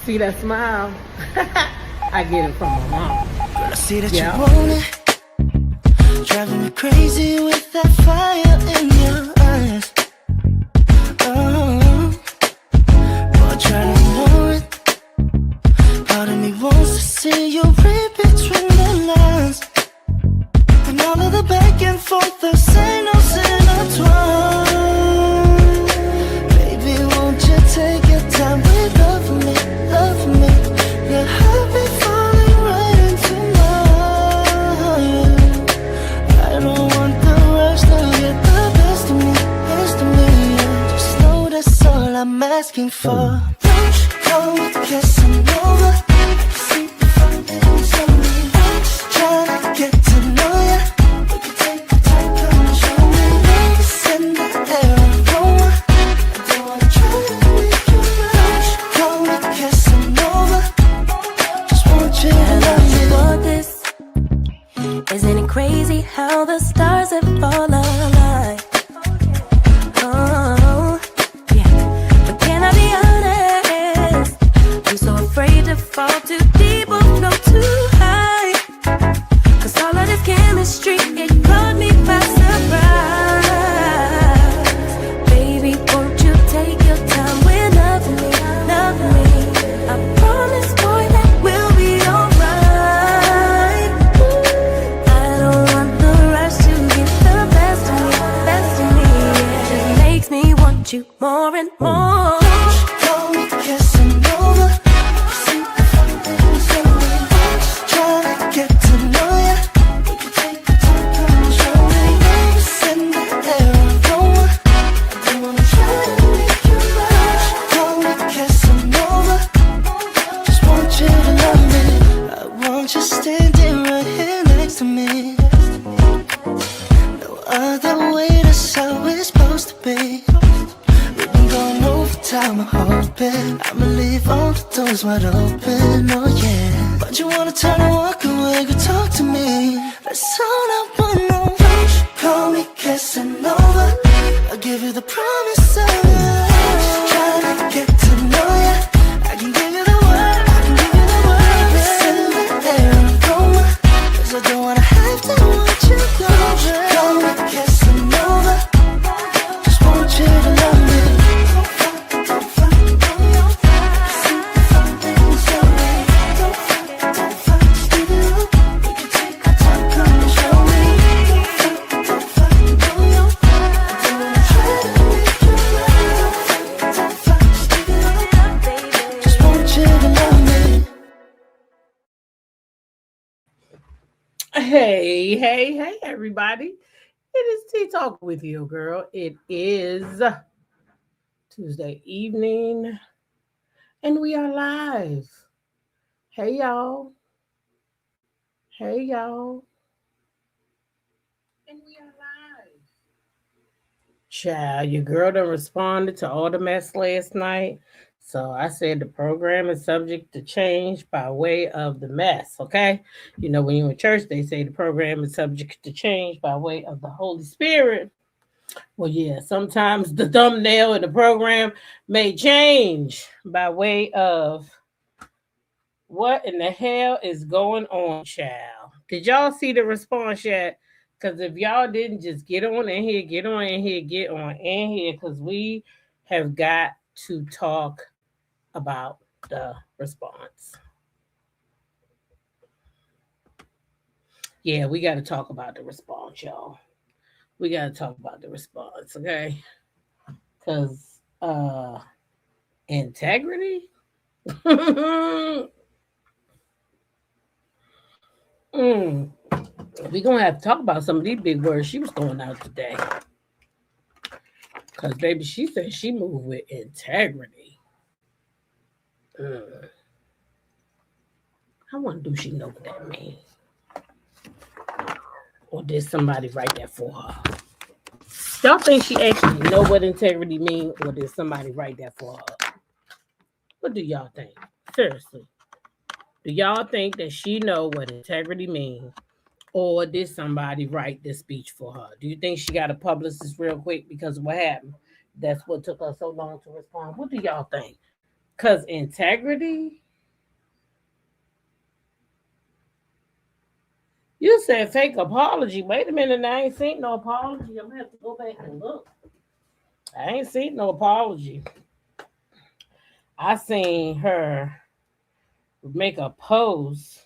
See that smile? I get it from my mom. Girl, I see that you want it. Driving me crazy with that fire in your eyes. Oh, but try to ignore it. Part of me wants to see you read between the lines. And all of the back and forth, the signals intertwine. Baby, won't you take your time with love for me, love for me. Your heart be falling right into mine. I don't want the rush to get the best of me, best of me. Yeah. Just know that's all I'm asking for. Don't you call me Casanova. See the fun things on me. I'm just trying to get to know ya. We can take the time, come and show me. Love in the air, aroma. I don't wanna try to make you mine. Don't you call me Casanova. Just want you to love me. For this, isn't it crazy how the stars have all aligned? Oh, yeah. But can I be honest? I'm so afraid to fall too deep or flow too high. Cause all of this chemistry, it caught me by surprise. Baby, won't you take your time with loving me, loving me? I promise, boy, that we'll be alright. I don't want the rush to get the best of me, best of me. Yeah. Just makes me want you more and more. Call me Casanova. See the fun things in me. I'm just trying to get to know ya. We can take the time, come and show me. Love's in the air, aroma. I don't wanna try to make you mine. Call me Casanova. Just want you to love me. I want you standing right here next to me. No other way, that's how it's supposed to be. We've been going over time, I'm hoping I'ma leave all the doors wide open, oh yeah. But you wanna turn and walk away, go talk to me. That's all I wanna know. Don't you call me Casanova. I'll give you the promise of love. Just trying to get to know ya. I can give you the word, I can give you the word. It's in the air, aroma. Cause I don't wanna have to watch you go. Don't you call me Casanova. Just want you to love me. Don't fight, see the fun things on me. Don't fight, speed it up. We can take our time, come and show me. Don't fight, I don't wanna try to make you mine. Don't fight, speed it up. Just want you to love me. Hey, everybody. It is Tea Talk with you, girl. It is Tuesday evening, and we are live. Hey, y'all. Hey, y'all. And we are live. Child, your girl done responded to all the mess last night. So I said the program is subject to change by way of the mess, okay? You know, when you're in church, they say the program is subject to change by way of the Holy Spirit. Well, yeah, sometimes the thumbnail in the program may change by way of what in the hell is going on, child? Did y'all see the response yet? Because if y'all didn't, just get on in here, get on in here, get on in here, because we have got to talk about the response. Yeah, we got to talk about the response, y'all. We got to talk about the response, okay? Because integrity? mm. We're going to have to talk about some of these big words she was throwing out today. Because, baby, she said she moved with integrity. I wonder, do she know what that means? Or did somebody write that for her? Y'all think she actually know what integrity means, or did somebody write that for her? What do y'all think? Seriously. Do y'all think that she know what integrity means, or did somebody write this speech for her? Do you think she got a publicist real quick because of what happened? That's what took her so long to respond. What do y'all think? Because integrity? You said fake apology. Wait a minute, I ain't seen no apology. I'm gonna have to go back and look. I ain't seen no apology. I seen her make a post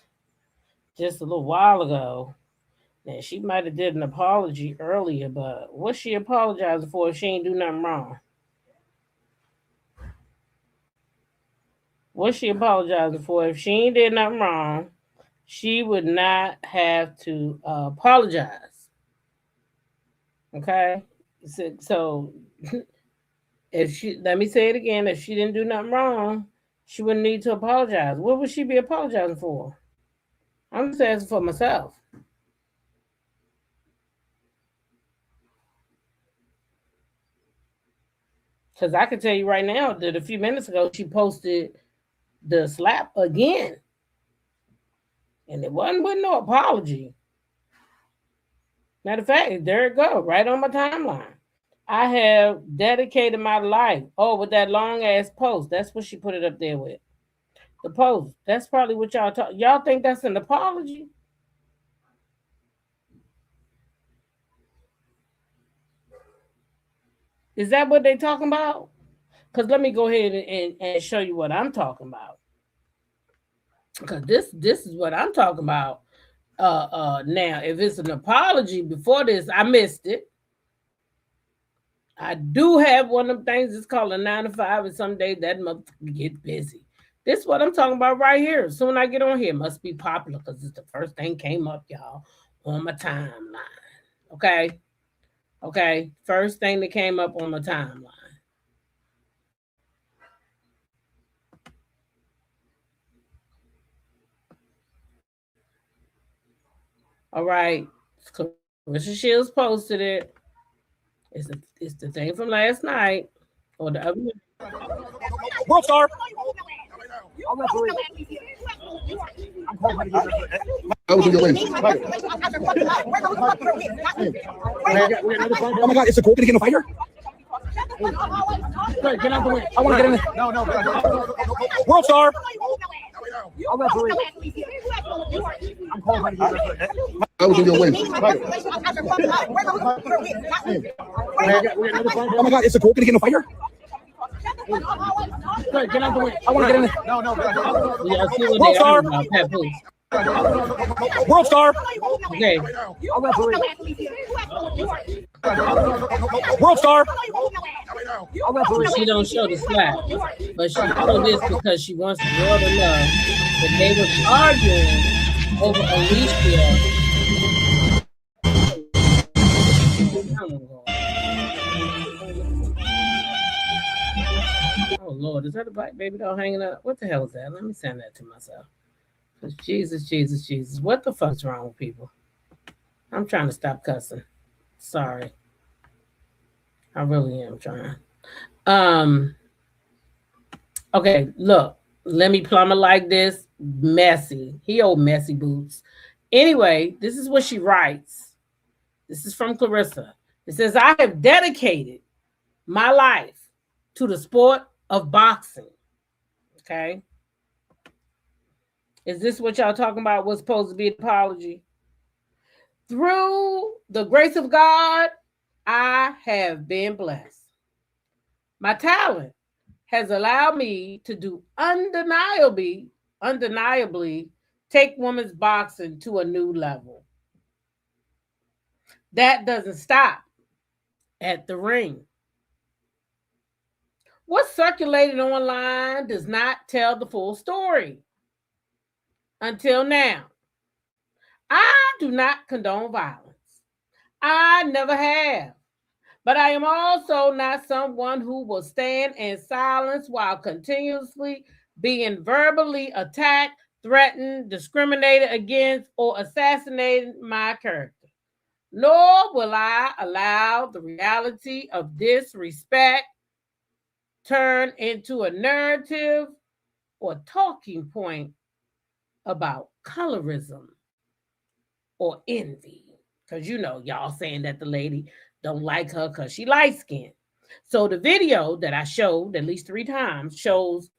just a little while ago. And she might have did an apology earlier, but what's she apologizing for if she ain't do nothing wrong? What's she apologizing for if she ain't did nothing wrong? She would not have to apologize. Okay, so if she, let me say it again, if she didn't do nothing wrong, she wouldn't need to apologize. What would she be apologizing for? I'm just asking for myself. Because I can tell you right now that a few minutes ago she posted the slap again. And it wasn't with no apology. Matter of fact, there it go, right on my timeline. I have dedicated my life. Oh, with that long ass post. That's what she put it up there with. The post. That's probably what y'all talk. Y'all think that's an apology? Is that what they talking about? Because let me go ahead and show you what I'm talking about. Because this is what I'm talking about. Now, if it's an apology before this, I missed it. I do have one of them things. It's called a 9 to 5, and some days that motherfucker get busy. This is what I'm talking about right here. As soon as I get on here, it must be popular because it's the first thing came up, y'all, on my timeline. Okay, okay. First thing that came up on my timeline. All right, Clarissa Shields posted it. It's the thing from last night or the other. World Star. I was in your way. Oh my God, is the goal going to get in a fight here? Get out the way. I want to get in there. No. World Star. I was in your way. Oh my God, is the goal going to get in a fight here? Get out the way. I want to get in there. No. Yeah, see what World Star. World Star. Okay. World Star. She don't show the slap, but she showed this because she wants the world to know that they were arguing over Alicia. Oh Lord, is that a black baby doll hanging up? What the hell is that? Let me send that to myself. Jesus. What the fuck's wrong with people? I'm trying to stop cussing. Sorry. I really am trying. Okay, look. Let me plumb it like this. Messy. He old messy boots. Anyway, this is what she writes. This is from Claressa. It says, I have dedicated my life to the sport of boxing. Okay. Is this what y'all talking about? What's supposed to be an apology? Through the grace of God, I have been blessed. My talent has allowed me to do undeniably take women's boxing to a new level. That doesn't stop at the ring. What's circulated online does not tell the full story. Until now, I do not condone violence. I never have. But I am also not someone who will stand in silence while continuously being verbally attacked, threatened, discriminated against, or assassinated my character. Nor will I allow the reality of disrespect turn into a narrative or talking point about colorism or envy. Because y'all saying that the lady don't like her because she light skinned. So the video that I showed at least 3 times shows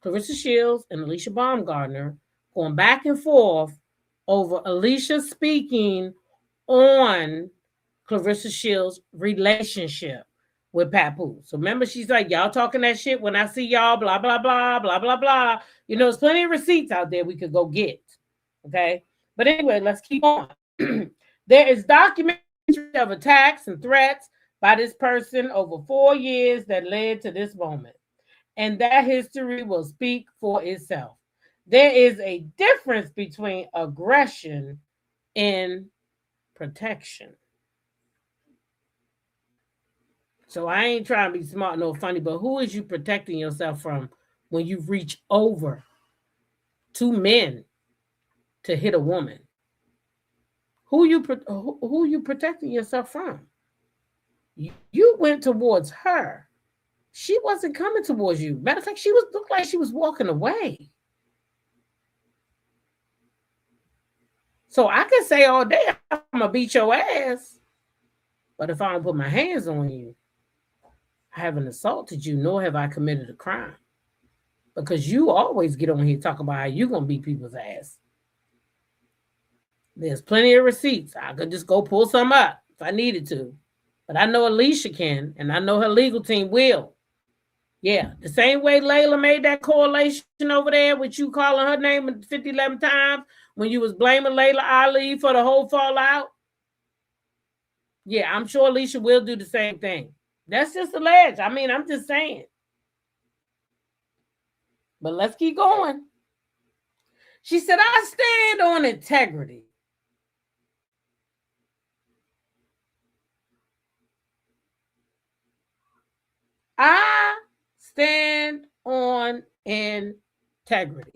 Clarissa Shields and Alicia Baumgartner going back and forth over Alicia speaking on Clarissa Shields' relationship with Papoose. So remember, she's like, y'all talking that shit when I see y'all, blah, blah, blah, blah, blah, blah. You know, there's plenty of receipts out there we could go get. Okay. But anyway, let's keep on. There is documentary of attacks and threats by this person over 4 years that led to this moment. And that history will speak for itself. There is a difference between aggression and protection. So I ain't trying to be smart nor funny, but who is you protecting yourself from when you reach over two men to hit a woman? Who you protecting yourself from? You went towards her. She wasn't coming towards you. Matter of fact, she was looked like she was walking away. So I can say all day I'm gonna beat your ass, but if I don't put my hands on you, I haven't assaulted you, nor have I committed a crime. Because you always get on here talking about how you gonna beat people's ass. There's plenty of receipts. I could just go pull some up if I needed to. But I know Alicia can, and I know her legal team will. Yeah, the same way Layla made that correlation over there with you calling her name 50, 11 times when you was blaming Layla Ali for the whole fallout. Yeah, I'm sure Alicia will do the same thing. That's just alleged. I mean, I'm just saying. But let's keep going. She said, I stand on integrity. I stand on integrity.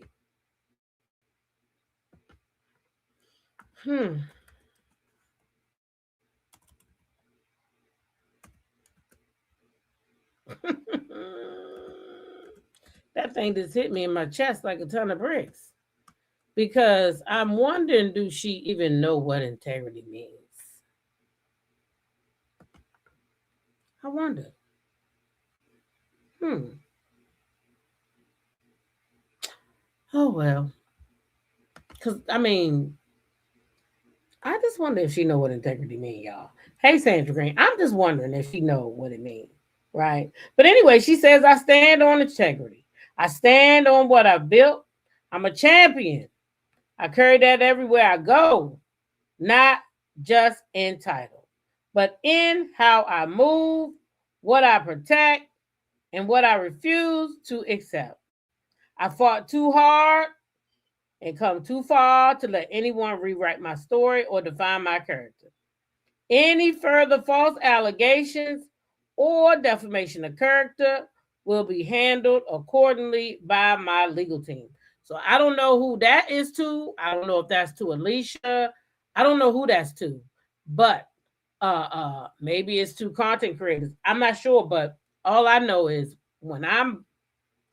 That thing just hit me in my chest like a ton of bricks. Because I'm wondering, do she even know what integrity means? I wonder. Oh, well. Because, I mean, I just wonder if she know what integrity means, y'all. Hey, Sandra Green, I'm just wondering if she know what it means, right? But anyway, she says, I stand on integrity. I stand on what I've built. I'm a champion. I carry that everywhere I go, not just in title, but in how I move, what I protect, and what I refuse to accept. I fought too hard and come too far to let anyone rewrite my story or define my character. Any further false allegations or defamation of character will be handled accordingly by my legal team. So I don't know who that is to. I don't know if that's to Alicia. I don't know who that's to, but maybe it's to content creators. I'm not sure, but all I know is when I'm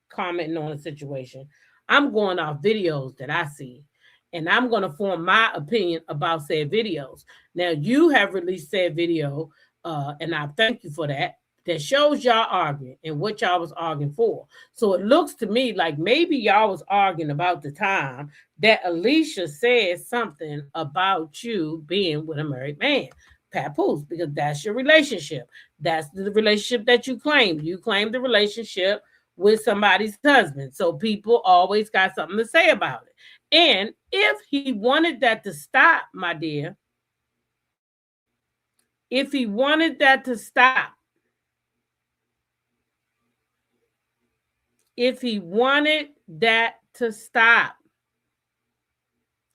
commenting on a situation, I'm going off videos that I see, and I'm going to form my opinion about said videos. Now, you have released said video, and I thank you for that. That shows y'all arguing and what y'all was arguing for. So it looks to me like maybe y'all was arguing about the time that Alicia said something about you being with a married man, Papoose, because that's your relationship. That's the relationship that you claim. You claim the relationship with somebody's husband. So people always got something to say about it. And if he wanted that to stop, my dear, if he wanted that to stop, if he wanted that to stop,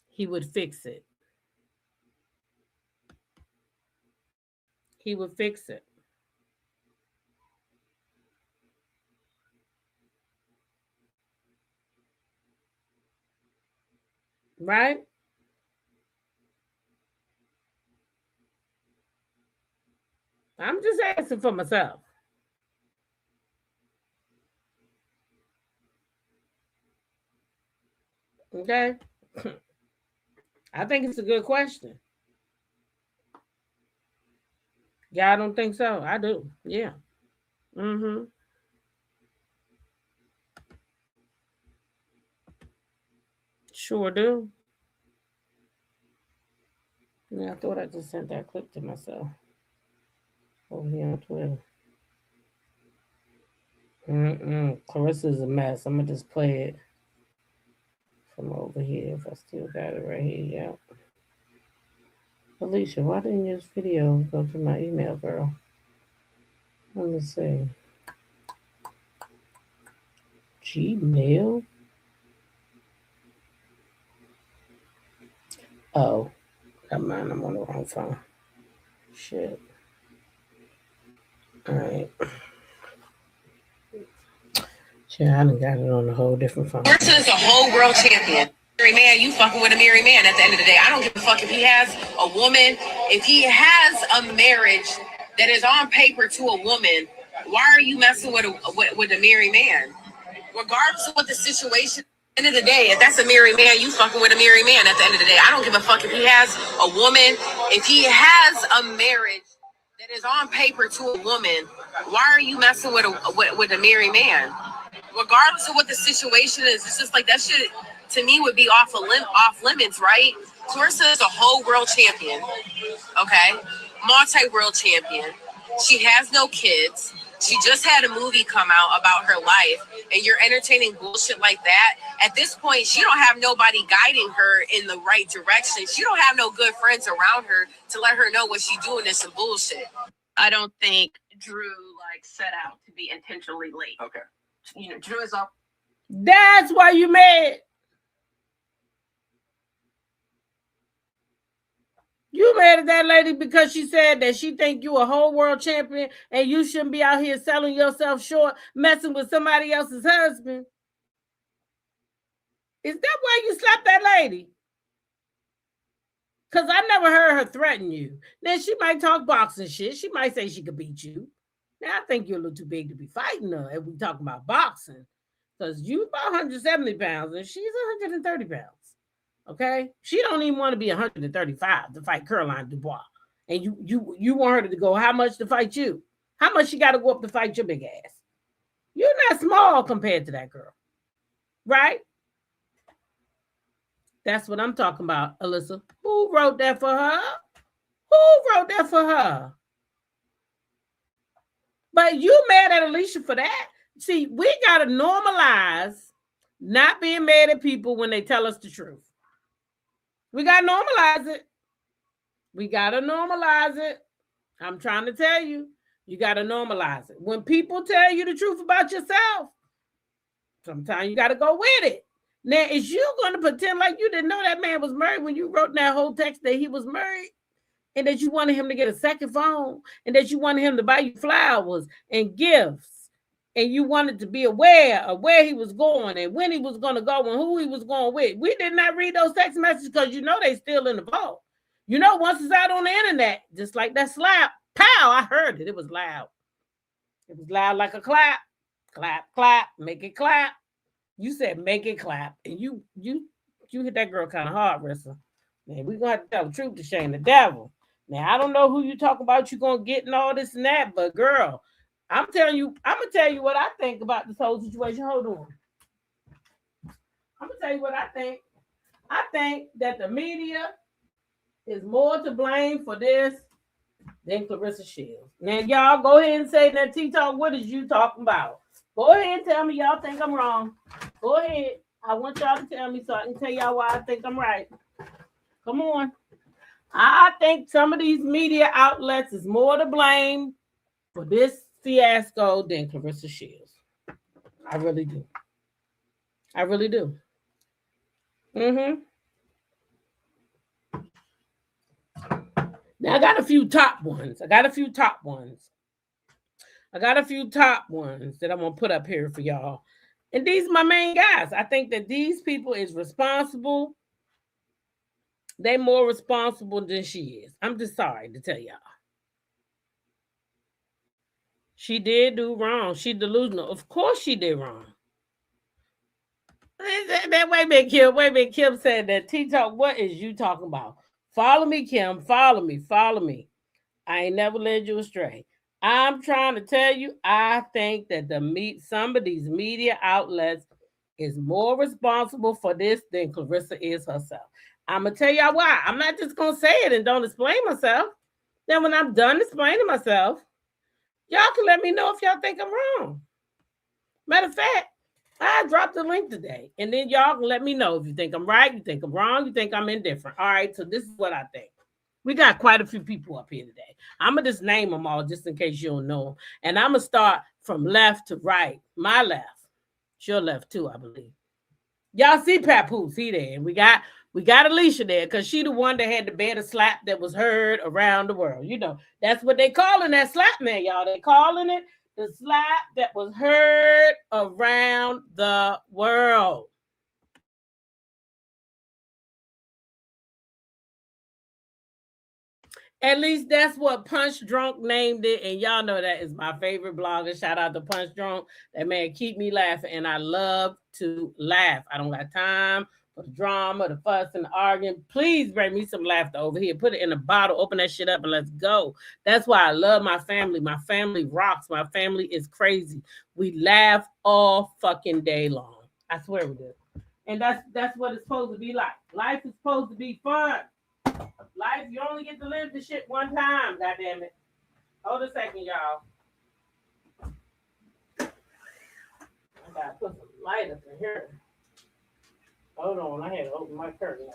he would fix it. He would fix it. Right? I'm just asking for myself. Okay? I think it's a good question. Yeah, I don't think so. I do. Yeah. Mm-hmm. Sure do. Yeah, I thought I just sent that clip to myself over here on Twitter. Clarissa's a mess. I'm gonna just play it from over here if I still got it right here. Yeah. Alicia, why didn't this video go to my email, girl? Let me see. Gmail? Oh, never mind. I'm on the wrong phone. Shit. All right. Yeah, I done got it on a whole different phone. Versus a whole world champion. Married man, you fucking with a married man at the end of the day. I don't give a fuck if he has a woman, if he has a marriage that is on paper to a woman. Why are you messing with a married man? Regardless of what the situation. At the end of the day, if that's a married man, you fucking with a married man at the end of the day. I don't give a fuck if he has a woman, if he has a marriage that is on paper to a woman. Why are you messing with a married man? Regardless of what the situation is, it's just like that shit to me would be off limits, right? Claressa is a whole world champion, okay? Multi-world champion. She has no kids. She just had a movie come out about her life, and you're entertaining bullshit like that. At this point, she don't have nobody guiding her in the right direction. She don't have no good friends around her to let her know what she's doing is some bullshit. I don't think Drew set out to be intentionally late. Okay. You know, Drew is up. That's why you mad. You mad at that lady because she said that she think you a whole world champion and you shouldn't be out here selling yourself short, messing with somebody else's husband. Is that why you slapped that lady? Because I never heard her threaten you. Then she might talk boxing shit. She might say she could beat you. Now, I think you're a little too big to be fighting her if we talking about boxing. Because you about 170 pounds and she's 130 pounds. Okay? She don't even want to be 135 to fight Caroline Dubois. And you want her to go how much to fight you? How much she got to go up to fight your big ass? You're not small compared to that girl. Right? That's what I'm talking about, Alyssa. Who wrote that for her? Who wrote that for her? But you mad at Alicia for that? See, we got to normalize not being mad at people when they tell us the truth. We got to normalize it. We got to normalize it. I'm trying to tell you, you got to normalize it. When people tell you the truth about yourself, sometimes you got to go with it. Now, is you going to pretend like you didn't know that man was married when you wrote in that whole text that he was married? And that you wanted him to get a second phone, and that you wanted him to buy you flowers and gifts, and you wanted to be aware of where he was going and when he was going to go and who he was going with. We did not read those text messages because you know they still in the vault. You know, once it's out on the internet, just like that slap, pow, I heard it. It was loud. It was loud like a clap. Clap, clap, make it clap. You said make it clap, and you hit that girl kind of hard, Rissa. Man, we're going to have to tell the truth to shame the devil. Now, I don't know who you talk about you're going to get and all this and that, but girl, I'm going to tell you what I think about this whole situation. Hold on. I'm going to tell you what I think. I think that the media is more to blame for this than Claressa Shields. Now, y'all go ahead and say that T-Talk, what is you talking about? Go ahead and tell me y'all think I'm wrong. Go ahead. I want y'all to tell me so I can tell y'all why I think I'm right. Come on. I think some of these media outlets is more to blame for this fiasco than Claressa Shields. I really do. I really do. Now, I got a few top ones. that I'm going to put up here for y'all. And these are my main guys. I think that these people is responsible. They more responsible than she is. I'm just sorry to tell y'all. She did do wrong. She delusional. Of course she did wrong. Wait a minute, Kim said that T-Talk, what is you talking about? Follow me, Kim. Follow me. I ain't never led you astray. I'm trying to tell you, I think that some of these media outlets is more responsible for this than Claressa is herself. I'm gonna tell y'all why. I'm not just gonna say it and don't explain myself. Then when I'm done explaining myself, y'all can let me know if y'all think I'm wrong. Matter of fact, I dropped the link today, and then y'all can let me know if you think I'm right, you think I'm wrong, you think I'm indifferent. All right, so this is what I think. We got quite a few people up here today. I'm gonna just name them all just in case you don't know them, and I'm gonna start from left to right. My left, it's your left too, I believe. Y'all see Papoose, he there, and we got Alicia there because she the one that had the better slap that was heard around the world. You know, that's what they calling that slap, man, y'all. They calling it the slap that was heard around the world. At least that's what Punch Drunk named it. And y'all know that is my favorite blogger. Shout out to Punch Drunk. That man keep me laughing. And I love to laugh. I don't got time for the drama, the fuss, and the arguing. Please bring me some laughter over here. Put it in a bottle, open that shit up, and let's go. That's why I love my family. My family rocks. My family is crazy. We laugh all fucking day long. I swear we do. And that's what it's supposed to be like. Life is supposed to be fun. Life, you only get to live the shit one time, goddamn it. Hold a second, y'all. I gotta put some light up in here. Hold on, I had to open my curtain now.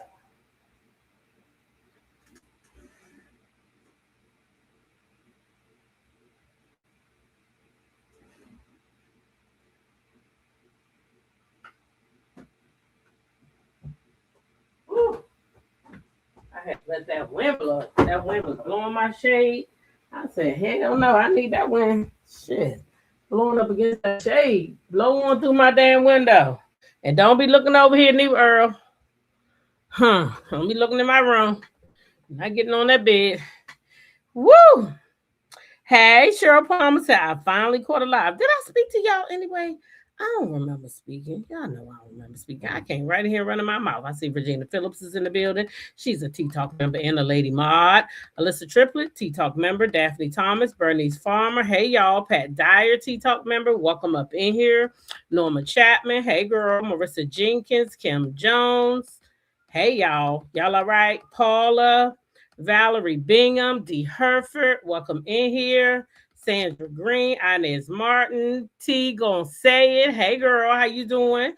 Woo. I had to let that wind blow. That wind was blowing my shade. I said, hell no, I need that wind. Shit. Blowing up against that shade. Blow on through my damn window. And don't be looking over here, new Earl. Don't be looking in my room. Not getting on that bed. Woo! Hey, Cheryl Palmer said, I finally caught a live. Did I speak to y'all anyway? I don't remember speaking. Y'all know I don't remember speaking. I came right in here running my mouth. I see Regina Phillips is in the building. She's a T-Talk member and a Lady Mod. Alyssa Triplett, T-Talk member. Daphne Thomas, Bernice Farmer. Hey, y'all. Pat Dyer, T-Talk member. Welcome up in here. Norma Chapman. Hey, girl. Marissa Jenkins. Kim Jones. Hey, y'all. Y'all all right? Paula. Valerie Bingham. D. Herford. Welcome in here. Sandra Green, Inez Martin, T gonna say it. Hey girl, how you doing?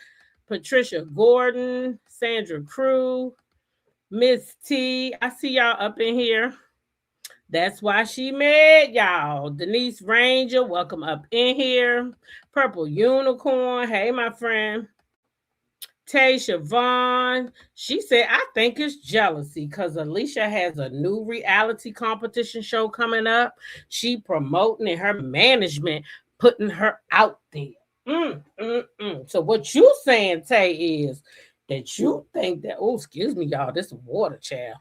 Patricia Gordon, Sandra Crew, Miss T. I see y'all up in here. That's why she mad, y'all. Denise Ranger, welcome up in here. Purple Unicorn, hey my friend. Tasha Vaughn, she said, I think it's jealousy because Alicia has a new reality competition show coming up. She promoting and her management putting her out there. So what you saying, Tay, is that you think that, oh, excuse me, y'all, this is water, child.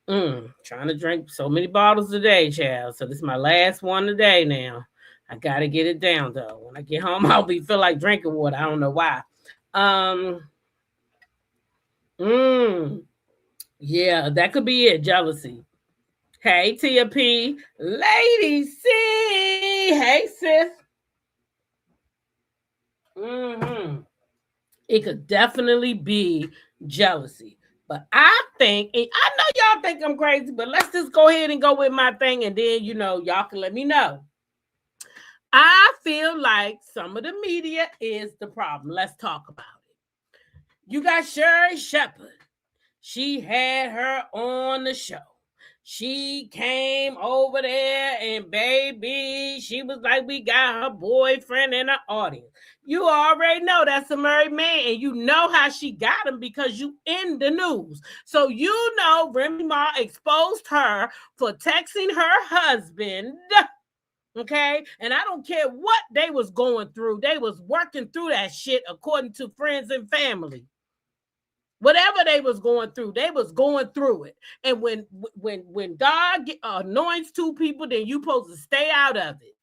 Trying to drink so many bottles a day, child. So this is my last one today now. I got to get it down, though. When I get home, I'll feel like drinking water. I don't know why. Yeah, that could be it. Jealousy. Hey, Tia P. Lady C. Hey, sis. It could definitely be jealousy. But I think, and I know y'all think I'm crazy, but let's just go ahead and go with my thing, and then, y'all can let me know. I feel like some of the media is the problem. Let's talk about it. You got Sherry Shepherd. She had her on the show. She came over there and baby, she was like, we got her boyfriend in the audience. You already know that's a married man, and you know how she got him because you in the news. So you know Remy Ma exposed her for texting her husband. Okay, and I don't care what they was going through. They was working through that shit according to friends and family. Whatever they was going through, they was going through it. And when God anoints two people, then you supposed to stay out of it.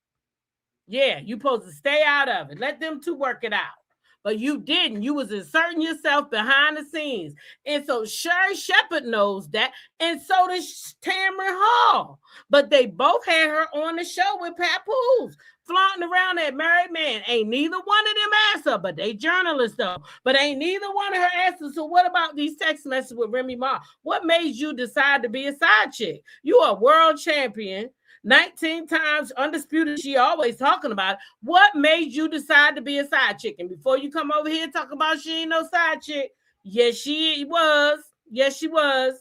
Yeah, you supposed to stay out of it. Let them two work it out. But you didn't. You was inserting yourself behind the scenes. And so Sherry Shepherd knows that. And so does Tamron Hall. But they both had her on the show with Papoose. Flaunt flaunting around that married man. Ain't neither one of them answer, but they journalists though. But ain't neither one of her answers. So what about these text messages with Remy Ma? What made you decide to be a side chick? You are a world champion. 19 times undisputed, she always talking about it. What made you decide to be a side chick? And before you come over here talking about she ain't no side chick, yes, she was. Yes, she was.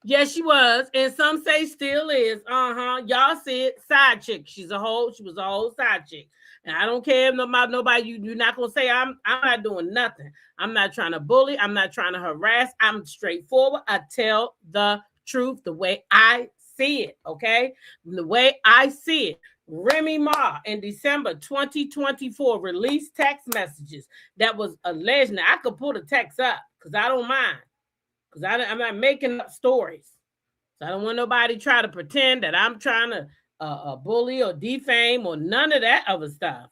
Yes, she was. And some say still is. Y'all said side chick. She was a whole side chick. And I don't care about nobody. You're not gonna say I'm not doing nothing. I'm not trying to bully. I'm not trying to harass. I'm straightforward. I tell the truth the way I see it. Okay? The way I see it. Remy Ma in December 2024 released text messages that was alleged. Now I could pull the text up because I don't mind. Because I'm not making up stories. So I don't want nobody try to pretend that I'm trying to bully or defame or none of that other stuff.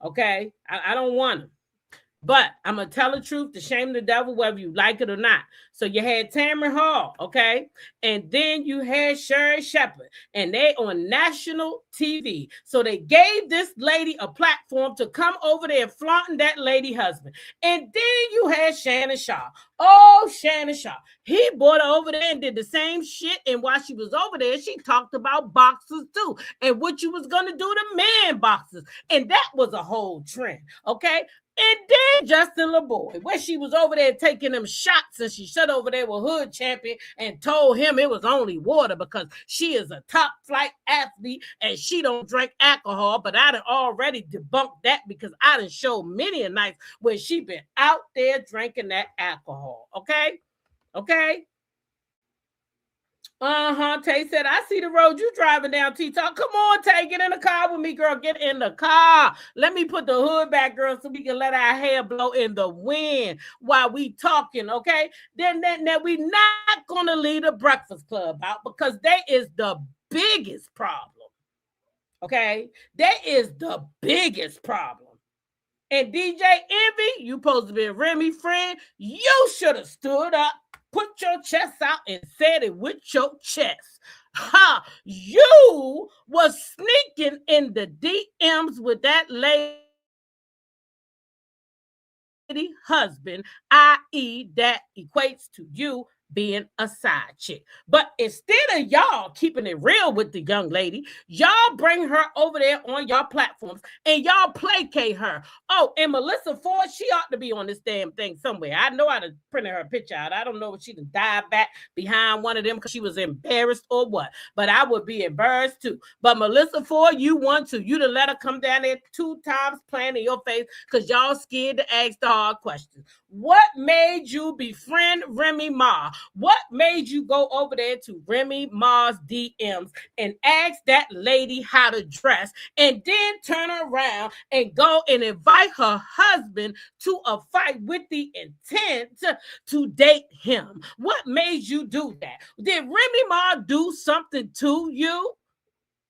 Okay? I don't want them. But I'm going to tell the truth to shame the devil, whether you like it or not. So you had Tamron Hall, okay? And then you had Sherry Shepherd, and they on national TV. So they gave this lady a platform to come over there flaunting that lady husband. And then you had Shannon Shaw. Oh, Shannon Shaw. He brought her over there and did the same shit. And while she was over there, she talked about boxers too. And what you was going to do to man boxers. And that was a whole trend, okay? And then Justin LeBoy, where she was over there taking them shots and she sat over there with Hood Champion and told him it was only water because she is a top flight athlete and she don't drink alcohol. But I done already debunked that because I done showed many a nights where she been out there drinking that alcohol. Okay? Okay? Tay said, I see the road you driving down, T-Talk. Come on, Tay, get in the car with me, girl. Get in the car. Let me put the hood back, girl, so we can let our hair blow in the wind while we talking, okay? Then we not going to leave the Breakfast Club out because they is the biggest problem, okay? That is the biggest problem. And DJ Envy, you supposed to be a Remy friend. You should have stood up, put your chest out, and said it with your chest. Ha! You was sneaking in the DMs with that lady husband, i.e., that equates to you being a side chick. But instead of y'all keeping it real with the young lady, y'all bring her over there on y'all platforms and y'all placate her. Oh, and Melissa Ford, she ought to be on this damn thing somewhere. I know I done printed her picture out. I don't know if she done died back behind one of them because she was embarrassed or what, but I would be embarrassed too. But Melissa Ford, you want to. You done let her come down there 2 times playing in your face because y'all scared to ask the hard questions. What made you befriend Remy Ma? What made you go over there to Remy Ma's DMs and ask that lady how to dress and then turn around and go and invite her husband to a fight with the intent to date him? What made you do that? Did Remy Ma do something to you?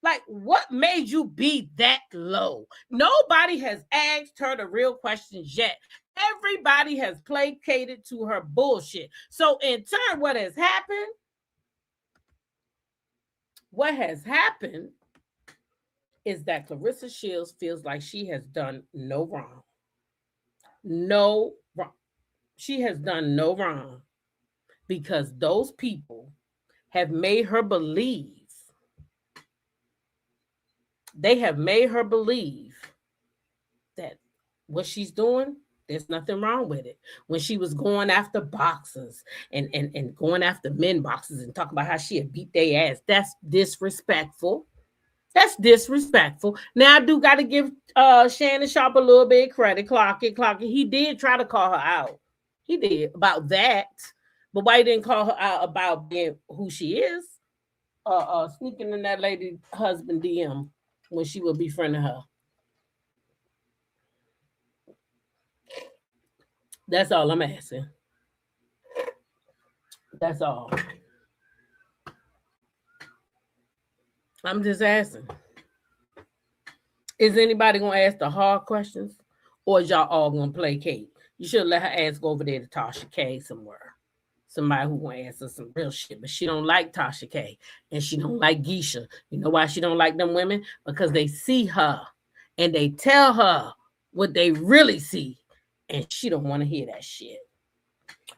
Like, what made you be that low? Nobody has asked her the real questions yet. Everybody has placated to her bullshit. So in turn, what has happened? What has happened is that Claressa Shields feels like she has done no wrong. No wrong. She has done no wrong because those people have made her believe. They have made her believe that what she's doing, there's nothing wrong with it. When she was going after boxers and going after men boxers and talking about how she had beat their ass, that's disrespectful. That's disrespectful. Now I do got to give Shannon Sharp a little bit of credit. Clockett. He did try to call her out. He did about that. But why he didn't call her out about being who she is? Sneaking in that lady husband DM when she was befriending her. That's all I'm asking. That's all. I'm just asking. Is anybody going to ask the hard questions? Or is y'all all going to placate? You should let her ass go over there to Tasha K somewhere. somebody who want to answer some real shit, but she don't like Tasha K and she don't like Geisha. You know why she don't like them women? Because they see her and they tell her what they really see, and she don't want to hear that shit.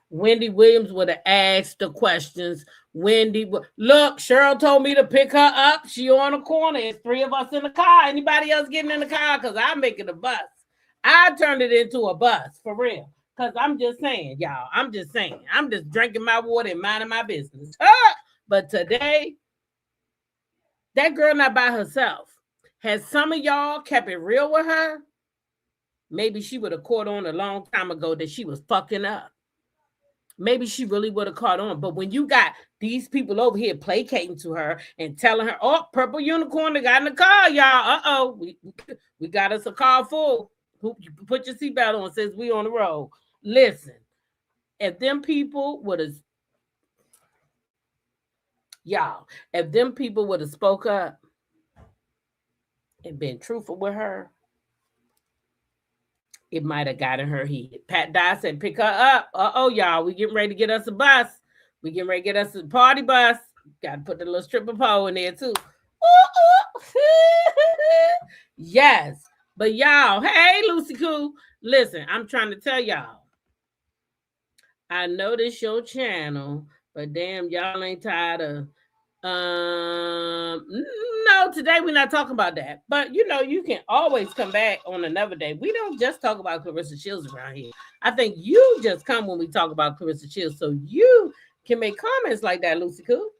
Wendy Williams would have asked the questions. Look, Cheryl told me to pick her up. She on the corner. It's 3 of us in the car. Anybody else getting in the car? Because I'm making a bus. I turned it into a bus, for real. Because I'm just saying, y'all. I'm just saying. I'm just drinking my water and minding my business. But today, that girl not by herself. Has some of y'all kept it real with her? Maybe she would have caught on a long time ago that she was fucking up. Maybe she really would have caught on. But when you got these people over here placating to her and telling her, oh, purple unicorn got in the car, y'all. We got us a car full. Put your seatbelt on, says we on the road. Listen, if them people would have, if them people would have spoke up and been truthful with her, it might have gotten her head. Pat Dye said, pick her up. Y'all, we getting ready to get us a bus. We getting ready to get us a party bus. Got to put the little stripper pole in there too. Yes. But y'all, hey, Lucy Cool. Listen, I'm trying to tell y'all. I know this your channel, but damn, y'all ain't tired of no, today we're not talking about that. But you can always come back on another day. We don't just talk about Claressa Shields around here. I think you just come when we talk about Claressa Shields, so you can make comments like that, Lucy Cool.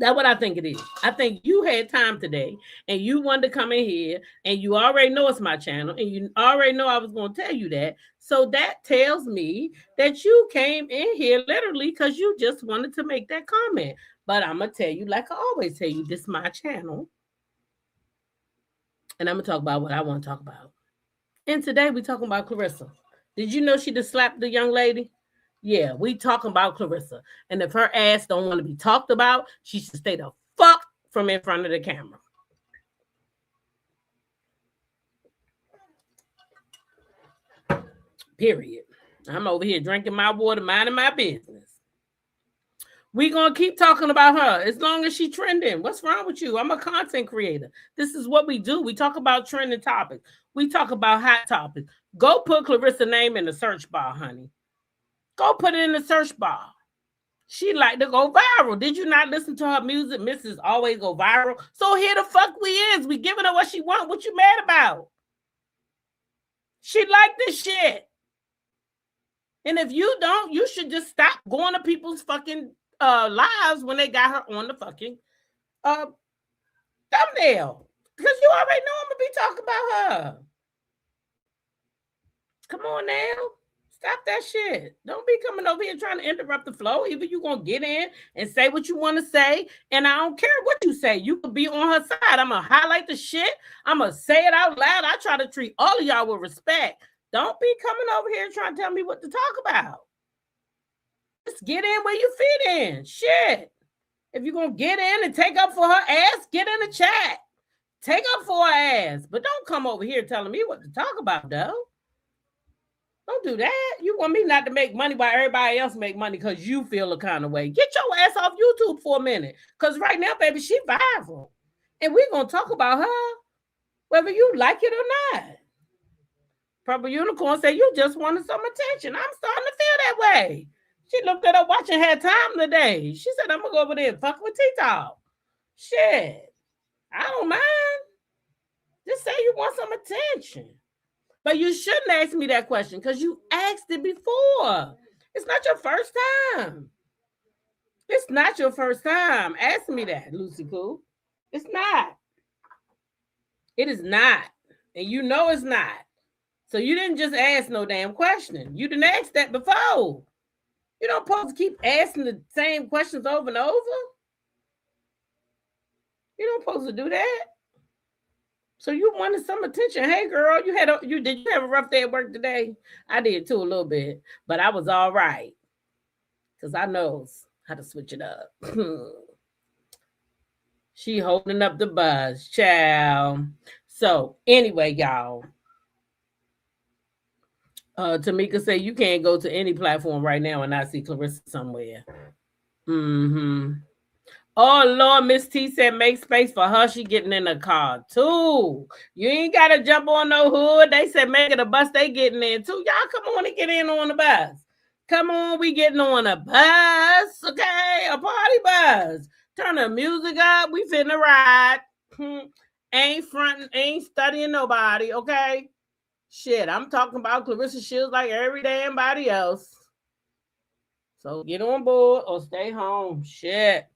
That's what I think it is. I think you had time today and you wanted to come in here and you already know it's my channel and you already know I was going to tell you that. So that tells me that you came in here literally because you just wanted to make that comment. But I'm going to tell you, like I always tell you, this is my channel. And I'm going to talk about what I want to talk about. And today we're talking about Claressa. Did you know she just slapped the young lady? Yeah, we talking about Claressa. And if her ass don't want to be talked about, she should stay the fuck from in front of the camera. Period. I'm over here drinking my water, minding my business. We gonna keep talking about her as long as she trending. What's wrong with you? I'm a content creator. This is what we do. We talk about trending topics. We talk about hot topics. Go put Claressa's name in the search bar, honey. Go put it in the search bar. She like to go viral. Did you not listen to her music? Mrs. Always go viral. So here the fuck we is. We giving her what she want. What you mad about? She like this shit. And if you don't, you should just stop going to people's fucking lives when they got her on the fucking thumbnail. Because you already know I'm going to be talking about her. Come on now. Stop that shit. Don't be coming over here trying to interrupt the flow. Either you're going to get in and say what you want to say, and I don't care what you say. You could be on her side. I'm going to highlight the shit. I'm going to say it out loud. I try to treat all of y'all with respect. Don't be coming over here trying to tell me what to talk about. Just get in where you fit in. Shit. If you're going to get in and take up for her ass, get in the chat. Take up for her ass. But don't come over here telling me what to talk about, though. Don't do that. You want me not to make money while everybody else make money because you feel a kind of way. Get your ass off YouTube for a minute. Because right now, baby, she viral. And we're going to talk about her whether you like it or not. Purple Unicorn said, you just wanted some attention. I'm starting to feel that way. She looked at her watch and had time today. She said, I'm going to go over there and fuck with T-Talk. Shit. I don't mind. Just say you want some attention. But you shouldn't ask me that question because you asked it before. It's not your first time. It's not your first time. Ask me that, Lucy Pooh. It's not. It is not. And you know it's not. So you didn't just ask no damn question. You didn't ask that before. You don't supposed to keep asking the same questions over and over. You don't supposed to do that. So you wanted some attention. Hey, girl, did you have a rough day at work today? I did too, a little bit, but I was all right because I knows how to switch it up. She holding up the buzz, child. So anyway, y'all, Tamika said you can't go to any platform right now and not see Clarissa somewhere. Mm-hmm. Oh Lord, Miss T said make space for her. She getting in the car too. You ain't gotta jump on no hood. They said make it a bus. They getting in too. Y'all come on and get in on the bus. Come on, we getting on a bus, okay? A party bus. Turn the music up. We finna ride. Ain't fronting, ain't studying nobody, okay? Shit, I'm talking about Clarissa Shields like every damn body else. So get on board or stay home. Shit.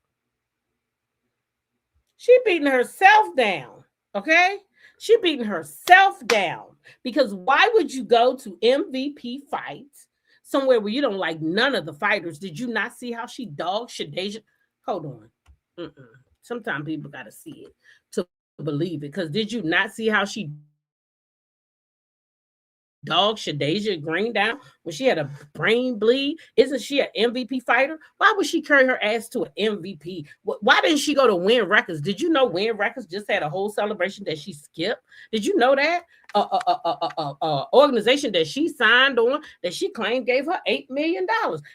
She beating herself down. Okay? She beating herself down. Because why would you go to MVP fights somewhere where you don't like none of the fighters? Did you not see how she dogged Shadeja? Hold on. Sometimes people got to see it to believe it. Because did you not see how she dog Shadeja Green down when she had a brain bleed? Isn't she an MVP fighter? Why would she carry her ass to an MVP? Why didn't she go to Win Records? Did you know Win Records just had a whole celebration that she skipped? Did you know that? Organization that she signed on that she claimed gave her $8 million.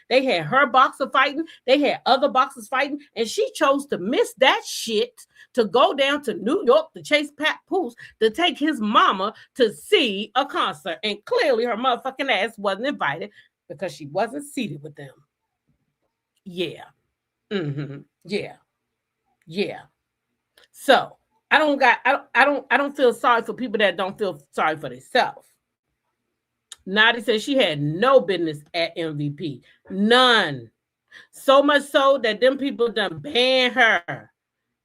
They had her boxer fighting, they had other boxers fighting, and she chose to miss that shit to go down to New York to chase Pat Poose to take his mama to see a concert. And clearly her motherfucking ass wasn't invited because she wasn't seated with them. Yeah. Yeah. Yeah. So I don't feel sorry for people that don't feel sorry for themselves. Nadi said she had no business at MVP. None. So much so that them people done banned her.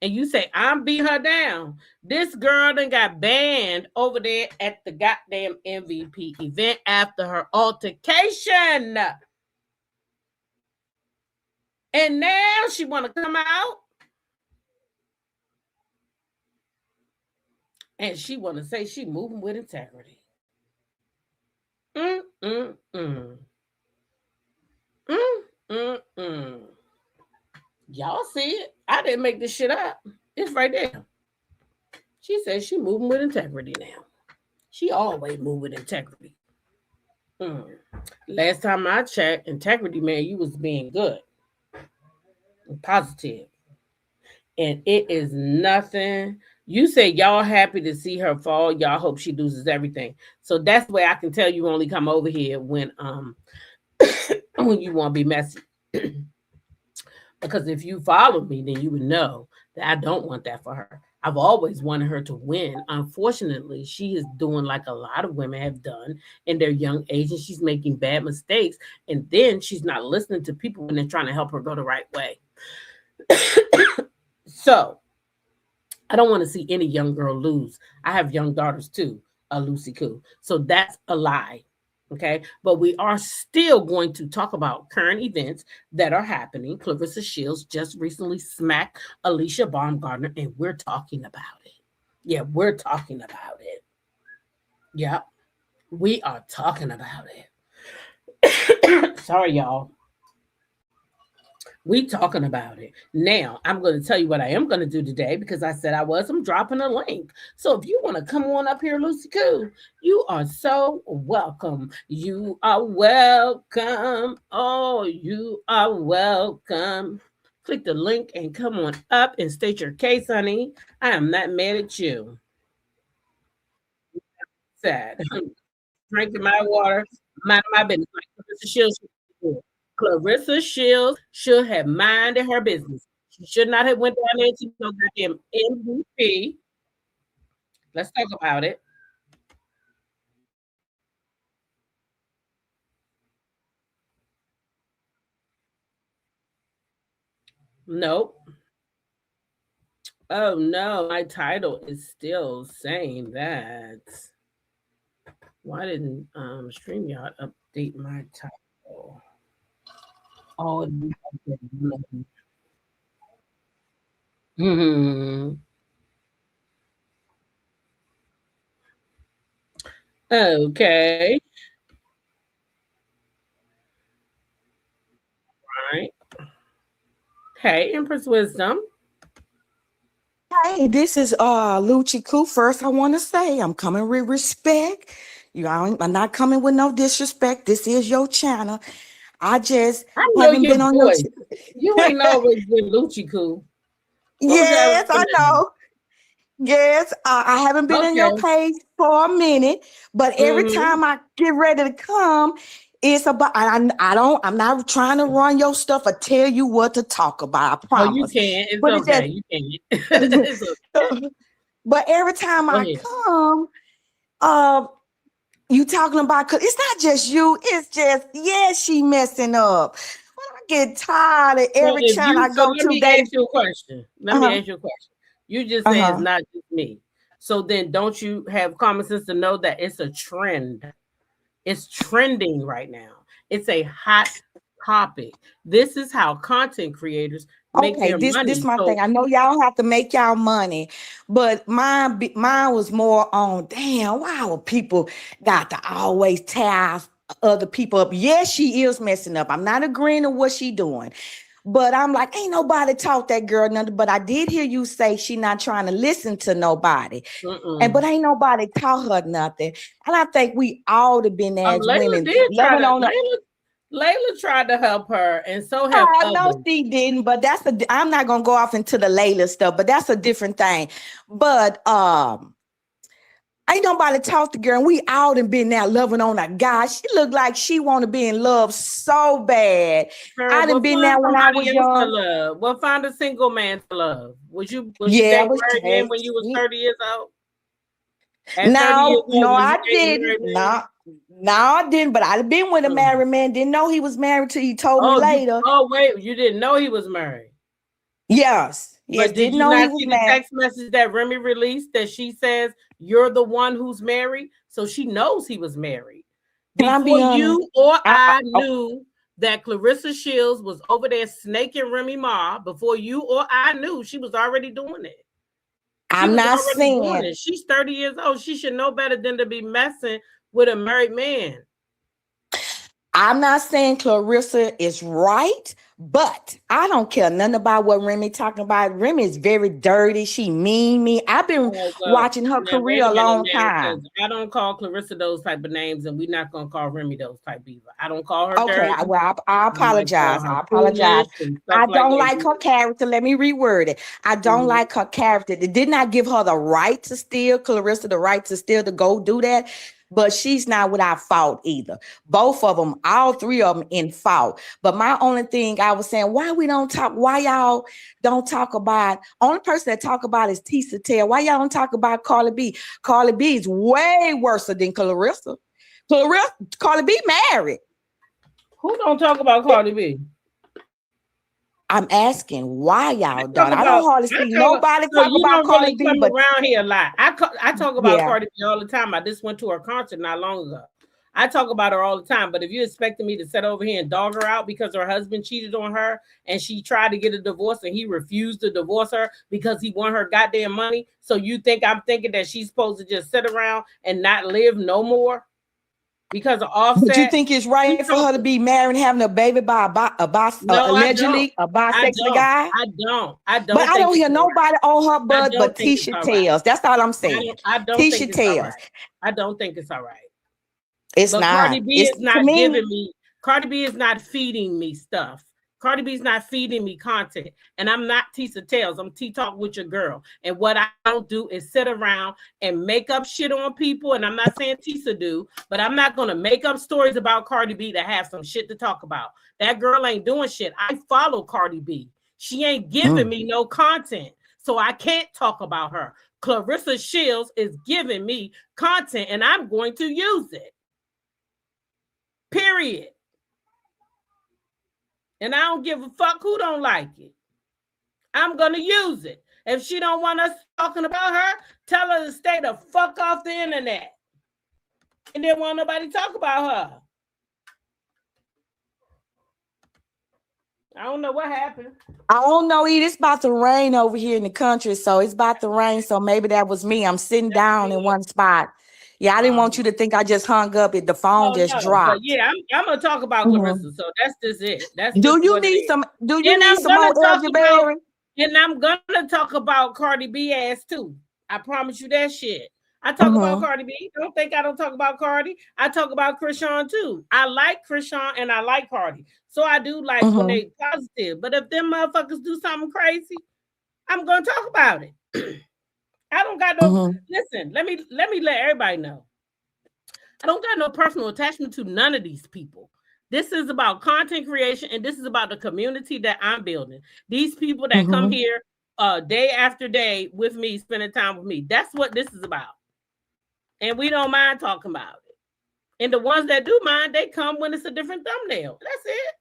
And you say, I'm beating her down. This girl done got banned over there at the goddamn MVP event after her altercation. And now she want to come out and she want to say she moving with integrity. Y'all see it? I didn't make this shit up. It's right there. She says she moving with integrity now. She always move with integrity. Last time I checked, integrity, man, you was being good and positive. And it is nothing. You say y'all happy to see her fall. Y'all hope she loses everything. So that's the way I can tell you only come over here when when you want to be messy. Because if you followed me, then you would know that I don't want that for her. I've always wanted her to win. Unfortunately, she is doing like a lot of women have done in their young age, and she's making bad mistakes. And then she's not listening to people when they're trying to help her go the right way. So I don't want to see any young girl lose. I have young daughters too, Lucy Koo. So that's a lie. Okay, but we are still going to talk about current events that are happening. Claressa Shields just recently smacked Alicia Baumgartner, and we're talking about it. Yeah, we're talking about it. Yeah, we are talking about it. Sorry, y'all. We talking about it. Now, I'm going to tell you what I am going to do today because I said I was. I'm dropping a link. So if you want to come on up here, Lucy Koo, you are so welcome. You are welcome. Oh, you are welcome. Click the link and come on up and state your case, honey. I am not mad at you. Sad. Drinking my water, mind my business. Like Claressa Shields. Claressa Shields should have minded her business. She should not have went down there to no goddamn MVP. Let's talk about it. Nope. Oh no, my title is still saying that. Why didn't StreamYard update my title? Oh, okay. All right. Hey, Empress Wisdom. Hey, this is Lucci Koo. First, I want to say I'm coming with respect. I'm not coming with no disrespect. This is your channel. I just I know haven't your been on your. voice. You ain't always been Lucci cool. What was that Yes, I know. Yes, I haven't been in Okay. your page for a minute, but every Mm-hmm. time I get ready to come, it's about. I'm not trying to run your stuff or tell you what to talk about. I Oh, you promise. can. It's But it okay. just. You can. It's okay. But every time Go I ahead. come, uh, you talking about, cause it's not just you, it's just, yeah, she messing up. But I get tired of So every if channel you I go let to, me they ask you a question. Let me uh-huh, ask you a question. You just say it's uh-huh. not just me. So then don't you have common sense to know that it's a trend? It's trending right now. It's a hot topic. This is how content creators make Okay, their this money. my So thing. I know y'all have to make y'all money, but mine was more on damn, why would people got to always tear other people up? Yes, she is messing up. I'm not agreeing with what she doing. But I'm like, ain't nobody taught that girl nothing. But I did hear you say she not trying to listen to nobody. But mm-mm. ain't nobody taught her nothing. And I think we all have been as Layla women did try loving to on. Layla tried to help her, and so have I know others. she didn't, but I'm not gonna go off into the Layla stuff, but that's a different thing. But ain't nobody talk to girl, and we all done been there loving on a guy. She looked like she want to be in love so bad. Girl, I done we'll been find there when I was somebody else to young. love. We'll find a single man to love. Was you Yeah, I dating was married men when you was 30 years old? At 30 years no, old, no, was you I dating didn't. married men? No, I didn't. But I'd been with a Mm. married man. Didn't know he was married till he told me Oh, later. wait, you didn't know he was married. Yes, But did didn't you know he not was see the married. text message that Remy released that she says you're the one who's married? So she knows he was married. Can I Before be honest? you or I Oh, knew that Claressa Shields was over there snaking Remy Ma, before you or I knew, she was already doing it. She I'm was not already doing saying. it. She's 30 years old. She should know better than to be messing with a married man. I'm not saying Clarissa is right, but I don't care nothing about what Remy talking about. Remy is very dirty. She mean me. I've been Oh, well, watching her now wait career a a minute long now, because time. I don't call Clarissa those type of names, and we're not gonna call Remy those type either. I don't call her Okay, dirty. I I might call apologize. her I apologize. foolish and stuff I like don't that. like her character. Let me reword it. I don't Mhm. like her character. It did not give her the right to steal, Clarissa, the right to steal to go do that. But she's not without fault either. Both of them, all three of them in fault. But my only thing I was saying, why y'all don't talk about, only person that talk about is Tisa Tell. Why y'all don't talk about Carly B? Carly B is way worse than Clarissa. Carly B married. Who don't talk about Cardi B? I'm asking why I y'all talk don't. I don't about. hardly I see talk. nobody So talk you about don't Carly really B, come but around here a lot. I talk about yeah. Cardi B all the time. I just went to her concert not long ago. I talk about her all the time. But if you expecting me to sit over here and dog her out because her husband cheated on her and she tried to get a divorce and he refused to divorce her because he want her goddamn money, so you think I'm thinking that she's supposed to just sit around and not live no more because of But you Offset? think it's You right for her to talking? be married and having a baby by No, I don't. allegedly a I bisexual don't. guy? I don't. I But don't I think don't it's hear all right. nobody on her I butt don't but think it's Tisha all right. Tells. That's all I'm saying. I don't think Tisha it's all Tells. right. I don't think it's all right. It's But Cardi not. B It's is to not me. giving me. Cardi B is not feeding me stuff. Cardi B's not feeding me content. And I'm not Tisa Tales. I'm T-Talk with your girl. And what I don't do is sit around and make up shit on people. And I'm not saying Tisa do, but I'm not going to make up stories about Cardi B to have some shit to talk about. That girl ain't doing shit. I follow Cardi B. She ain't giving me no content. So I can't talk about her. Claressa Shields is giving me content and I'm going to use it. Period. And I don't give a fuck who don't like it. I'm gonna use it. If she don't want us talking about her, tell her to stay the fuck off the internet. And then want nobody talk about her. I don't know what happened. I don't know, It's about to rain over here in the country, so it's about to rain. So maybe that was me. I'm sitting That's down in good. one spot. Yeah, I didn't want you to think I just hung up. The phone Oh just no, but dropped. yeah, I'm gonna talk about Mhm. Claressa. So that's just it. That's just what it is. Do you And need I'm some gonna more talk about elderberry? and I'm gonna talk about Cardi B ass too. I promise you that shit. I talk about Cardi B. Don't think I don't talk about Cardi. I talk about Krishan too. I like Krishan and I like Cardi. So I do like when they positive. But if them motherfuckers do something crazy, I'm gonna talk about it. I don't got no listen, let me let everybody know. I don't got no personal attachment to none of these people. This is about content creation and this is about the community that I'm building. These people that come here day after day with me, spending time with me. That's what this is about. And we don't mind talking about it. And the ones that do mind, they come when it's a different thumbnail. That's it.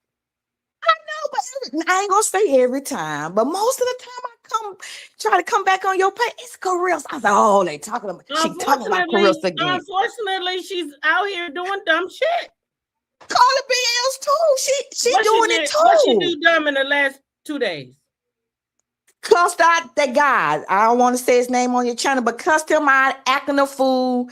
But I ain't gonna say every time, but most of the time I try to come back on your page. It's Claressa. I was like, oh, they talking about Claressa again. Unfortunately, she's out here doing dumb shit. Cardi B is too. She doing it too. What she do dumb in the last 2 days? Cussed out that guy. I don't want to say his name on your channel, but cussed him out, acting a fool.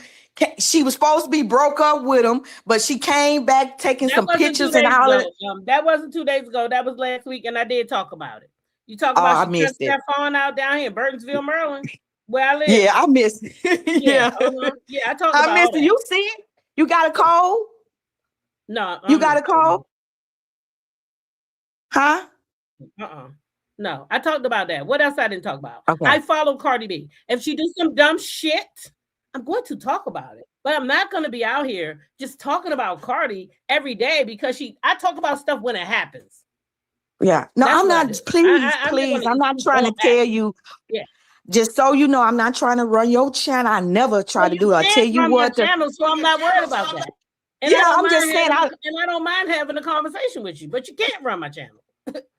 She was supposed to be broke up with him, but she came back taking some pictures and all that. That wasn't 2 days ago. That was last week, and I did talk about it. You talk about she cussed that phone out down here in Burtonsville, Maryland, where I live. Yeah, I missed it. Yeah, yeah, I talked about it. I missed it. You see it? You got a call? No. You got a call? Huh? No, I talked about that. What else I didn't talk about? Okay. I follow Cardi B. If she do some dumb shit, I'm going to talk about it. But I'm not going to be out here just talking about Cardi every day because I talk about stuff when it happens. Yeah. No, I'm not. Please. I'm not trying to tell you. Yeah. Just so you know, I'm not trying to run your channel. I never try to do it. I tell you what. Channel, so I'm not worried about that. And yeah, I'm just saying. And I don't mind having a conversation with you, but you can't run my channel.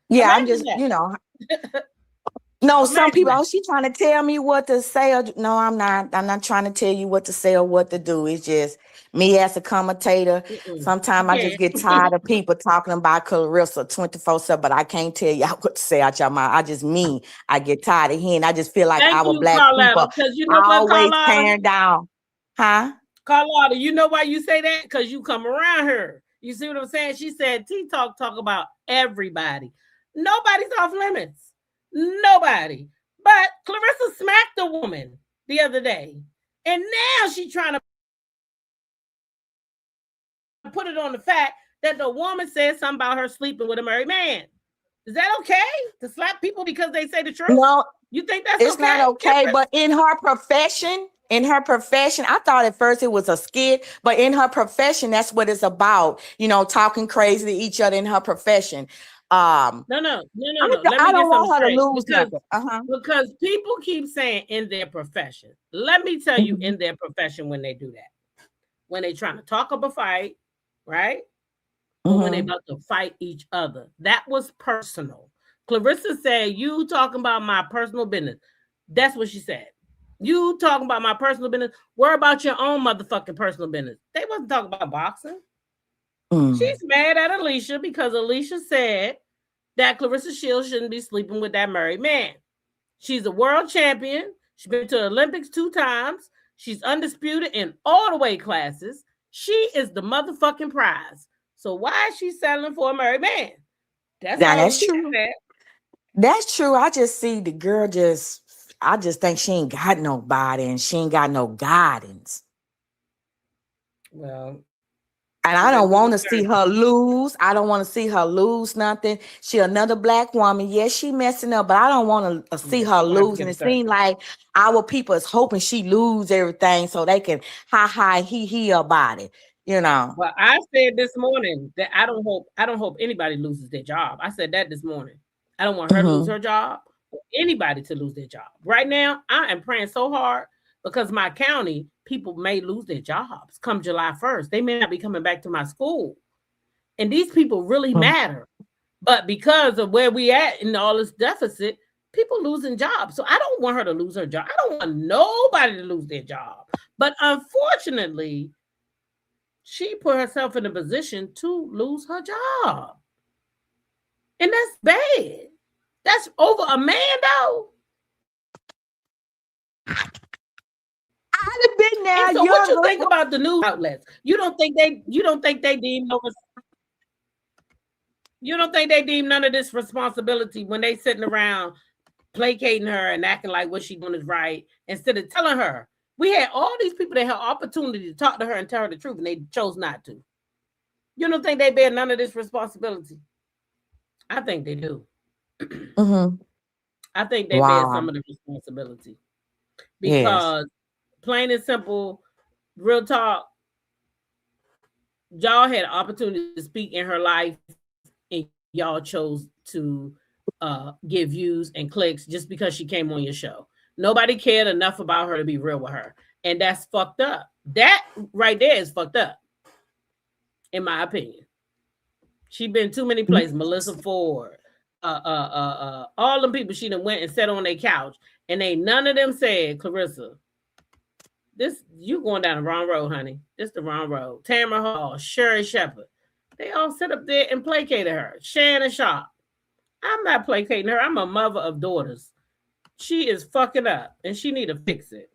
Yeah, I'm just, you know. No, some people, she trying to tell me what to say. No, I'm not. I'm not trying to tell you what to say or what to do. It's just me as a commentator. Sometimes I just get tired of people talking about Claressa 24/7, but I can't tell y'all what to say out your mouth. I get tired of hearing. I just feel like our black people always tearing down. Huh? Carlotta, you know why you say that? Because you come around her. You see what I'm saying? She said talk about everybody. Nobody's off limits. Nobody. But Claressa smacked a woman the other day. And now she's trying to put it on the fact that the woman said something about her sleeping with a married man. Is that okay to slap people because they say the truth? No. You think that's it's not okay, but in her profession, I thought at first it was a skit, but in her profession, that's what it's about. You know, talking crazy to each other in her profession. No. I don't want her to lose because people keep saying in their profession. Let me tell you, in their profession, when they do that, when they trying to talk up a fight, right? Or when they about to fight each other, that was personal. Claressa said, "You talking about my personal business." That's what she said. You talking about my personal business. Worry about your own motherfucking personal business. They wasn't talking about boxing. She's mad at Alicia because Alicia said that Claressa Shields shouldn't be sleeping with that married man. She's a world champion. She's been to the Olympics 2 times. She's undisputed in all the weight classes. She is the motherfucking prize. So why is she settling for a married man? That's true. That's true. I just see the girl I just think she ain't got nobody and she ain't got no guidance. Well, and I don't want to see her lose. I don't want to see her lose nothing. She another black woman. Yes, she messing up, but I don't want to see her lose. And it seems like our people is hoping she lose everything so they can he about it. You know. Well, I said this morning that I don't hope anybody loses their job. I said that this morning. I don't want her to lose her job or anybody to lose their job. Right now, I am praying so hard because my county people may lose their jobs come July 1st. They may not be coming back to my school. And these people really matter. But because of where we at in all this deficit, people losing jobs. So I don't want her to lose her job. I don't want nobody to lose their job. But unfortunately, she put herself in a position to lose her job. And that's bad. That's over a man, though. I'd have been there. And so what you think about the news outlets? You don't think they deem none of this responsibility when they sitting around placating her and acting like what she doing is right instead of telling her We had all these people that had opportunity to talk to her and tell her the truth, and they chose not to. You don't think they bear none of this responsibility? I think they do. Mm-hmm. I think they bear some Wow. of the responsibility Yes. because, plain and simple, real talk, y'all had an opportunity to speak in her life, and y'all chose to get views and clicks just because she came on your show. Nobody cared enough about her to be real with her, and that's fucked up. That right there is fucked up, in my opinion. She been too many places. Melissa Ford, all them people she done went and sat on their couch, and ain't none of them said, Claressa, this you going down the wrong road, honey. This the wrong road. Tamara Hall, Sherry Shepherd, they all sit up there and placated her. Shannon Sharp, I'm not placating her. I'm a mother of daughters. She is fucking up, and she need to fix it.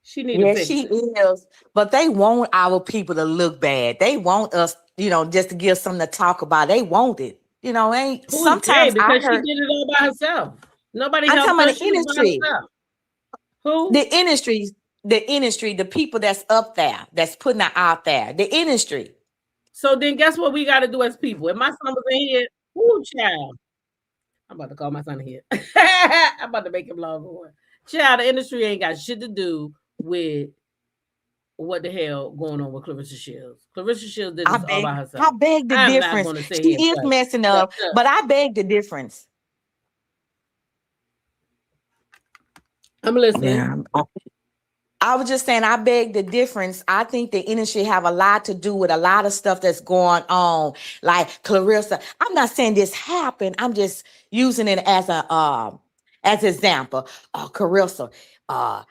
She need to Yeah, fix she it. is. But they want our people to look bad. They want us, just to give something to talk about. They want it. Ain't Who is they? sometimes I Because she heard did it all by herself. Nobody I'm helped talking her. about the She was by industry. herself. Who? The industry, the people that's up there, that's putting it out there. The industry. So then guess what we got to do as people? If my son was in here, who child? I'm about to call my son here. I'm about to make him log on. Child, the industry ain't got shit to do with what the hell going on with Clarissa Shields. Clarissa Shields did I this all by beg, I herself. beg the I'm not difference. going to sit here She and is play. messing But up, but I beg the difference. I'm listening. Yeah. I was just saying, I beg the difference. I think the industry have a lot to do with a lot of stuff that's going on. Like Clarissa, I'm not saying this happened. I'm just using it as example. Clarissa, uh,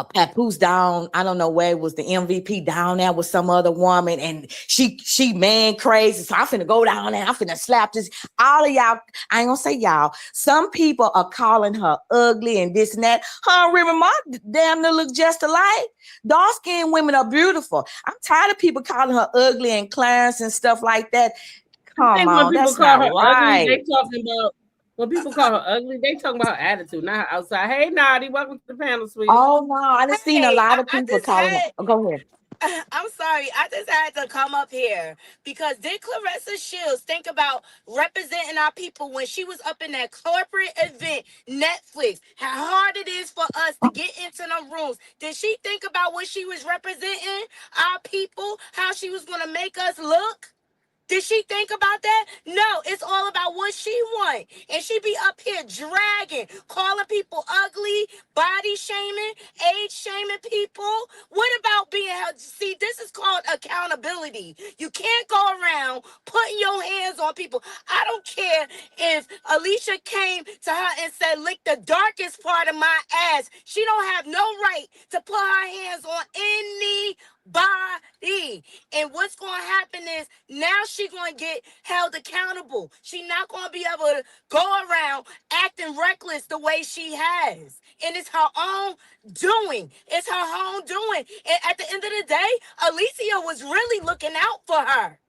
Papoose down. I don't know where it was, the MVP down there with some other woman, and she man crazy. So I'm finna go down there. I'm finna slap this. All of y'all, I ain't gonna say y'all. Some people are calling her ugly and this and that. Her and Remy Ma damn near look just alike. Dark skinned women are beautiful. I'm tired of people calling her ugly and Clarence and stuff like that. I Come think when on, people that's call not her ugly, right. they talking about when people call her ugly, they talking about her attitude, not her outside. Hey, Naughty, welcome to the panel, sweetie. Oh no, I done seen a Hey, lot I, of I people just calling her. had, Oh, go ahead. I'm sorry, I just had to come up here because did Claressa Shields think about representing our people when she was up in that corporate event, Netflix, how hard it is for us to get into the rooms? Did she think about what she was representing our people, how she was going to make us look? Did she think about that? No, it's all about what she want. And she be up here dragging, calling people ugly, body shaming, age shaming people. What about being held? See, this is called accountability. You can't go around putting your hands on people. I don't care if Alicia came to her and said, lick the darkest part of my ass. She don't have no right to put her hands on anybody. And what's going to happen is now she's going to get held accountable. She's not going to be able to go around acting reckless the way she has. And it's her own doing. It's her own doing. And at the end of the day, Alicia was really looking out for her.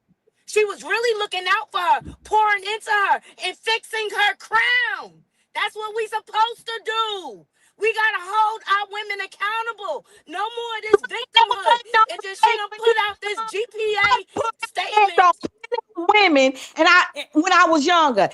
She was really looking out for her, pouring into her and fixing her crown. That's what we supposed to do. We gotta hold our women accountable. No more of this victimhood. And then she done put out this GPA statement. Women, and when I was younger.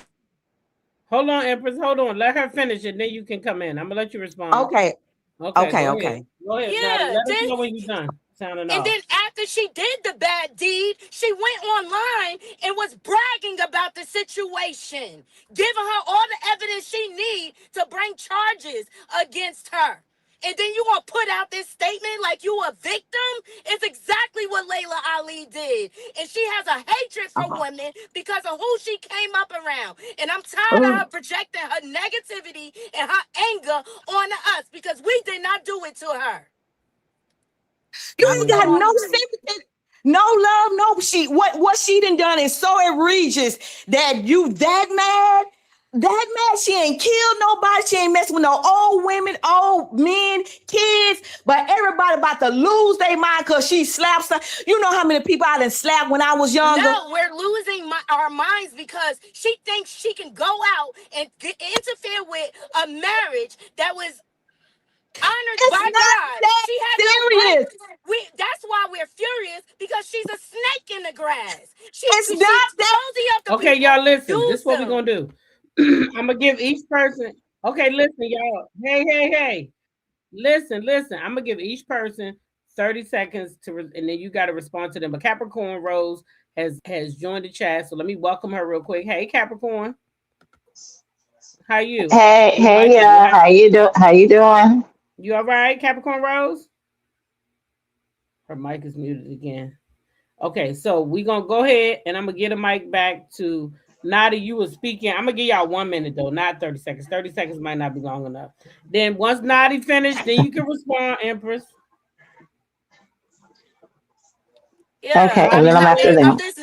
Hold on, Empress. Hold on. Let her finish and then you can come in. I'm gonna let you respond. Okay, Okay, okay, go ahead. okay. Go ahead, Naughty. Yeah, Let us then know when you're done. Sounding and off. then after she did the bad deed, she went online and was bragging about the situation, giving her all the evidence she need to bring charges against her. And then you gonna put out this statement like you a victim? It's exactly what Layla Ali did. And she has a hatred for Uh-huh. women because of who she came up around. And I'm tired of Oh, her projecting her negativity and her anger on us because we did not do it to her. you That's ain't the got Yeah. no argument. sympathy, no love, no. What she done done is so egregious that you that mad. That mad, she ain't killed nobody. She ain't messing with no old women, old men, kids. But everybody about to lose their mind because she slaps her. You know how many people I done slapped when I was younger? No, we're losing our minds because she thinks she can go out and interfere with a marriage that was honored It's By not God, that she had no serious. right. That's why we're furious because she's a snake in the grass. It's She not that. told the other Okay, people y'all, listen. This is use what we're them. gonna do. I'm gonna give each person. Okay, listen, y'all. Hey. Listen. I'm gonna give each person 30 seconds and then you got to respond to them. But Capricorn Rose has joined the chat, so let me welcome her real quick. Hey, Capricorn, how you? Hey, Your mic hey, is y'all. hot. How you doing? You all right, Capricorn Rose? Her mic is muted again. Okay, so we're gonna go ahead and I'm gonna get a mic back to Nadi. You were speaking. I'm gonna give y'all 1 minute though, not 30 seconds. 30 seconds might not be long enough. Then once Nadi finished, then you can respond, Empress. Yeah, Okay, and Nadi, then I'm you after there? them. I'm this,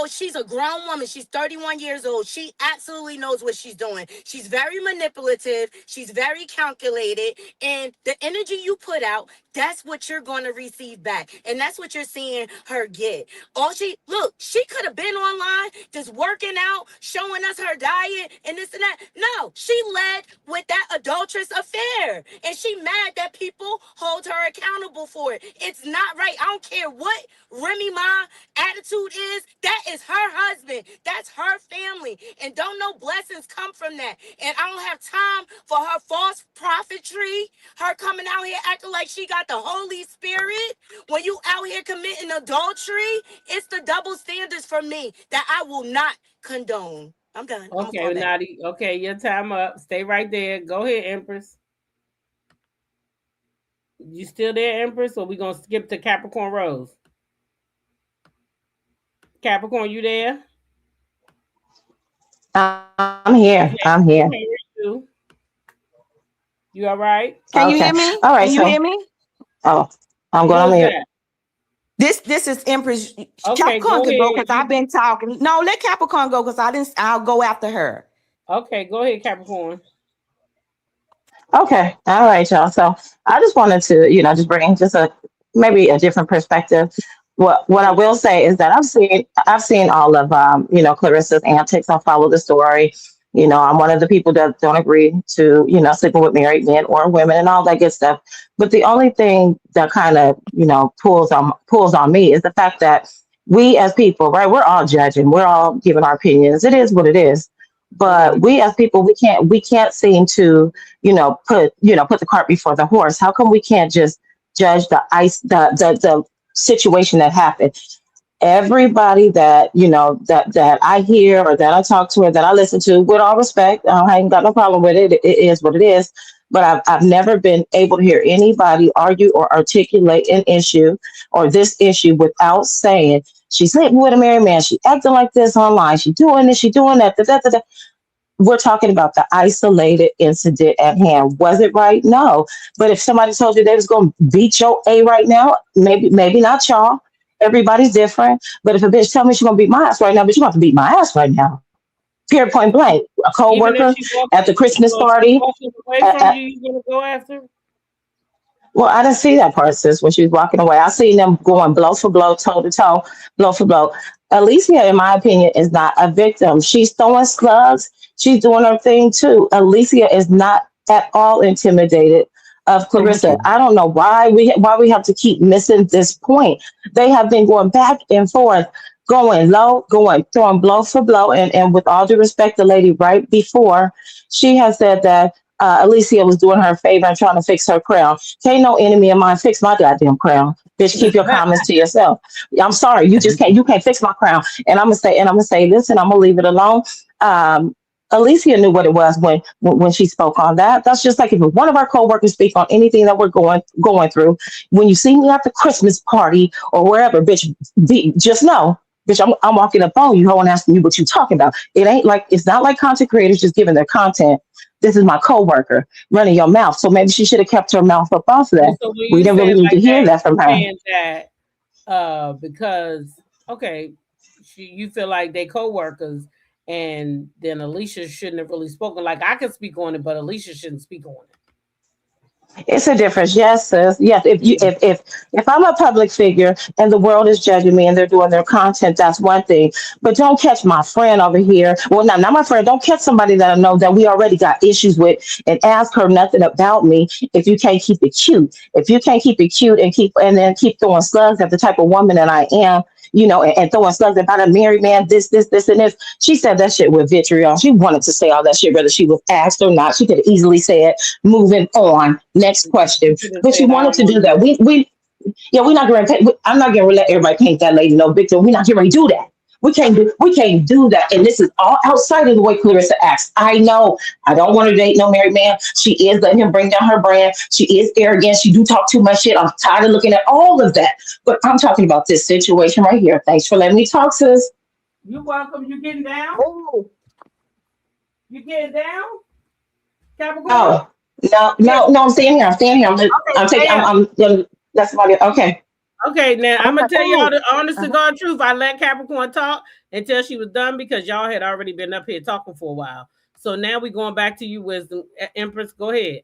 she's a grown woman. She's 31 years old. She absolutely knows what she's doing. She's very manipulative. She's very calculated. And the energy you put out, that's what you're going to receive back. And that's what you're seeing her get. She could have been online just working out, showing us her diet and this and that. No, she led with that adulterous affair. And she mad that people hold her accountable for it. It's not right. I don't care what Remy Ma attitude is. That is her husband. That's her family. And don't no blessings come from that. And I don't have time for her false prophetry, her coming out here acting like she got the Holy Spirit. When you out here committing adultery, it's the double standards for me that I will not condone. I'm done. I'm gonna Okay, fall back. Nadi. Okay, your time up. Stay right there. Go ahead, Empress. You still there, Empress? Or we gonna skip to Capricorn Rose? Capricorn, you there? I'm We here. can't, I'm we here. can't hear you. You all right? Can you Okay. hear me? All right. Can you So, hear me? oh, I'm going Who on is mute. that? This is Empress. Okay, Capricorn go could go ahead. because I've been talking. No, let Capricorn go because I didn't. I'll go after her. Okay, go ahead, Capricorn. Okay. All right, y'all. So I just wanted to, just bring just maybe a different perspective. What I Mhm. will say is that I've seen all of Clarissa's antics. I follow the story. I'm one of the people that don't agree to, sleeping with married men or women and all that good stuff. But the only thing that kind of, pulls on me is the fact that we as people, right, we're all judging, we're all giving our opinions. It is what it is. But Mhm. we as people, we can't seem to put the cart before the horse. How come we can't just judge the situation that happened? Everybody that that I hear or that I talk to or that I listen to, with all respect, I ain't got no problem with it. It is what it is. But I've never been able to hear anybody argue or articulate an issue or this issue without saying she's sleeping with a married man. She acting like this online. She doing this. She doing that. Da, da, da, da. We're talking about the isolated incident at hand. Was it right? No. But if somebody told you they was going to beat your A right now, maybe not y'all. Everybody's different. But if a bitch tell me she's going to beat my ass right now, but you about to beat my ass right now. Period, point blank. A Even if co-worker she walking, at the Christmas so if she party. walking away At, from at, you, you gonna go after? well, I didn't see that part, sis, when she was walking away. I seen them going blow for blow, toe to toe, blow for blow. Alicia, in my opinion, is not a victim. She's throwing slugs. She's doing her thing too. Alicia is not at all intimidated of Thank Clarissa. you. I don't know why we have to keep missing this point. They have been going back and forth, going low, going throwing blow for blow, and with all due respect, the lady right before, she has said that Alicia was doing her a favor and trying to fix her crown. Can't no enemy of mine fix my goddamn crown. Bitch, keep your comments to yourself. I'm sorry, you can't fix my crown. And I'm gonna say this, and I'm gonna leave it alone. Um, Alicia knew what it was when she spoke on that. That's just like if one of our coworkers speak on anything that we're going through. When you see me at the Christmas party or wherever, bitch, just know, bitch, I'm walking up on you, ho, and asking you what you talking about. It's not like content creators just giving their content. This is my coworker running your mouth. So maybe she should have kept her mouth up off of Well, that. so when We you didn't say really it need to like hear that, that from you her. saying that because okay, you feel like they co-workers, and then Alicia shouldn't have really spoken. Like I could speak on it, but Alicia shouldn't speak on it. It's a difference, yes, sis. Yes, if I'm a public figure and the world is judging me and they're doing their content, that's one thing. But don't catch my friend over here. Well, not my friend. Don't catch somebody that I know that we already got issues with and ask her nothing about me. If you can't keep it cute, if you can't keep it cute and then keep throwing slugs at the type of woman that I am, and throwing slugs about a married man, this, and this. She said that shit with vitriol. She wanted to say all that shit, whether she was asked or not. She could have easily said, moving on, next question. You could have But she said, I wanted don't to want do to that. hear it. Yeah, we're not going to, I'm not going to let everybody paint that lady no victim. We're not going to do that. We can't do that. And this is all outside of the way Clarissa acts. I know I don't want to date no married man. She is letting him bring down her brand. She is arrogant. She do talk too much shit. I'm tired of looking at all of that. But I'm talking about this situation right here. Thanks for letting me talk, sis. You welcome. You getting down? Oh, You getting down? Capricorn? Oh, no, Yeah. no, no, I'm staying here. I'm staying here. Okay, I'm taking, stay up. that's about it. Okay. Okay, now I'm gonna okay. tell y'all Oh, the honest to uh-huh. God truth. I let Capricorn talk until she was done because y'all had already been up here talking for a while. So now we're going back to you, Wisdom Empress. Go ahead.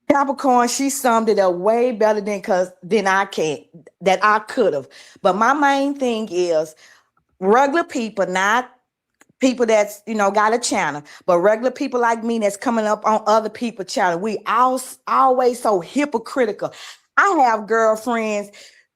Capricorn, she summed it up way better than I can that I could have. But my main thing is regular people, not people that's got a channel, but regular people like me that's coming up on other people's channel. We always so hypocritical. I have girlfriends,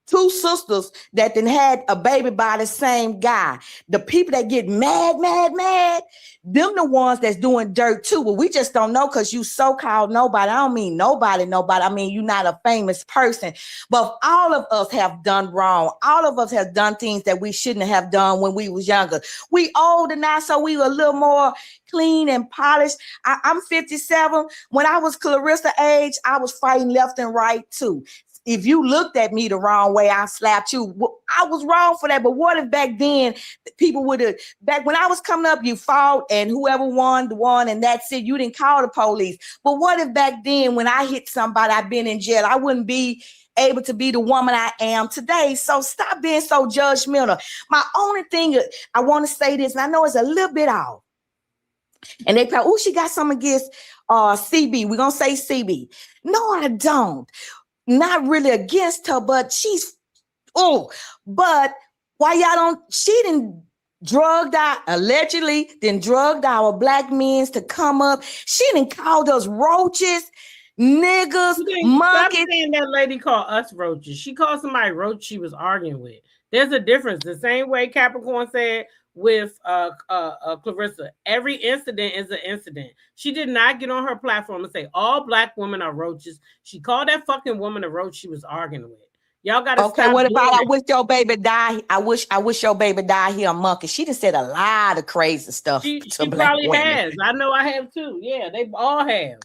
two sisters that then had a baby by the same guy. The people that get mad, them the ones that's doing dirt too. But we just don't know because you so-called nobody. I don't mean nobody. I mean you're not a famous person. But all of us have done wrong. All of us have done things that we shouldn't have done when we was younger. We older now, so we were a little more clean and polished. I'm 57. When I was Clarissa age, I was fighting left and right too. If you looked at me the wrong way, I slapped you. I was wrong for that. But what if back then people would have, back when I was coming up, you fought and whoever won, the one, and that's it. You didn't call the police. But what if back then when I hit somebody, I've been in jail, I wouldn't be able to be the woman I am today. So stop being so judgmental. My only thing, I want to say this, and I know it's a little bit off. And they probably, oh, she got something against CB. We're going to say CB. No, I don't. Not really against her, but but why y'all don't, she didn't drugged out, allegedly, then drugged our black men to come up. She didn't called us roaches, niggas, Stop monkeys. saying that lady called us roaches. She called somebody roach she was arguing with. There's a difference. The same way Capricorn said with Clarissa, every incident is an incident. She did not get on her platform and say all black women are roaches. She called that fucking woman a roach she was arguing with. Y'all gotta Okay, stop what doing about I that. wish your baby die? I wish your baby die here a monkey. She just said a lot of crazy stuff She to black probably women. has. I know I have too. Yeah, they all have.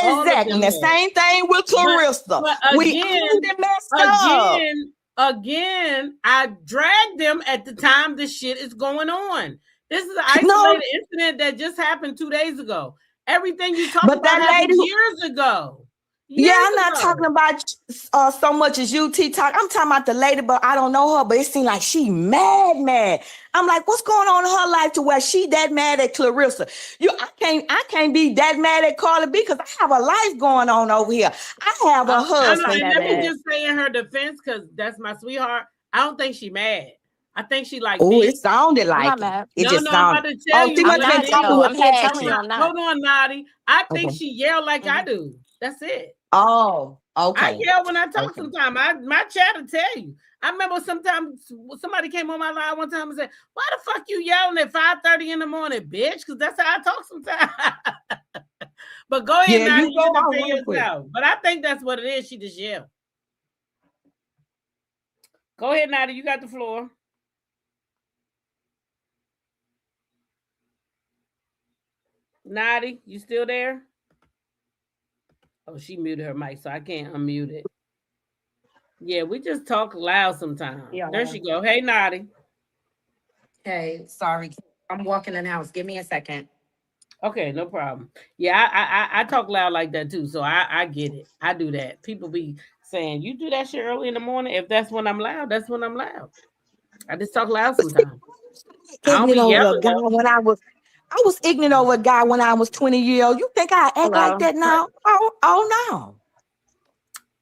All of Exactly. them The have. same thing with Clarissa. But We all done messed up. again, I dragged them at the time this shit is going on. This is an No, isolated incident that just happened 2 days ago. Everything you talk but about that happened lady who, years ago. yeah, Years I'm not talking ago. about so much as UT talk. I'm talking about the lady, but I don't know her. But it seemed like she mad. I'm like, what's going on in her life to where she that mad at Clarissa? I can't be that mad at Carla B because I have a life going on over here. I have a husband. And let me just say in her defense, because that's my sweetheart. I don't think she mad. I think she like Oh, me. it sounded I'm like not it. mad. It No, just no, I'm about sounded. to tell Oh, you she I'm what must have it been not talking though. is. with I'm here Hold telling you passion. on, I'm not. hold on, Nadi. I think Okay. she yell like I Mhm. do. That's it. Oh, I okay. yell when I talk Okay. sometimes. My chat will tell you. I remember sometimes somebody came on my live one time and said, why the fuck you yelling at 5:30 in the morning, bitch? Because that's how I talk sometimes. But go ahead, Yeah, Nadi, you go you can out defend real quick. yourself. But I think that's what it is. She just yelled. Go ahead, Nadi, you got the floor. Nadi, you still there? Oh, she muted her mic, so I can't unmute it. Yeah, we just talk loud sometimes. Yeah. There she go. Hey, Nadi. Hey, sorry. I'm walking in the house. Give me a second. Okay, no problem. Yeah, I talk loud like that too, so I get it. I do that. People be saying you do that shit early in the morning. If that's when I'm loud, that's when I'm loud. I just talk loud But see, sometimes. I don't ignorant be over the yelling guy though. I was ignorant over a guy when I was 20 years old. You think I act like Hello. that now? Oh no.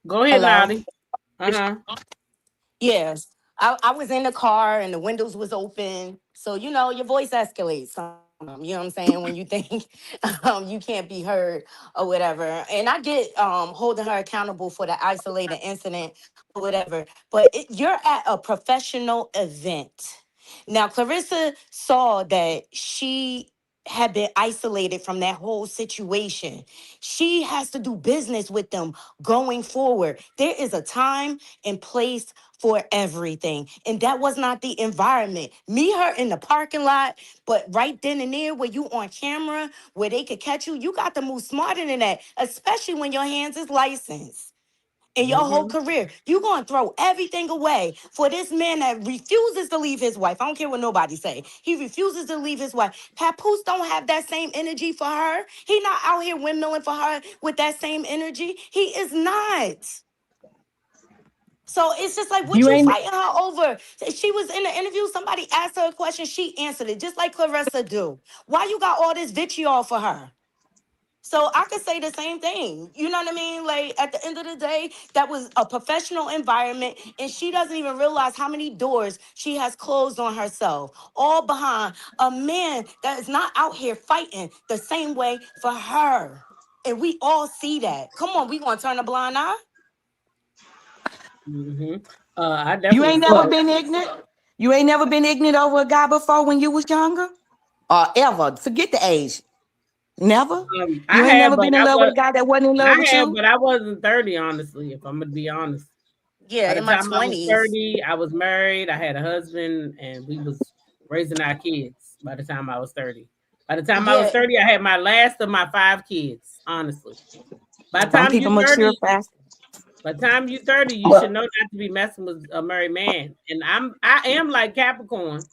Go ahead, Hello. Naughty. Uh-huh. Yes. I was in the car and the windows was open. So, your voice escalates. You know what I'm saying? When you think you can't be heard or whatever. And I get holding her accountable for the isolated incident or whatever. But you're at a professional event. Now, Clarissa saw that she had been isolated from that whole situation. She has to do business with them going forward. There is a time and place for everything. And that was not the environment. Meet her in the parking lot, but right then and there where you on camera, where they could catch you, you got to move smarter than that, especially when your hands is licensed. In your whole Mm-hmm. career, you gonna throw everything away for this man that refuses to leave his wife. I don't care what nobody say. He refuses to leave his wife. Papoose don't have that same energy for her. He not out here windmilling for her with that same energy. He is not. So it's just like, what You you ain't fighting her over? She was in the interview. Somebody asked her a question. She answered it, just like Clarissa do. Why you got all this vitriol for her? So I could say the same thing. You know what I mean? Like at the end of the day, that was a professional environment, and she doesn't even realize how many doors she has closed on herself, all behind a man that is not out here fighting the same way for her. And we all see that. Come on, we gonna turn a blind eye? Mm-hmm. I You definitely ain't feel never well. that. been ignorant? You ain't never been ignorant over a guy before when you was younger? Or ever. Forget the age. Never? I You ain't have, never but been in love with a guy that wasn't in love with I have, you? but I wasn't 30, honestly, if I'm gonna be honest. Yeah, By the in my time I was 20s. 30, I was married, I had a husband, and we was raising our kids by the time I was 30. By the time I was Yeah, 30, I had my last of my five kids, honestly. By the Some time people you mature 30, fast. by the time you 30, you should Well, know not to be messing with a married man. And I am like Capricorn.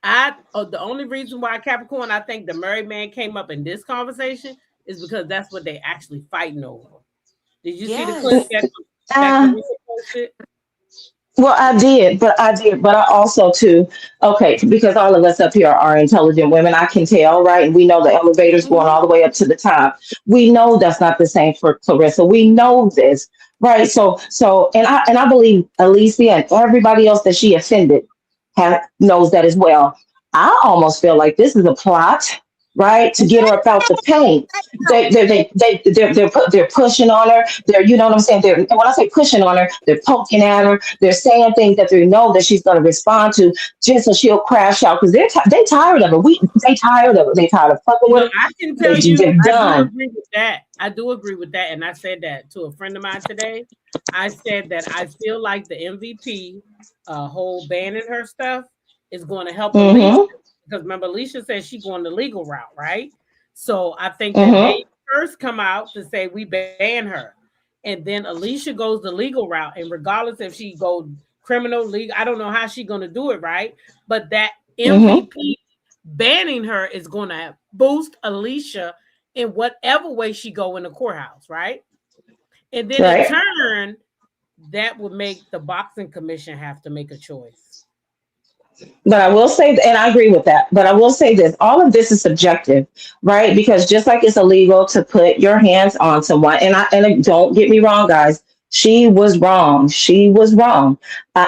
The only reason why Capricorn, I think the married man came up in this conversation is because that's what they actually fighting over. Did you see the clip yes. that uh, Clarissa posted? well, but I also too. Okay, because all of us up here are intelligent women, I can tell, right? And we know the elevator's going Hmm. all the way up to the top. We know that's not the same for Clarissa. We know this, right? And I believe Alicia and everybody else that she offended knows that as well. I almost feel like this is a plot, right, to get her up out the paint. They're pushing on her. They're, you know what I'm saying. They're, and when I say pushing on her, they're poking at her. They're saying things that they know that she's going to respond to, just so she'll crash out because they tired of it. They tired of it. They tired of fucking with No, her. I can tell you, They're I do done. agree with that. I do agree with that, and I said that to a friend of mine today. I said that I feel like the MVP whole banning her stuff is going to help Alicia Mm-hmm. because remember Alicia said she going the legal route, right? So I think that Mm-hmm. they first come out to say we ban her, and then Alicia goes the legal route, and regardless if she go criminal legal, I don't know how she going to do it, right? But that Mm-hmm. MVP banning her is going to boost Alicia in whatever way she go in the courthouse, right? And then in Right. turn, that would make the boxing commission have to make a choice. But I will say, and I agree with that, but I will say this, all of this is subjective, right? Because just like it's illegal to put your hands on someone, don't get me wrong, guys, she was wrong. She was wrong.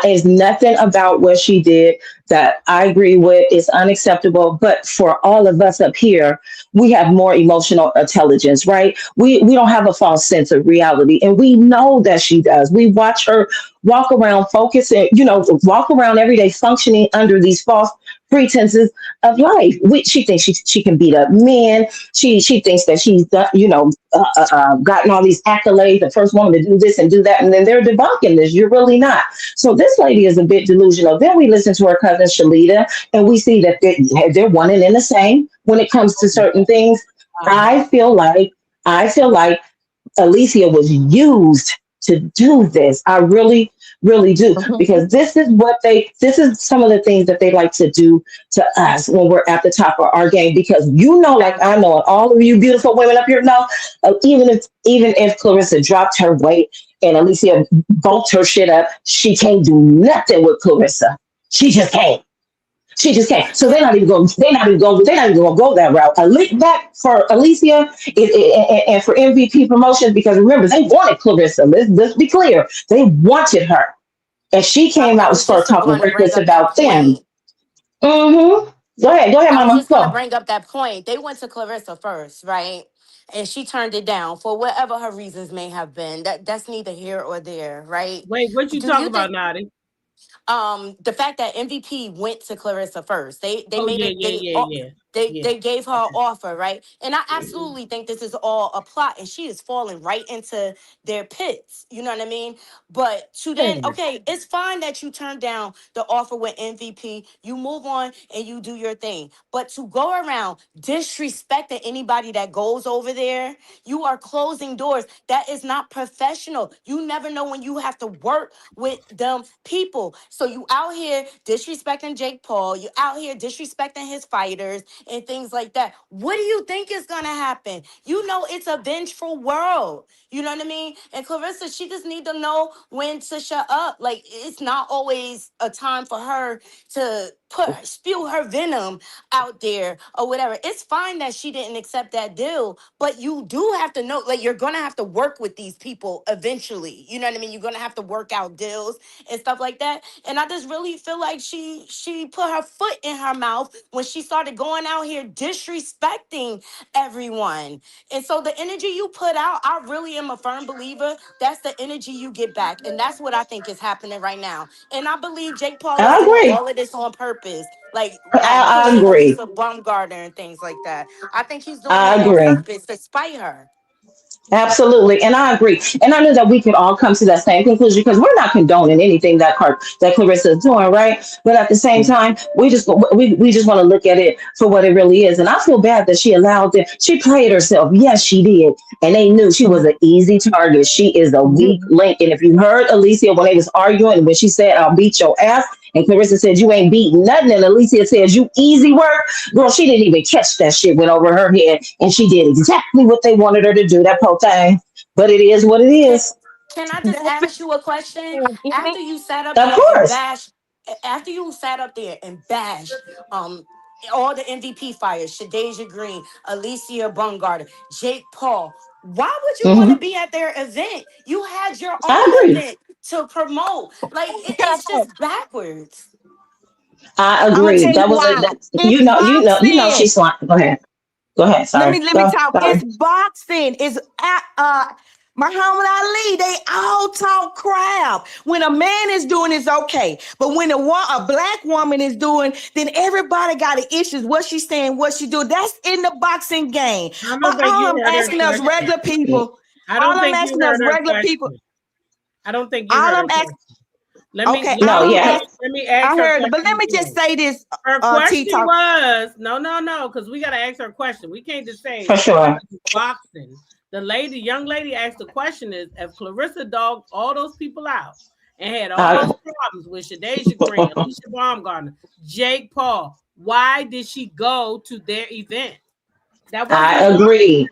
It's nothing about what she did that I agree with is unacceptable. But for all of us up here, we have more emotional intelligence, right? We don't have a false sense of reality, and we know that she does. We watch her walk around focusing, walk around every day functioning under these false pretenses of life. She thinks she can beat up men. She thinks that she's done, gotten all these accolades, the first woman to do this and do that, and then they're debunking this. You're really not. So this lady is a bit delusional. Then we listen to her cousin Shalita, and we see that they're one and in the same when it comes to certain things. I feel like I feel like Alicia was used to do this. I really, really do. Because this is some of the things that they like to do to us when we're at the top of our game. Because like I know, and all of you beautiful women up here know, even if Clarissa dropped her weight and Alicia bulked her shit up, she can't do nothing with Clarissa. She just can't. She just can't. So they're not even going. They're not even going. They're not even going to go that route. A lick back for Alicia and for MVP promotions because remember they wanted Clarissa. Let's be clear. They wanted her, and she came I out and was started just talking going to bring reckless up that about them. point. Mm-hmm. Go ahead, I was Mama. just going to Go. bring up that point. They went to Clarissa first, right? And she turned it down for whatever her reasons may have been. That's neither here or there, right? Wait, what you Do talking you about, think Naughty? the fact that MVP went to Clarissa first. They Oh made yeah, it yeah, yeah, yeah, yeah. they gave her an offer, right? And I absolutely think this is all a plot and she is falling right into their pits. You know what I mean? But to then Man, okay, it's fine that you turned down the offer with MVP. You move on and you do your thing. But to go around disrespecting anybody that goes over there, you are closing doors. That is not professional. You never know when you have to work with them people. So you out here disrespecting Jake Paul. You out here disrespecting his fighters and things like that. What do you think is gonna happen? You know it's a vengeful world. You know what I mean? And Clarissa, she just need to know when to shut up. Like it's not always a time for her to spew her venom out there or whatever. It's fine that she didn't accept that deal, but you do have to know, like you're gonna have to work with these people eventually. You know what I mean? You're gonna have to work out deals and stuff like that. And I just really feel like she put her foot in her mouth when she started going out here disrespecting everyone. And so the energy you put out, I really am a firm believer that's the energy you get back. And that's what I think is happening right now. And I believe Jake Paul is I doing agree. all of this on purpose, like I pushing agree. Elisa Baumgartner and things like that. I think he's doing I it on agree. purpose to spite her. Absolutely, and I agree. And I know that we could all come to that same conclusion because we're not condoning anything that Clarissa is doing, right? But at the same time, we just want to look at it for what it really is. And I feel bad that she allowed it. She played herself. Yes, she did, and they knew she was an easy target. She is a weak You link. And if you heard Alicia when they was arguing, when she said, "I'll beat your ass," and Clarissa said, "You ain't beating nothing," and Alicia said, "You easy work." Girl, she didn't even catch that shit went over her head, and she did exactly what they wanted her to do. That poor thing, but it is what it Can, is. can I just that ask you a question? any After you sat up Of there and course. bashed, after you sat up there and bashed um all the MVP fires, Shadeja Green, Alicia Bungardner, Jake Paul, why would you want to Hmm. be at their event? You had your I own agree. event to promote. Like can I it's say, just backwards. I I'm gonna agree. tell you That was a why. that, It's you know boxing. she's lying. Go ahead. Go ahead. Sorry. Let me Go. talk. It's Sorry. boxing. It's Muhammad Ali. They all talk crap. When a man is doing, it's okay. But when a black woman is doing, then everybody got the issues. What she's saying, what she do. That's in the boxing game. I But don't think you all I'm heard her asking us question. regular people, I don't all I'm think you asking us heard her regular people, question. I don't think you all heard her I'm asking. question. Let me Okay, let No. all me I'm Yeah. asking. let me ask I her heard it, but let question me just again. say this, Her T question talk. was no, because we gotta ask her question. We can't just say For sure. boxing. The young lady asked the question is if Clarissa dogged all those people out and had all those I problems with Shadeja Green, Alicia Baumgartner, Jake Paul, why did she go to their event? That wasn't I a boxing. agree.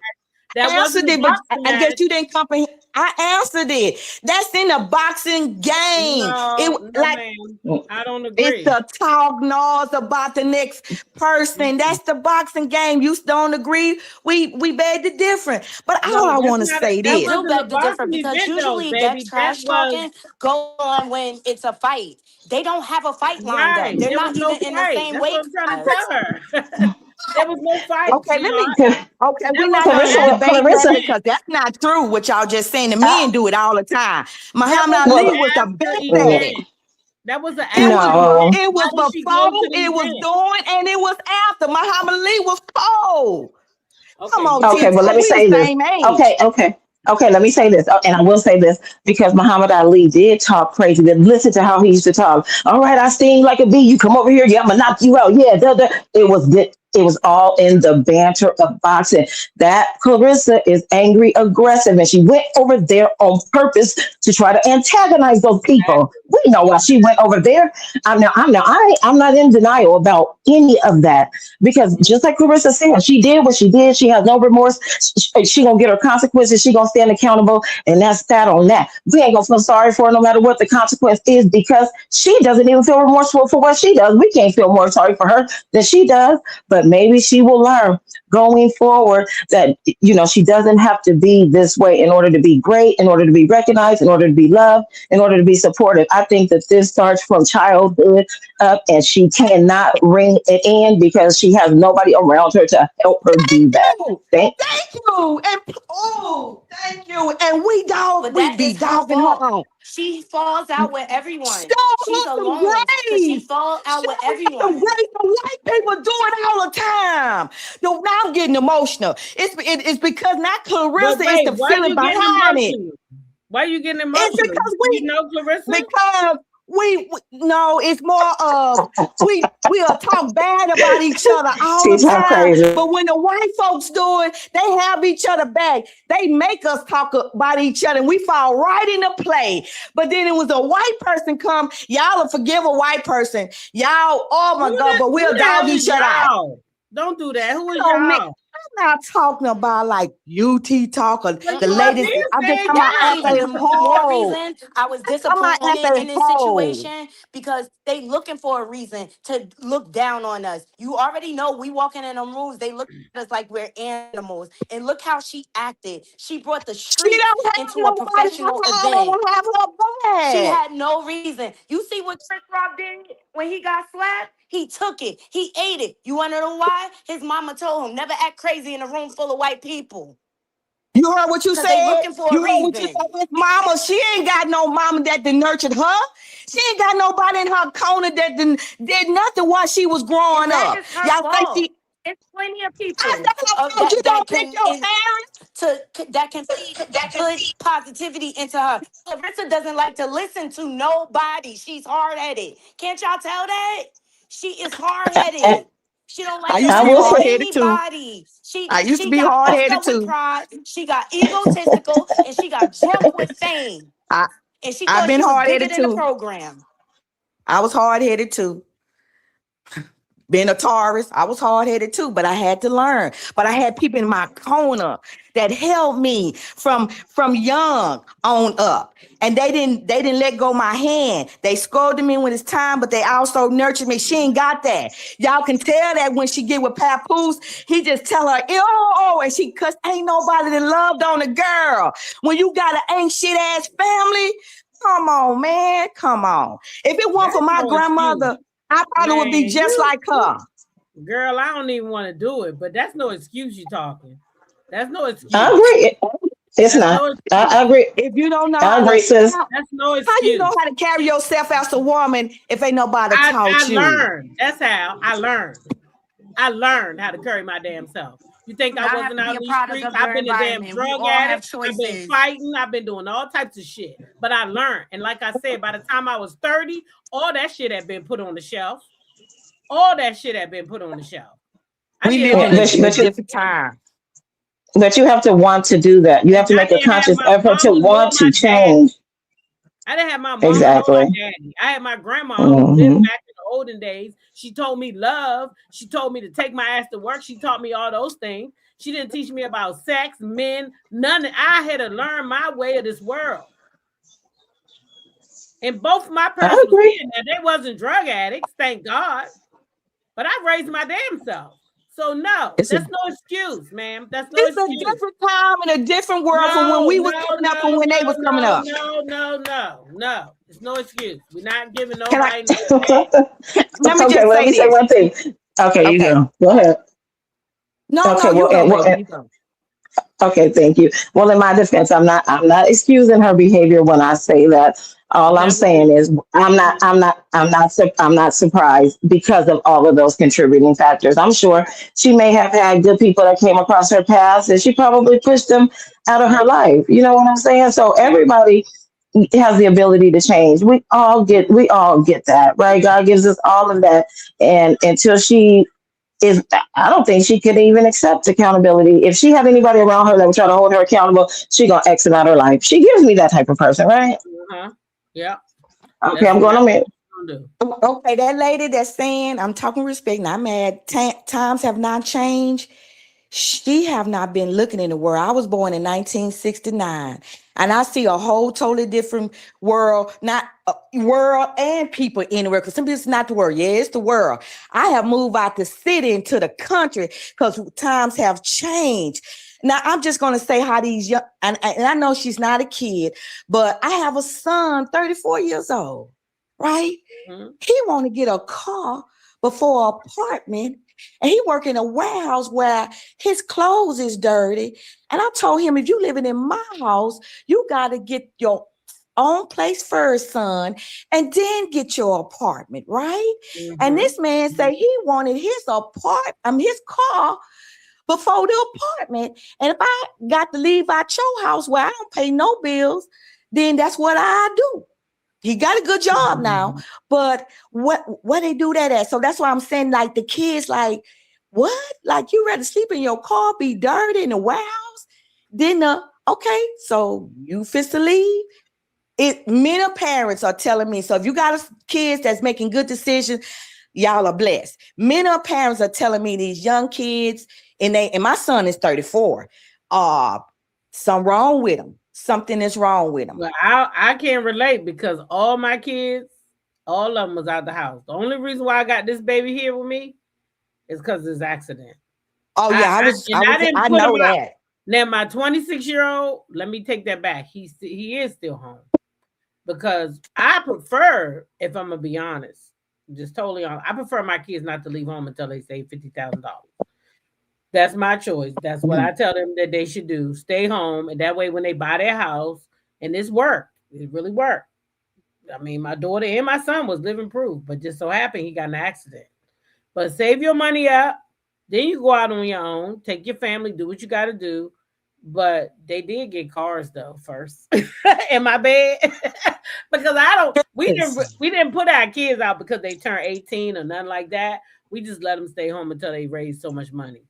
That wasn't Answered a it, but boxing I guess match. you didn't comprehend. I answered it. That's in the boxing game. No, It no, like ma'am. I don't it's agree. the talk noise about the next person. That's the boxing game. You don't agree? We beg to differ. But all No, I that's want to not. say That We this. do wasn't a beg to differ boxing because event, though, usually that baby. That trash was talking go on when it's a fight. They don't have a fight lined right. up. They're There was not no even in the fight. same That's what weight I'm trying to class. tell her. There was no fight, Okay, let me. sweetheart. Okay, That we're was not an gonna Clarissa. debate actual that Clarissa. event. because that's not true. What y'all just saying, the Uh, men do it all the time. That Muhammad was an Ali well. was the after best at it. event. That was an It after was No. event. it Why was would she go to before, the it was event? during, and it was after. Muhammad Ali was cold. Come Okay, on, you Okay, got well, let TikTok. me We the say this. same age. Okay, okay, okay, let me say this. And I will say this because Muhammad Ali did talk crazy. Then listen to how he used to talk. All right, I sting like a bee. You come over here, yeah, I'm gonna knock you out. Yeah, duh, duh. It was all in the banter of boxing. That Clarissa is angry, aggressive, and she went over there on purpose to try to antagonize those people. We know why she went over there. I'm not in denial about any of that because just like Clarissa said, she did what she did. She has no remorse. She gonna get her consequences. She gonna stand accountable, and that's that on that. We ain't gonna feel sorry for her no matter what the consequence is because she doesn't even feel remorseful for what she does. We can't feel more sorry for her than she does, but maybe she will learn going forward that she doesn't have to be this way in order to be great, in order to be recognized, in order to be loved, in order to be supported. I think that this starts from childhood up, and she cannot ring it in because she has nobody around her to help her do that. you. Thank Thank you. And thank you. And But we that be is her dogging her fault. out. She falls out with Show everyone. She's her some alone because she grace. fall out Show with her some everyone. grace. The white people do it all the time. No, now I'm getting emotional. It's because not But Clarissa, it's wait, the why feeling you getting behind it. emotional? Why you getting It's emotional? because You know Clarissa? because no, it's more of we'll talk bad about each other all She the talk time. crazy. But when the white folks do it, they have each other back. They make us talk about each other and we fall right into play. But then it was a white person come, y'all will forgive a white person. Y'all, oh my God, but Who we'll the dog hell is each other out. y'all? Don't do that. Who is Oh man, y'all? I'm not talking about like UT talk or But the you up latest. here I'm just saying talking about That's as a y'all. even more whole. reason I was I'm talking about disappointed as a in this whole. situation because they looking for a reason to look down on us. You already know we walking in them rooms, they look at us like we're animals. And look how she acted. She brought the She streets don't have into a nobody. professional I event. don't have her She back. had no reason. You see what Chris Rock did when he got slapped? He took it. He ate it. You want to know why? His mama told him never act crazy in a room full of white people You heard what you because they said? looking for You a heard what you reason. said? His mama, she ain't got no mama that done nurtured her. She ain't got nobody in her corner that did nothing while she was And growing that up. is her Y'all think fault. she, It's plenty of that's people not her fault. You that don't think can your parents? that can feed good positivity into her. Clarissa doesn't like to listen to nobody. She's hard headed. Can't y'all tell that? She is hard And headed. She don't I like to used I to be will listen to say, hard headed too. anybody. I used to She be got hard puffed headed up with too. pride. She got egotistical, and she got drunk with fame. I And she I've thought been she was hard bigger headed than the too. program. I was hard headed too. Being a Taurus, I was hard headed too, but I had to learn. But I had people in my corner that held me from young on up, and they didn't let go my hand. They scolded me when it's time, but they also nurtured me. She ain't got that. Y'all can tell that when she get with Papoose, he just tell her oh, and she cuss. Ain't nobody that loved on a girl when you got an ain't shit ass family. Come on, man, come on. If it weren't for That's my no excuse. grandmother, I probably would Man, be just like her. girl, I don't even want to do it, but that's no excuse you talking. That's no I excuse. agree. It's That's not. no excuse. I agree. If you don't know I how agree, to sis. That's no how you know excuse. how to carry yourself as a woman if ain't nobody I taught you? learned. That's how I learned. I learned how to carry my damn self. You You think do I not have wasn't to be out a in these product streets? of I've your been a damn environment. We drug all have addict. I've been choices. fighting. I've been doing all types of shit. But I learned. And like I said, by the time I was 30, all that shit had been put on the shelf. All that shit had been put on the shelf. I We did lived all Yeah, in that but shit. a but you different time. but you have to want to do that. You have to I make a didn't have conscious my effort to mama nor want my to daddy. change. I didn't have my mama nor my Exactly. daddy. I had my grandma who lived Hmm. back in the olden days. She told me love. She told me to take my ass to work. She taught me all those things. She didn't teach me about sex, men, none. I had to learn my way of this world. And both my I parents was agree. here. Now they wasn't drug addicts, thank God. But I raised my damn self. So no, It's a that's no excuse, ma'am. That's no it's a excuse. different time and a different world from when No, we was no, coming up no, and when they no, was coming no, up. no, no, no, no. It's no excuse. We're not giving Can I nobody no pass. Okay, let me well, just let say me say this? one thing. Okay, you Okay. go. Go ahead. No, Okay, you well, go, baby. You go. okay, thank you. Well, in my defense, I'm not excusing her behavior when I say that. All I'm Never saying will. is I'm not surprised because of all of those contributing factors. I'm sure she may have had good people that came across her path and she probably pushed them out of her Yep. life. You know what I'm saying? So Yep. everybody has the ability to change. We all get that, right? God gives us all of that. And until she is, I don't think she could even accept accountability. If she had anybody around her that would try to hold her accountable, she gonna exit out her life. She gives me that type of person, right? Uh-huh. Yep. Okay, That's I'm going on exactly mute. what I'm gonna do. Okay, that lady that's saying, I'm talking respect, not mad. Times have not changed. She have not been looking in the world. I was born in 1969, and I see a whole totally different world, not world and people in the world. Because some people it's not the world. Yeah, it's the world. I have moved out the city into the country because times have changed. Now I'm just gonna say how these young and I know she's not a kid, but I have a son, 34 years old, right? Mhm. He want to get a car before an apartment, and he work in a warehouse where his clothes is dirty. And I told him, if you living in my house, you got to get your own place first, son, and then get your apartment, right? And Mhm. this man say he wanted his car before the apartment. And if I got to leave out your house where I don't pay no bills, then that's what I do. He got a good job now, Mhm. but what they do that at? So that's why I'm saying, like the kids, like what? Like you rather sleep in your car, be dirty in the warehouse? Then okay, so you fit to leave. It many parents are telling me. So if you got kids that's making good decisions, y'all are blessed. Many parents are telling me these young kids, and my son is 34. Uh, something wrong with them. Something is wrong with them. Well, I can't relate because all my kids, all of them was out the house. The only reason why I got this baby here with me is because of this accident. Oh yeah, I didn't I put him know out. that. Now my 26-year-old, let me take that back. He is still home because I prefer, if I'm gonna be honest, just totally honest, I prefer my kids not to leave home until they save $50,000. That's my choice. That's what I Mhm. tell them that they should do. Stay home, and that way, when they buy their house, and this worked, it really worked. I mean, my daughter and my son was living proof, but just so happened he got in an accident. But save your money up, then you go out on your own, take your family, do what you got to do. But they did get cars though first. In my bed, because I don't. Yes. We didn't put our kids out because they turned 18 or nothing like that. We just let them stay home until they raise so much money.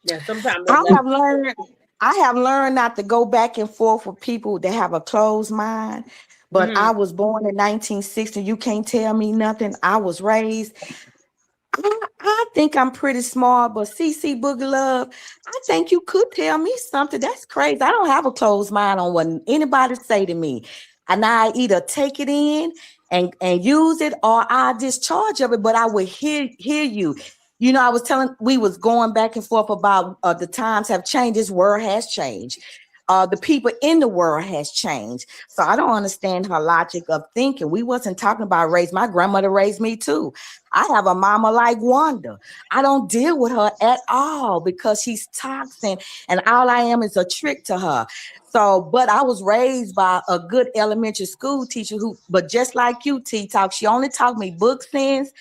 Yeah, sometimes they I let. have learned I have learned not to go back and forth with people that have a closed mind. But I Mhm. was born in 1960. You can't tell me nothing. I was raised I think I'm pretty smart, but CC Boogie Love, I think you could tell me something. That's crazy. I don't have a closed mind on what anybody say to me. And I either take it in and use it or I discharge of it, but I will hear you. You know, I was telling we was going back and forth about the times have changed. This world has changed. The people in the world has changed. So I don't understand her logic of thinking. We wasn't talking about race. My grandmother raised me too. I have a mama like Wanda. I don't deal with her at all because she's toxic and all I am is a trick to her. So, but I was raised by a good elementary school teacher who, but just like you, T Talk, she only taught me book sense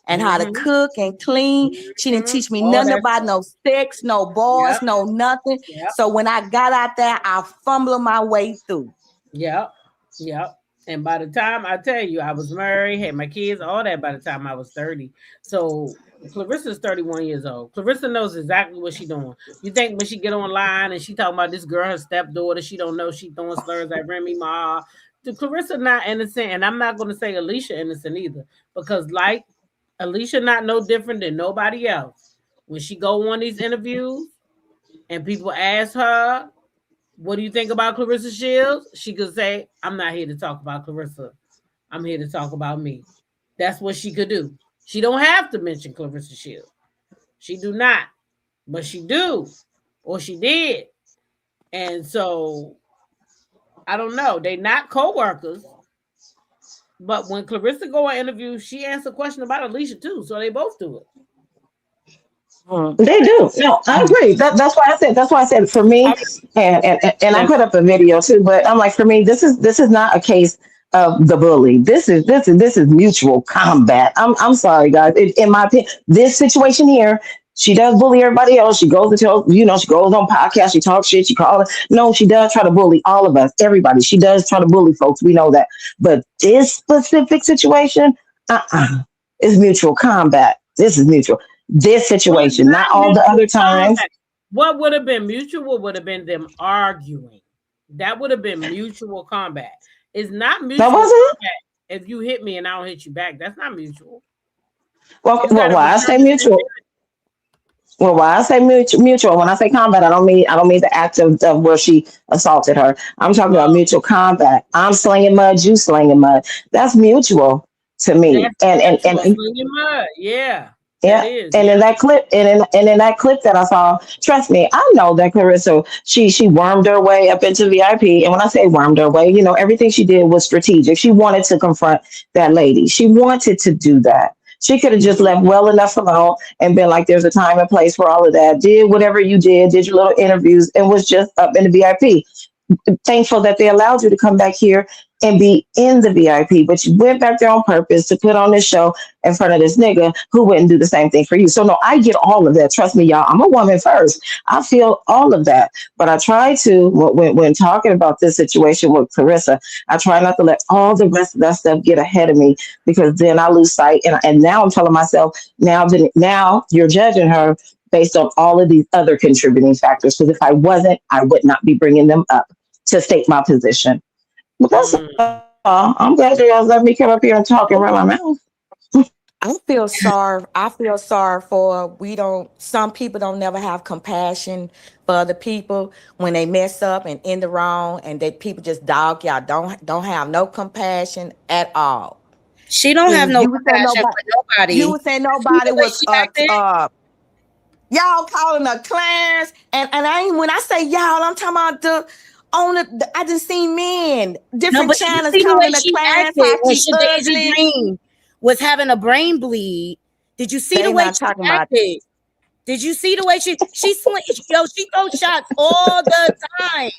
and how to Mhm. cook and clean. She didn't Mhm. teach me All nothing that about stuff. no sex, no boys, Yep. no nothing. Yep. So when I got out there, I fumbled my way through. Yep. Yep. And by the time I tell you, I was married, had my kids, all that by the time I was 30. So Clarissa's 31 years old. Clarissa knows exactly what she's doing. You think when she get online and she talking about this girl, her stepdaughter, she don't know she throwing slurs at Remy Ma. Clarissa not innocent, and I'm not going to say Alicia innocent either, because like Alicia not no different than nobody else. When she go on these interviews and people ask her, what do you think about Clarissa Shields? She could say, I'm not here to talk about Clarissa. I'm here to talk about me. That's what she could do. She don't have to mention Clarissa Shields. She do not, but she do, or she did. And so I don't know. They not co-workers, but when Clarissa go on interview, she answer a question about Alicia too. So they both do it. Mm. They do. No, I agree. That's why I said. That's why I said for me, I, and I that's put up a video too. But I'm like, for me, this is not a case of the bully. This is mutual combat. I'm sorry, guys. In my opinion, this situation here, she does bully everybody else. She goes to tell, she goes on podcasts. She talks shit. She calls. No, she does try to bully all of us, everybody. She does try to bully folks. We know that. But this specific situation, is mutual combat. This is mutual. This well, it's situation, not not all the other mutual times. combat. What would have been mutual would have been them arguing. That would have been mutual combat. It's not That mutual wasn't it. combat. if you hit me and I don't hit you back. That's not mutual. Well, You got to why I return say the same. mutual? Well, why I say mutual, when I say combat, I don't mean the act of where she assaulted her. I'm talking about Oh, mutual combat. I'm slinging mud, you slinging mud. That's mutual to me. that's mutual. Swinging mud. Yeah, that Yeah. is. And Yeah. in that clip, and in that clip that I saw, trust me, I know that Clarissa, she wormed her way up into VIP. And when I say wormed her way, everything she did was strategic. She wanted to confront that lady. She wanted to do that. She could have just Mhm. left well enough alone and been like, there's a time and place for all of that. Did whatever you did your little interviews, and was just up in the VIP. Thankful that they allowed you to come back here and be in the VIP, but you went back there on purpose to put on this show in front of this nigga who wouldn't do the same thing for you. So no, I get all of that. Trust me, y'all. I'm a woman first. I feel all of that, but I try to when talking about this situation with Clarissa, I try not to let all the rest of that stuff get ahead of me because then I lose sight. And now I'm telling myself now you're judging her based on all of these other contributing factors. Because if I wasn't, I would not be bringing them up to state my position. But that's Mm. all. I'm glad you guys let me come up here and talk and run my mouth. I feel sorry for we don't some people don't never have compassion for other people when they mess up and in the wrong and that people just dog y'all don't have no compassion at all. She don't have And no you would say compassion nobody for nobody. See nobody the way was she acted? y'all calling her Clarence and I ain't when I say y'all I'm talking about the owner I just seen men No, different but you channels see the way calling her she Clarence acted how when she Shadeja ugly. Green was having a brain bleed. Did you see the They way not she talking about acted? Did you see the way she throws shots all the time.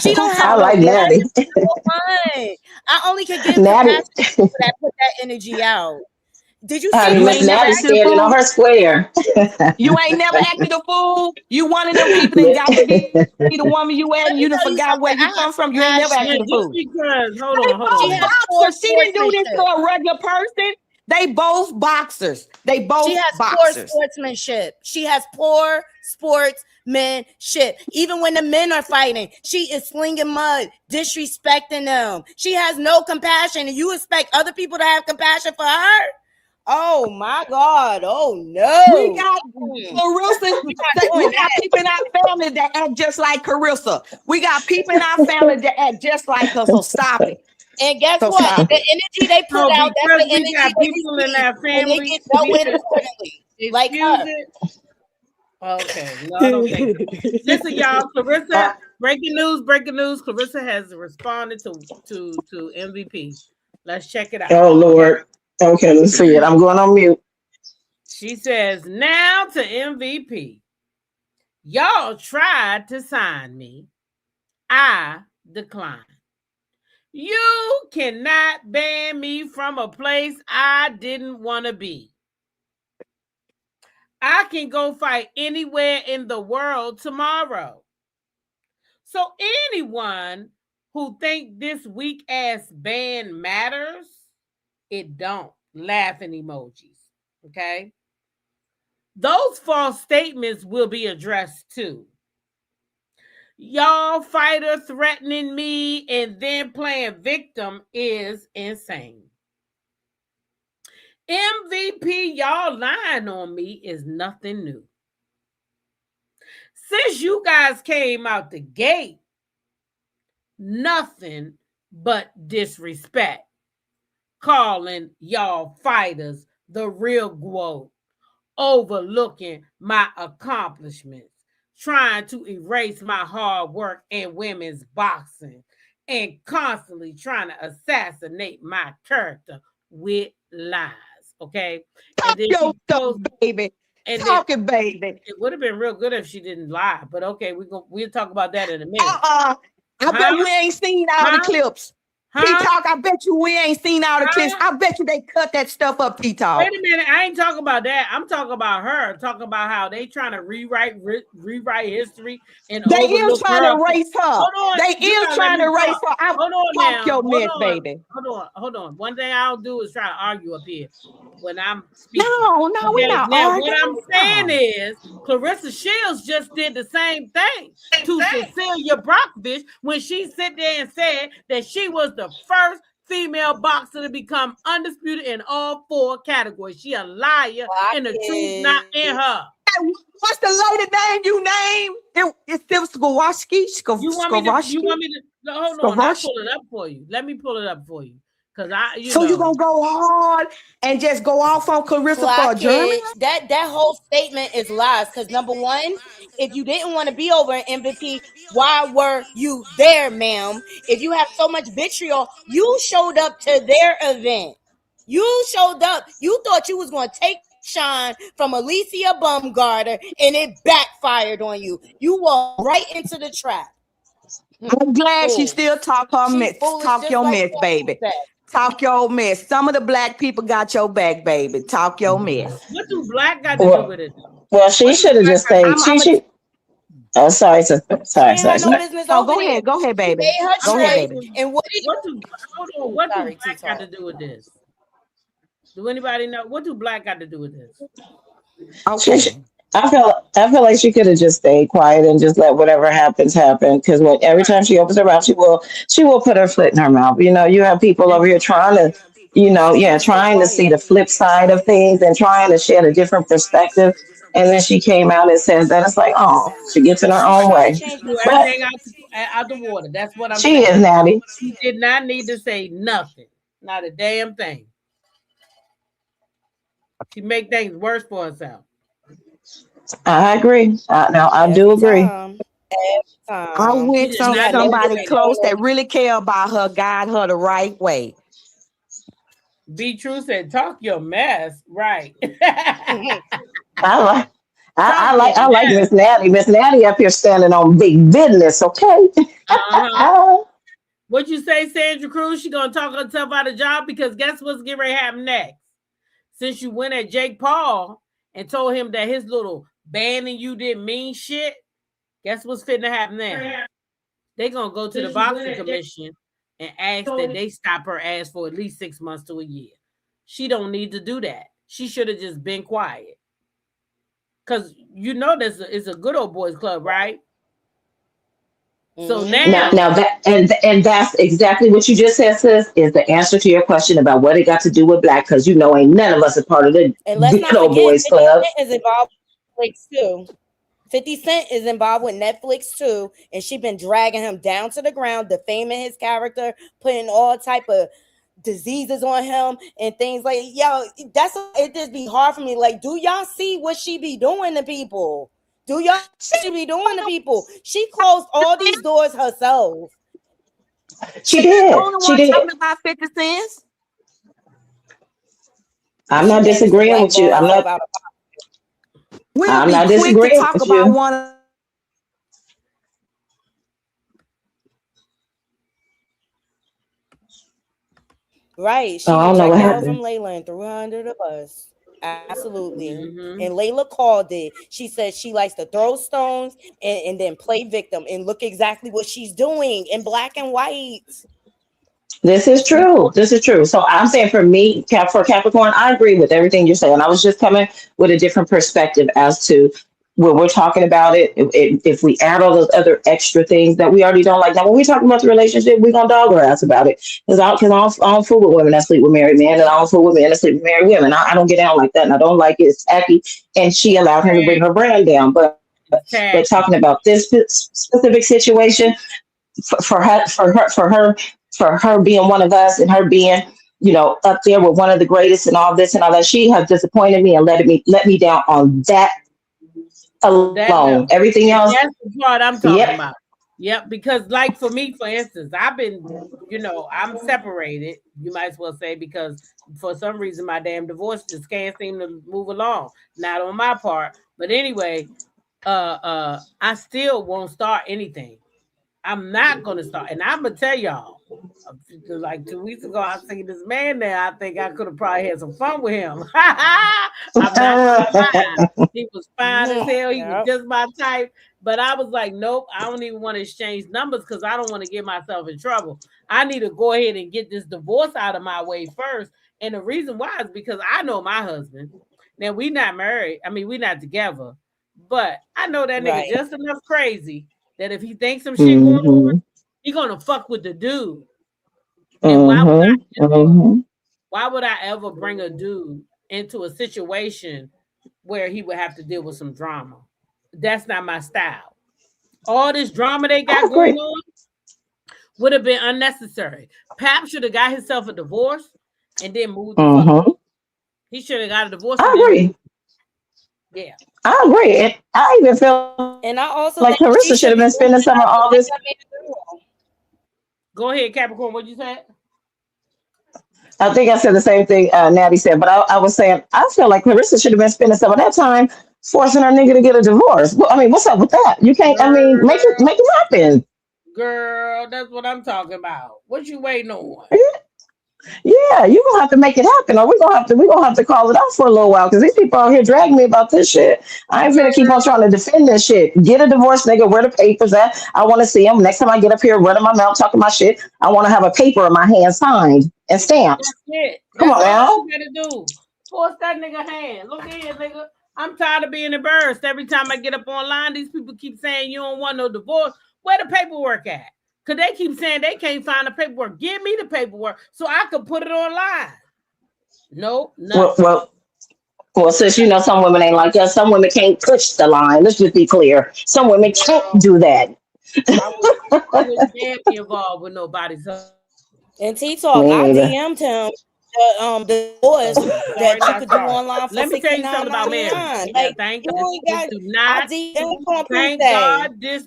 She don't have I no like Natty. compassion for no one. I only could give Natty, compassion to people that put that energy out. Did you see honey, the you way Miss ain't she never Natty acted a standing on fool. her square. You ain't never acted a fool. You one of them people that got to be the woman you at Let and me you done tell you forgot something. where you I have come from. You ain't never Yeah, acted compassion. a just fool. because. They She both has poor boxers. She didn't do this to sportsmanship. a regular person. They both boxers. They She both has poor boxers. sportsmanship. She has poor sportsmanship. Even when the men are fighting, she is slinging mud, disrespecting them. She has no compassion, and you expect other people to have compassion for her? Oh my God! Oh We no! got Carissa. We're not We doing got that. people in our family that act just like Carissa. We got people in our family that act just like her. So stop it. And guess So what? stop The it. energy they put So out, that's because the we energy got they people in receive, our and they family, get dealt with accordingly. Like excuse her. it. Okay, no, I don't think so. Listen, y'all, Clarissa, breaking news, breaking news. Clarissa has responded to MVP. Let's check it out. Oh Okay. Lord. Okay, let's see it. I'm going on mute. She says, now to MVP. Y'all tried to sign me. I declined. You cannot ban me from a place I didn't want to be. I can go fight anywhere in the world tomorrow. So anyone who think this weak ass ban matters, it don't. Laughing emojis. Okay? Those false statements will be addressed too. Y'all fighter threatening me and then playing victim is insane. MVP, y'all lying on me is nothing new. Since you guys came out the gate, nothing but disrespect. Calling y'all fighters the real GWO, overlooking my accomplishments, trying to erase my hard work in women's boxing, and constantly trying to assassinate my character with lies. Okay. And then Yo, she stuff, goes, baby. and then Talk it, baby. it would have been real good if she didn't lie. But okay, we'll talk about that in a minute. Uh-uh. I Huh? bet we ain't seen all the Huh? clips. Huh? P-Talk, I bet you we ain't seen all the clips. Huh? I bet you they cut that stuff up, Wait P-Talk. a minute. I ain't talking about that. I'm talking about her. Talking about how they trying to rewrite history and They is overlook trying to her. erase her. Hold on. They You is gotta let trying me to erase talk. her. I Hold on talk now. your Hold mess, on. baby. Hold on. One thing I'll do is try to argue up here when I'm speaking. No, we Okay. not Now, what I'm arguing. saying No. is Clarissa Shields just did the same thing to Cecilia Brockfish when she sit there and said that she was the first female boxer to become undisputed in all 4 categories. She a liar, and the truth not in her. What's the lady name you named? It was Skawaski. You want me to? You want me to? No, hold on. I'll Skawaski. pull it up for you. Let me pull it up for you, cause So you gonna go hard and just go off on Claressa for a German? Blockage. That whole statement is lies. Because number one, if you didn't want to be over in MVP, why were you there, ma'am? If you have so much vitriol, you showed up to their event. You showed up. You thought you was going to take shine from Alicia Bumgarner, and it backfired on you. You walked right into the trap. I'm glad she Fool. still talk her She mess. foolish Talk just your like mess, Claressa baby. said. Talk your mess. Some of the black people got your back, baby. Talk your mess. What do black got to do Well, with it? well, she What do should have black just got to stayed. do? I'm a Oh, sorry, sister. She Sorry, ain't sorry, had no sorry. business no. over Go there. ahead, go ahead, She baby. made her Go ahead, choice. baby. And what did you? What do? Hold on. What do Sorry, black got to T-Talk. do with this? Do anybody know what do black got to do with this? She, sh- Okay. I feel like she could have just stayed quiet and just let whatever happens happen. Because when every time she opens her mouth, she will put her foot in her mouth. You have people over here trying to, She should yeah, have stayed trying to see quiet. the flip side of things and trying to shed a different perspective. And then she came out and said that it's like, oh, she gets in her She's own trying to way. change Threw But everything out the water. That's what I'm she is saying. natty. She did not need to say nothing, not a damn thing. She make things worse for herself. I agree. Now I do every agree. time. Every I time. She wish did She not got need no to somebody say business that. close over that really care about her guide her the right way. Be true said, talk your mess, right? there. I like. Talk I your like I like mess. Miss Natty. Miss Natty up here standing on big business, okay? Uh-huh. What you say, Sandra Cruz? She gonna talk herself out of job because guess what's getting ready to happen next? Since you went at Jake Paul and told him that his little banning you didn't mean shit, guess what's fitting to happen then? They gonna go to the boxing commission and ask that they stop her ass for at least 6 months to a year. She don't need to do that. She should have just been quiet. Cause this is a good old boys club, right? So Now, now, now that's exactly what you just said, sis. Is the answer to your question about what it got to do with black? Because ain't none of us a part of the And let's good not old forget, boys 50 club. Cent is involved with Netflix too. 50 Cent is involved with Netflix too, and she been dragging him down to the ground, defaming his character, putting all type of diseases on him and things like yo. That's it. Just be hard for me. Like, do y'all see what she be doing to people? Do y'all She she be doing to people? She closed all these doors herself. She not the did. only She one did. talking about 50 cents. I'm She not managed to disagreeing with you. blackball I'm herself not. out of We'll I'm be not quick to disagreeing talk with about you. one. right. Oh, She I don't know what rejected her happened. from Layla and threw her under the bus. Absolutely. mhm. And Layla called it. She said she likes to throw stones and then play victim. And look exactly what she's doing in black and white. This is true. This is true. So I'm saying for me, for Capricorn, I agree with everything you're saying. I was just coming with a different perspective as to when we're talking about it. If we add all those other extra things that we already don't like, now when we talk about the relationship, we're gonna dog her ass about it because I don't fool with women that sleep with married men, and I don't fool with men that sleep with married women. I don't get down like that, and I don't like it. It's tacky, and she allowed him to bring her brand down. But talking Tacky. about this specific situation, for her being one of us and her being up there with one of the greatest and all this and all that, she has disappointed me and let me down on that On that alone. level. Everything else, And that's the part I'm yep. talking about. Yep, because like for me, for instance, I've been, I'm separated, you might as well say, because for some reason my damn divorce just can't seem to move along. Not on my part. But anyway, I still won't start anything. I'm not gonna start, and I'm gonna tell y'all. Like 2 weeks ago, I seen this man there. I think I could have probably had some fun with him. I'm not gonna lie. He was fine as hell. He was Yep. just my type. But I was like, nope, I don't even want to exchange numbers because I don't want to get myself in trouble. I need to go ahead and get this divorce out of my way first. And the reason why is because I know my husband. Now we not married. I mean, we not together. But I know that nigga Right. just enough crazy that if he thinks some shit going on, hmm he gonna fuck with the dude. And Mm-hmm. why would I ever bring a dude into a situation where he would have to deal with some drama? That's not my style. All this drama they I got going agree. on would have been unnecessary. Pap should have got himself a divorce and then moved the fuck on. Mm-hmm. He should have got a divorce and I then moved. agree. Yeah. I agree. And I even feel like And I Clarissa should have also been think spending she some should of be all moving this. out to let that man do. Go ahead, Capricorn. What you said? I think I said the same thing Natty said, but I was saying I feel like Clarissa should have been spending some of that time forcing her nigga to get a divorce. Well, I mean, what's up with that? You can't. I mean, Girl, make it happen. girl, that's what I'm talking about. What you waiting on? Yeah, you gonna have to make it happen, or we gonna have to call it out for a little while because these people out here dragging me about this shit. I ain't finna keep on trying to defend this shit. Get a divorce, nigga. Where the papers at? I want to see them next time I get up here running my mouth talking my shit. I want to have a paper in my hand signed and stamped. That's it. Come That's on all you now. gotta do. Force that nigga hand. Look here, nigga. I'm tired of being embarrassed. Every time I get up online, these people keep saying you don't want no divorce. Where the paperwork at? Cause they keep saying they can't find the paperwork. Give me the paperwork so I can put it online. No, Well, nothing. well, well, since you know some women ain't like us, some women can't push the line. Let's just be clear. Some women can't Girl, do that. I wouldn't dare be involved with nobody. So And T Talk, Me I neither. DM'd him the divorce sorry, that you not could do sorry. online for Let me tell you something about marriage. 69.99. Yeah, Like thank you this, ain't this got. do I not DM'd him on thank Tuesday. God this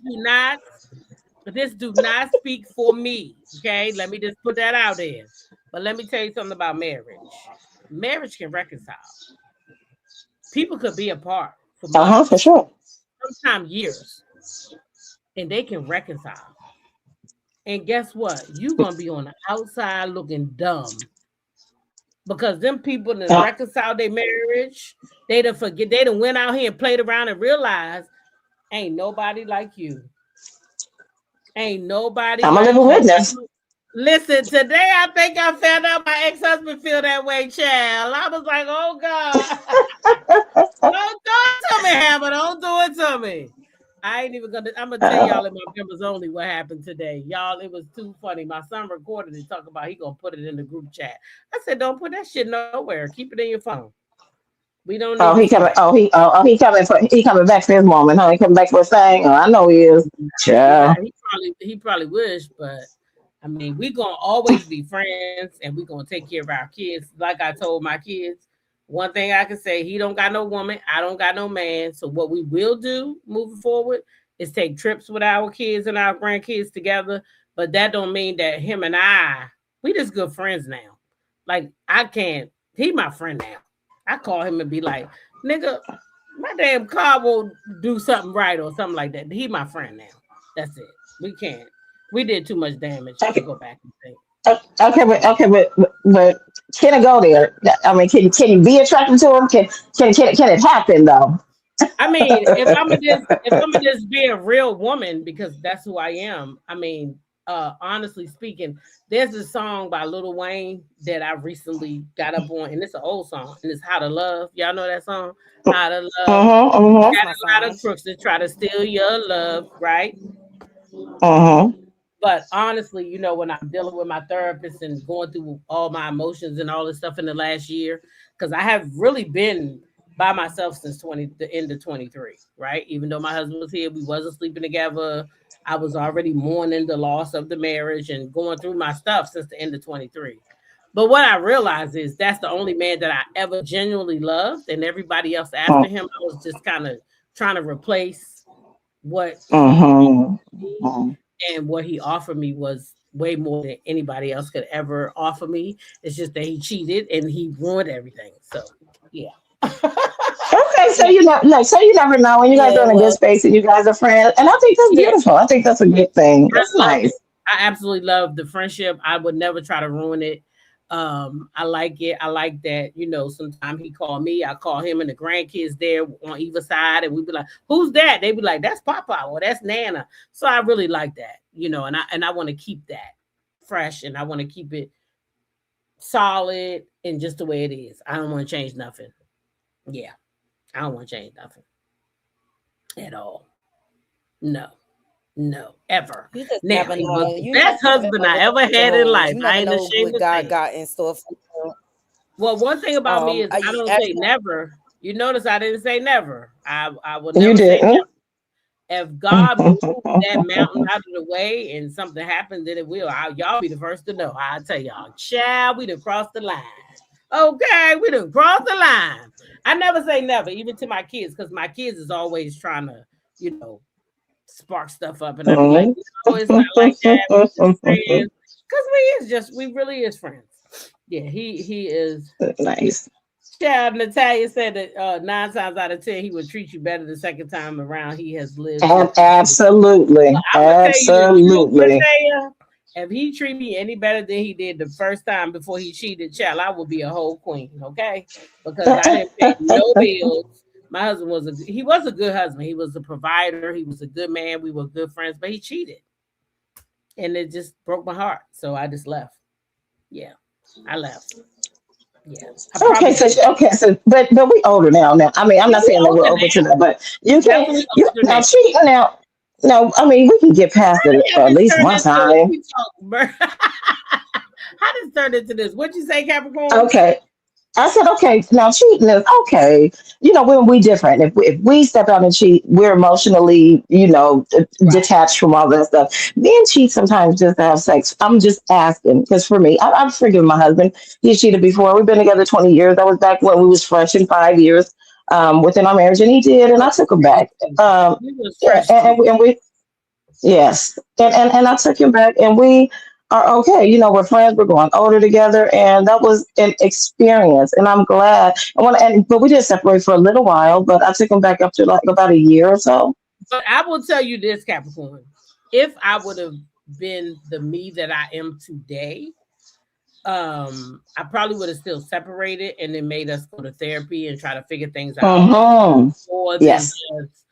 do not speak for me. Okay, let me just put that out there. But let me tell you something about marriage. Marriage can reconcile. People could be apart for Uh huh, for months, sure. sometimes years, and they can reconcile. And guess what? You're gonna be on the outside looking dumb because them people that Uh, reconcile their marriage, they done went out here and played around and realized ain't nobody like you. Ain't nobody I'm a like living you. witness. Listen, today I think I found out my ex-husband feel that way, child. I was like, oh God. Don't do it to me, Hammer. Don't do it to me. I ain't even I'm gonna tell Uh, y'all in my members only what happened today. Y'all, it was too funny. My son recorded it, talk about he gonna put it in the group chat. I said, don't put that shit nowhere. Keep it in your phone. We don't need to oh, he see coming. that. He coming back for his woman. Huh? He coming back for his thing. Oh, I know he is. Child. He probably wish, but I mean, we gonna always be friends and we gonna take care of our kids. Like I told my kids, one thing I can say, he don't got no woman, I don't got no man. So what we will do moving forward is take trips with our kids and our grandkids together. But that don't mean that him and we just good friends now. Like I can't, he my friend now. I call him and be like, nigga, my damn car will do something right or something like that. He my friend now. That's it. We can't. We did too much damage to Okay, go back and think. but can it go there? I mean, can you be attracted to him? Can it happen though? I mean, if I'm gonna just be a real woman because that's who I am. I mean, honestly speaking, there's a song by Lil Wayne that I recently got up on, and it's an old song, and it's "How to Love." Y'all know that song, "How to Love." Mm-hmm. That's Got my a lot song. of crooks that try to steal your love, right? Mm-hmm. But honestly, when I'm dealing with my therapist and going through all my emotions and all this stuff in the last year, because I have really been by myself since the end of 23, right? Even though my husband was here, we wasn't sleeping together. I was already mourning the loss of the marriage and going through my stuff since the end of 23. But what I realized is that's the only man that I ever genuinely loved, and everybody else after him, I was just kind of trying to replace what he Mm-hmm. me, Mm-hmm. and what he offered me was way more than anybody else could ever offer me. It's just that he cheated and he ruined everything. So yeah. Okay, so Yeah. you never know when you guys are Yeah, in a good well, space and you guys are friends, and I think that's Yeah. beautiful. I think that's a good thing. I That's love it. nice. I absolutely love the friendship. I would never try to ruin it. I like it. I like that, sometimes he called me, I call him and the grandkids there on either side, and we'd be like, who's that? They'd be like, that's Papa or that's Nana. So I really like that, and I want to keep that fresh and I want to keep it solid and just the way it is. I don't want to change nothing. Yeah. I don't want to change nothing at all. No. No, ever. You just Now, never he was know. the You best never husband know I what the ever future had in holds. life. You I never ain't know ashamed what to say God it. got in store for you. Well, one thing about me is I don't Every say never. You notice I didn't say never. I will You never say didn't. never. If God moved that mountain out of the way and something happened, then it will. Y'all be the first to know. I'll tell y'all, child, we done crossed the line. Okay, we done crossed the line. I never say never, even to my kids, because my kids is always trying to, you know, spark stuff up. And I be like, Mhm. no, it's not like that. We just friends. Because we really is friends. Yeah, he is. Nice. Child, Natalia said that 9 times out of 10 he would treat you better the second time around. He has lived to. Well, Absolutely. I'm gonna tell you the truth, Absolutely. Natalia. If he treat me any better than he did the first time before he cheated, child, I would be a whole queen, okay? Because I didn't pay no bills. My husband was a good husband. He was a provider. He was a good man. We were good friends, but he cheated, and it just broke my heart. So I just left. Yeah, I left. Yeah, I Okay, probably so should. but we older now. Now, I mean, I'm Yeah, not we saying that we're older over to now. that, but you can Definitely you older now now. cheating now. No, I mean we can get past it How at did this least turn one into time. we talk? How did this turn into this? What'd you say, Capricorn? Okay, I said, okay, now cheating is okay. You know, when we different. If we step out and cheat, we're emotionally, detached from all that stuff. Men cheat sometimes just to have sex. I'm just asking because for me, I've forgiven my husband. He cheated before. We've been together 20 years. That was back when we was fresh in 5 years within our marriage, and he did, and I took him Fresh back. too. Um, We was yeah, fresh too. and we Yes. And I took him back and we are okay. You know, we're friends, we're going older together, and that was an experience. And I'm glad. But we did separate for a little while, but I took him back up to like about a year or so. But I will tell you this, Capricorn. If I would have been the me that I am today, I probably would have still separated and then made us go to therapy and try to figure things out Hmm. more than Yes. just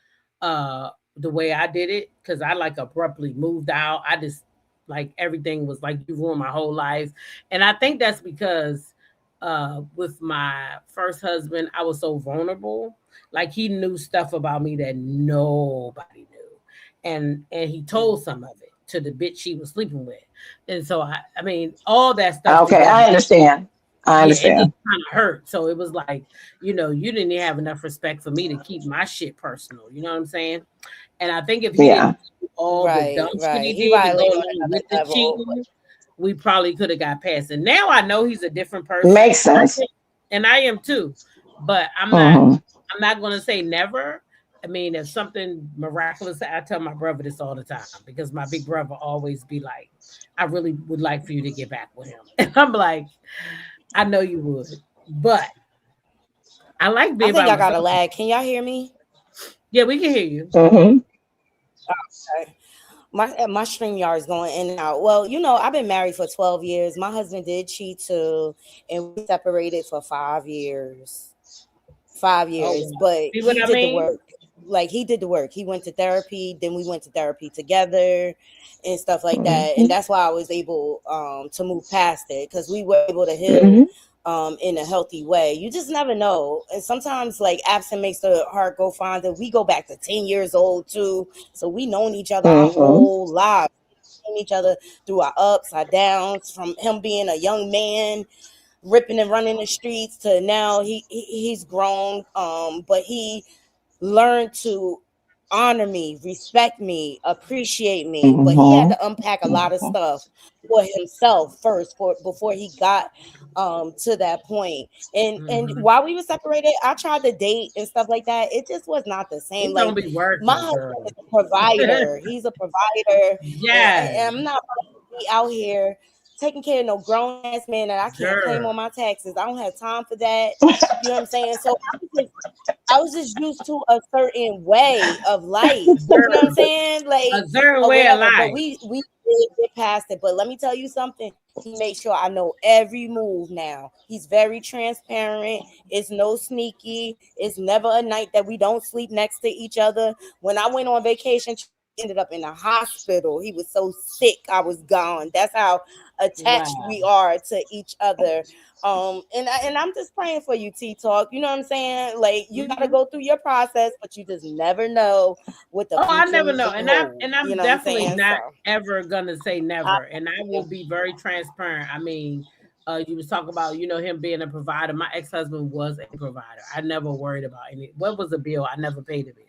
the way I did it because I like abruptly moved out. I just like everything was like you ruined my whole life. And I think that's because with my first husband, I was so vulnerable. Like he knew stuff about me that nobody knew. And he told some of it to the bitch she was sleeping with. And so I mean, all that stuff Okay, together, I understand. I yeah, it just understand. kind of hurt. So it was like, you didn't have enough respect for me to keep my shit personal. You know what I'm saying? And I think if he Yeah. didn't do all the dumb Right, shit he right. He did to go violated on along with another the level. cheating, we probably could have got past it. Now I know he's a different person, Makes sense. and I am too. But I'm not. Hmm. I'm not going to say never. I mean, if something miraculous, I tell my brother this all the time because my big brother always be like, "I really would like for you to get back with him," and I'm like, "I know you would, but I like I being by think I got myself." a lag. Can y'all hear me? Yeah, we can hear you. Hmm. Okay. My stream yard is going in and out. Well, I've been married for 12 years. My husband did cheat too, and we separated for 5 years. five Oh, years, wow. but See what he I did the mean? work. Like he did the work. He went to therapy, then we went to therapy together and stuff like that. And Hmm. that's why I was able to move past it because we were able to heal Hmm. in a healthy way. You just never know. And sometimes like absent makes the heart go fonder. We go back to 10 years old too. So we known each other our Hmm. whole lives. Seen each other through our ups, our downs, from him being a young man ripping and running the streets to now he's grown, but he learned to honor me, respect me, appreciate me, but he had Hmm. to unpack a lot of stuff for himself first for before he got to that point. And Mhm. while we were separated, I tried to date and stuff like that. It just was not the same. It Like don't be my working, husband is girl. a provider. He's a provider, Yes, and I'm not be out here taking care of no grown ass man that I can't claim girl. on my taxes. I don't have time for that. You know what I'm saying? So I was just used to a certain way of life. You know what I'm Girl. saying? Like A certain or way of whatever. But life. we did get past it. But let me tell you something. He makes sure I know every move now. He's very transparent. It's no sneaky. It's never a night that we don't sleep next to each other. When I went on vacation, ended up in the hospital. He was so sick, I was gone. That's how attached we Wow. are to each other. And I'm just praying for you, T Talk. You know what I'm saying? Like you got to Mhm. go through your process, but you just never know what the Oh, I future never know, may and hold. You I'm know what I'm definitely saying? So not ever gonna say I, never, and I will be very transparent. I mean, you was talking about him being a provider. My ex husband was a provider. I never worried about any. What was the bill? I never paid a bill.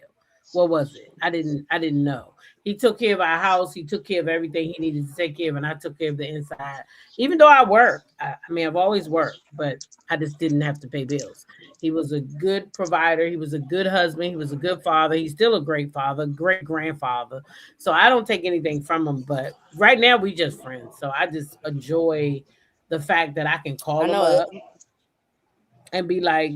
What was it? I didn't know. He took care of our house. He took care of everything he needed to take care of, and I took care of the inside. Even though I worked, I mean, I've always worked, but I just didn't have to pay bills. He was a good provider. He was a good husband. He was a good father. He's still a great father, great grandfather. So I don't take anything from him. But right now we just friends. So I just enjoy the fact that I can I call him know up and be like,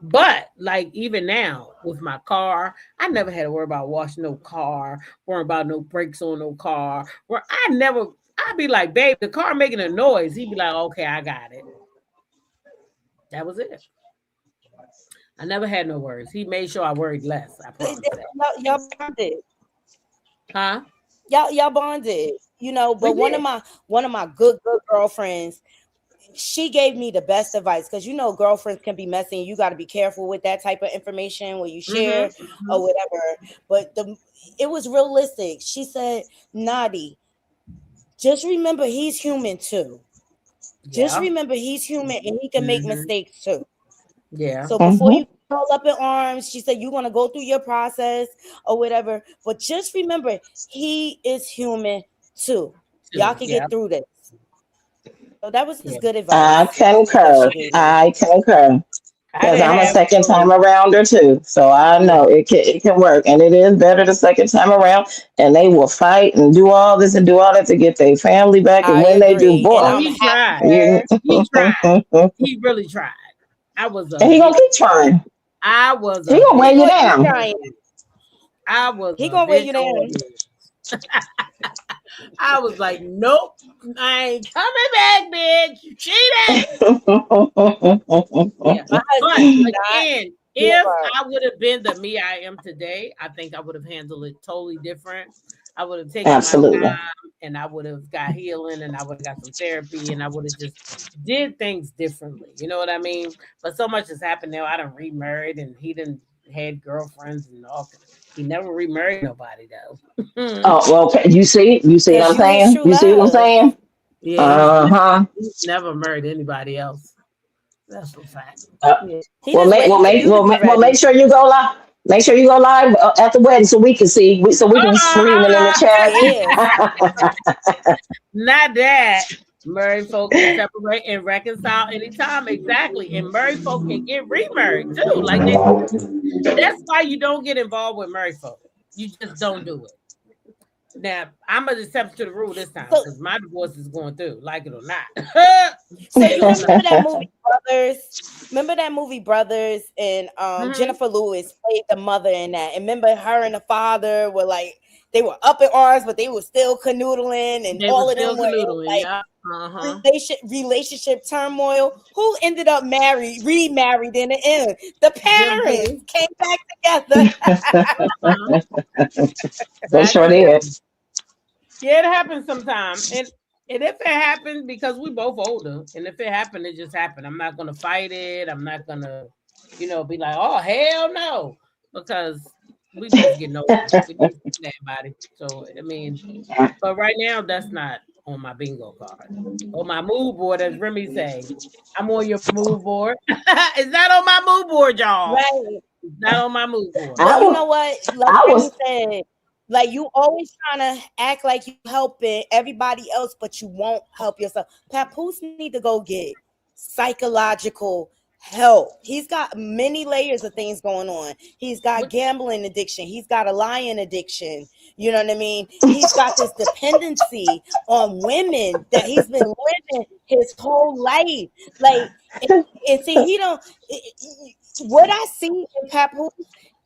but like even now with my car, I never had to worry about washing no car, worry about no brakes on no car. Where I'd be like, babe, the car making a noise. He'd be like, okay, I got it. That was it. I never had no worries. He made sure I worried less. I promise that. y'all bonded. Huh? Y'all bonded. We But did. one of my good girlfriends, she gave me the best advice because girlfriends can be messy and you got to be careful with that type of information when you share Mm-hmm. or Hmm. whatever. But it was realistic. She said, Nadi, just remember he's human too. Just Yeah. remember he's human and he can make Hmm. mistakes too. Yeah. So before Mhm. you all up in arms, she said you're gonna go through your process or whatever. But just remember, he is human too. Y'all Too. can Yeah. get through this. So that was Yeah. just good I advice that she concur. gave me. I concur. I Because didn't I'm a have second time no. arounder too. So I Yeah. know it can work. And it is better the second time around. And they will fight and do all this and do all that to get their family back. And I when they do, agree, and Oh, boy, I'm he happy tried. you that He tried. He really tried. I was a and he gonna bitch. keep trying. I was He a gonna weigh he you bitch. gonna keep down. trying. I was He a gonna weigh bitch you all down. day. I was like, nope, I ain't coming back, bitch. You cheated. Yeah. My But husband do not again, give if up. I would have been the me I am today, I think I would have handled it totally different. I would have taken my Absolutely. time and I would have got healing and I would have got some therapy and I would have just did things differently. You know what I mean? But so much has happened now. I done remarried and he done had girlfriends and all. He never remarried nobody though. Oh well, okay. You see what Cause I'm you his saying? true You see what I'm love. saying? Yeah, Uh-huh. he's never married anybody else. That's a fact. Uh, Yeah. He well, just make waiting well for make you to well be make, well make ready. sure you go live. Make sure you go live at the wedding so we can see. So we can scream it in the Uh-uh. chat. He is. Not that. Married folk can separate and reconcile anytime. Exactly. And married folk can get remarried too. Like that's why you don't get involved with married folk. You just don't do it. Now, I'm an exception to the rule this time So because my divorce is going through, like it or not. so It you or not. remember that movie Brothers? Remember that movie Brothers and Mhm. Jennifer Lewis played the mother in that. And remember her and the father were like they were up in arms, but they were still canoodling, and They were all of them still were in canoodling. like Yeah. Uh-huh. relationship turmoil. Who ended up remarried in the end? The Them parents did. came back together. Uh-huh. They Back sure together. did. Yeah, it happens sometime. And if it happens, because we both older, and if it happened, it just happened. I'm not gonna fight it. I'm not gonna, be like, oh hell no. Because we both getting older. We need to see everybody. So I mean, but right now that's not on my bingo card. On my mood board, as Remy say. I'm on your mood board. It's not on my mood board, y'all. Right. It's not on my mood board. But I you know was what? Like I Remy was said, like you always trying to act like you helping everybody else, but you won't help yourself. Papoose need to go get psychological help. He's got many layers of things going on. He's got What gambling addiction. He's got a lying addiction. You know what I mean? He's got this dependency on women that he's been living his whole life. Like, and see, he don't. What I see in Papoose,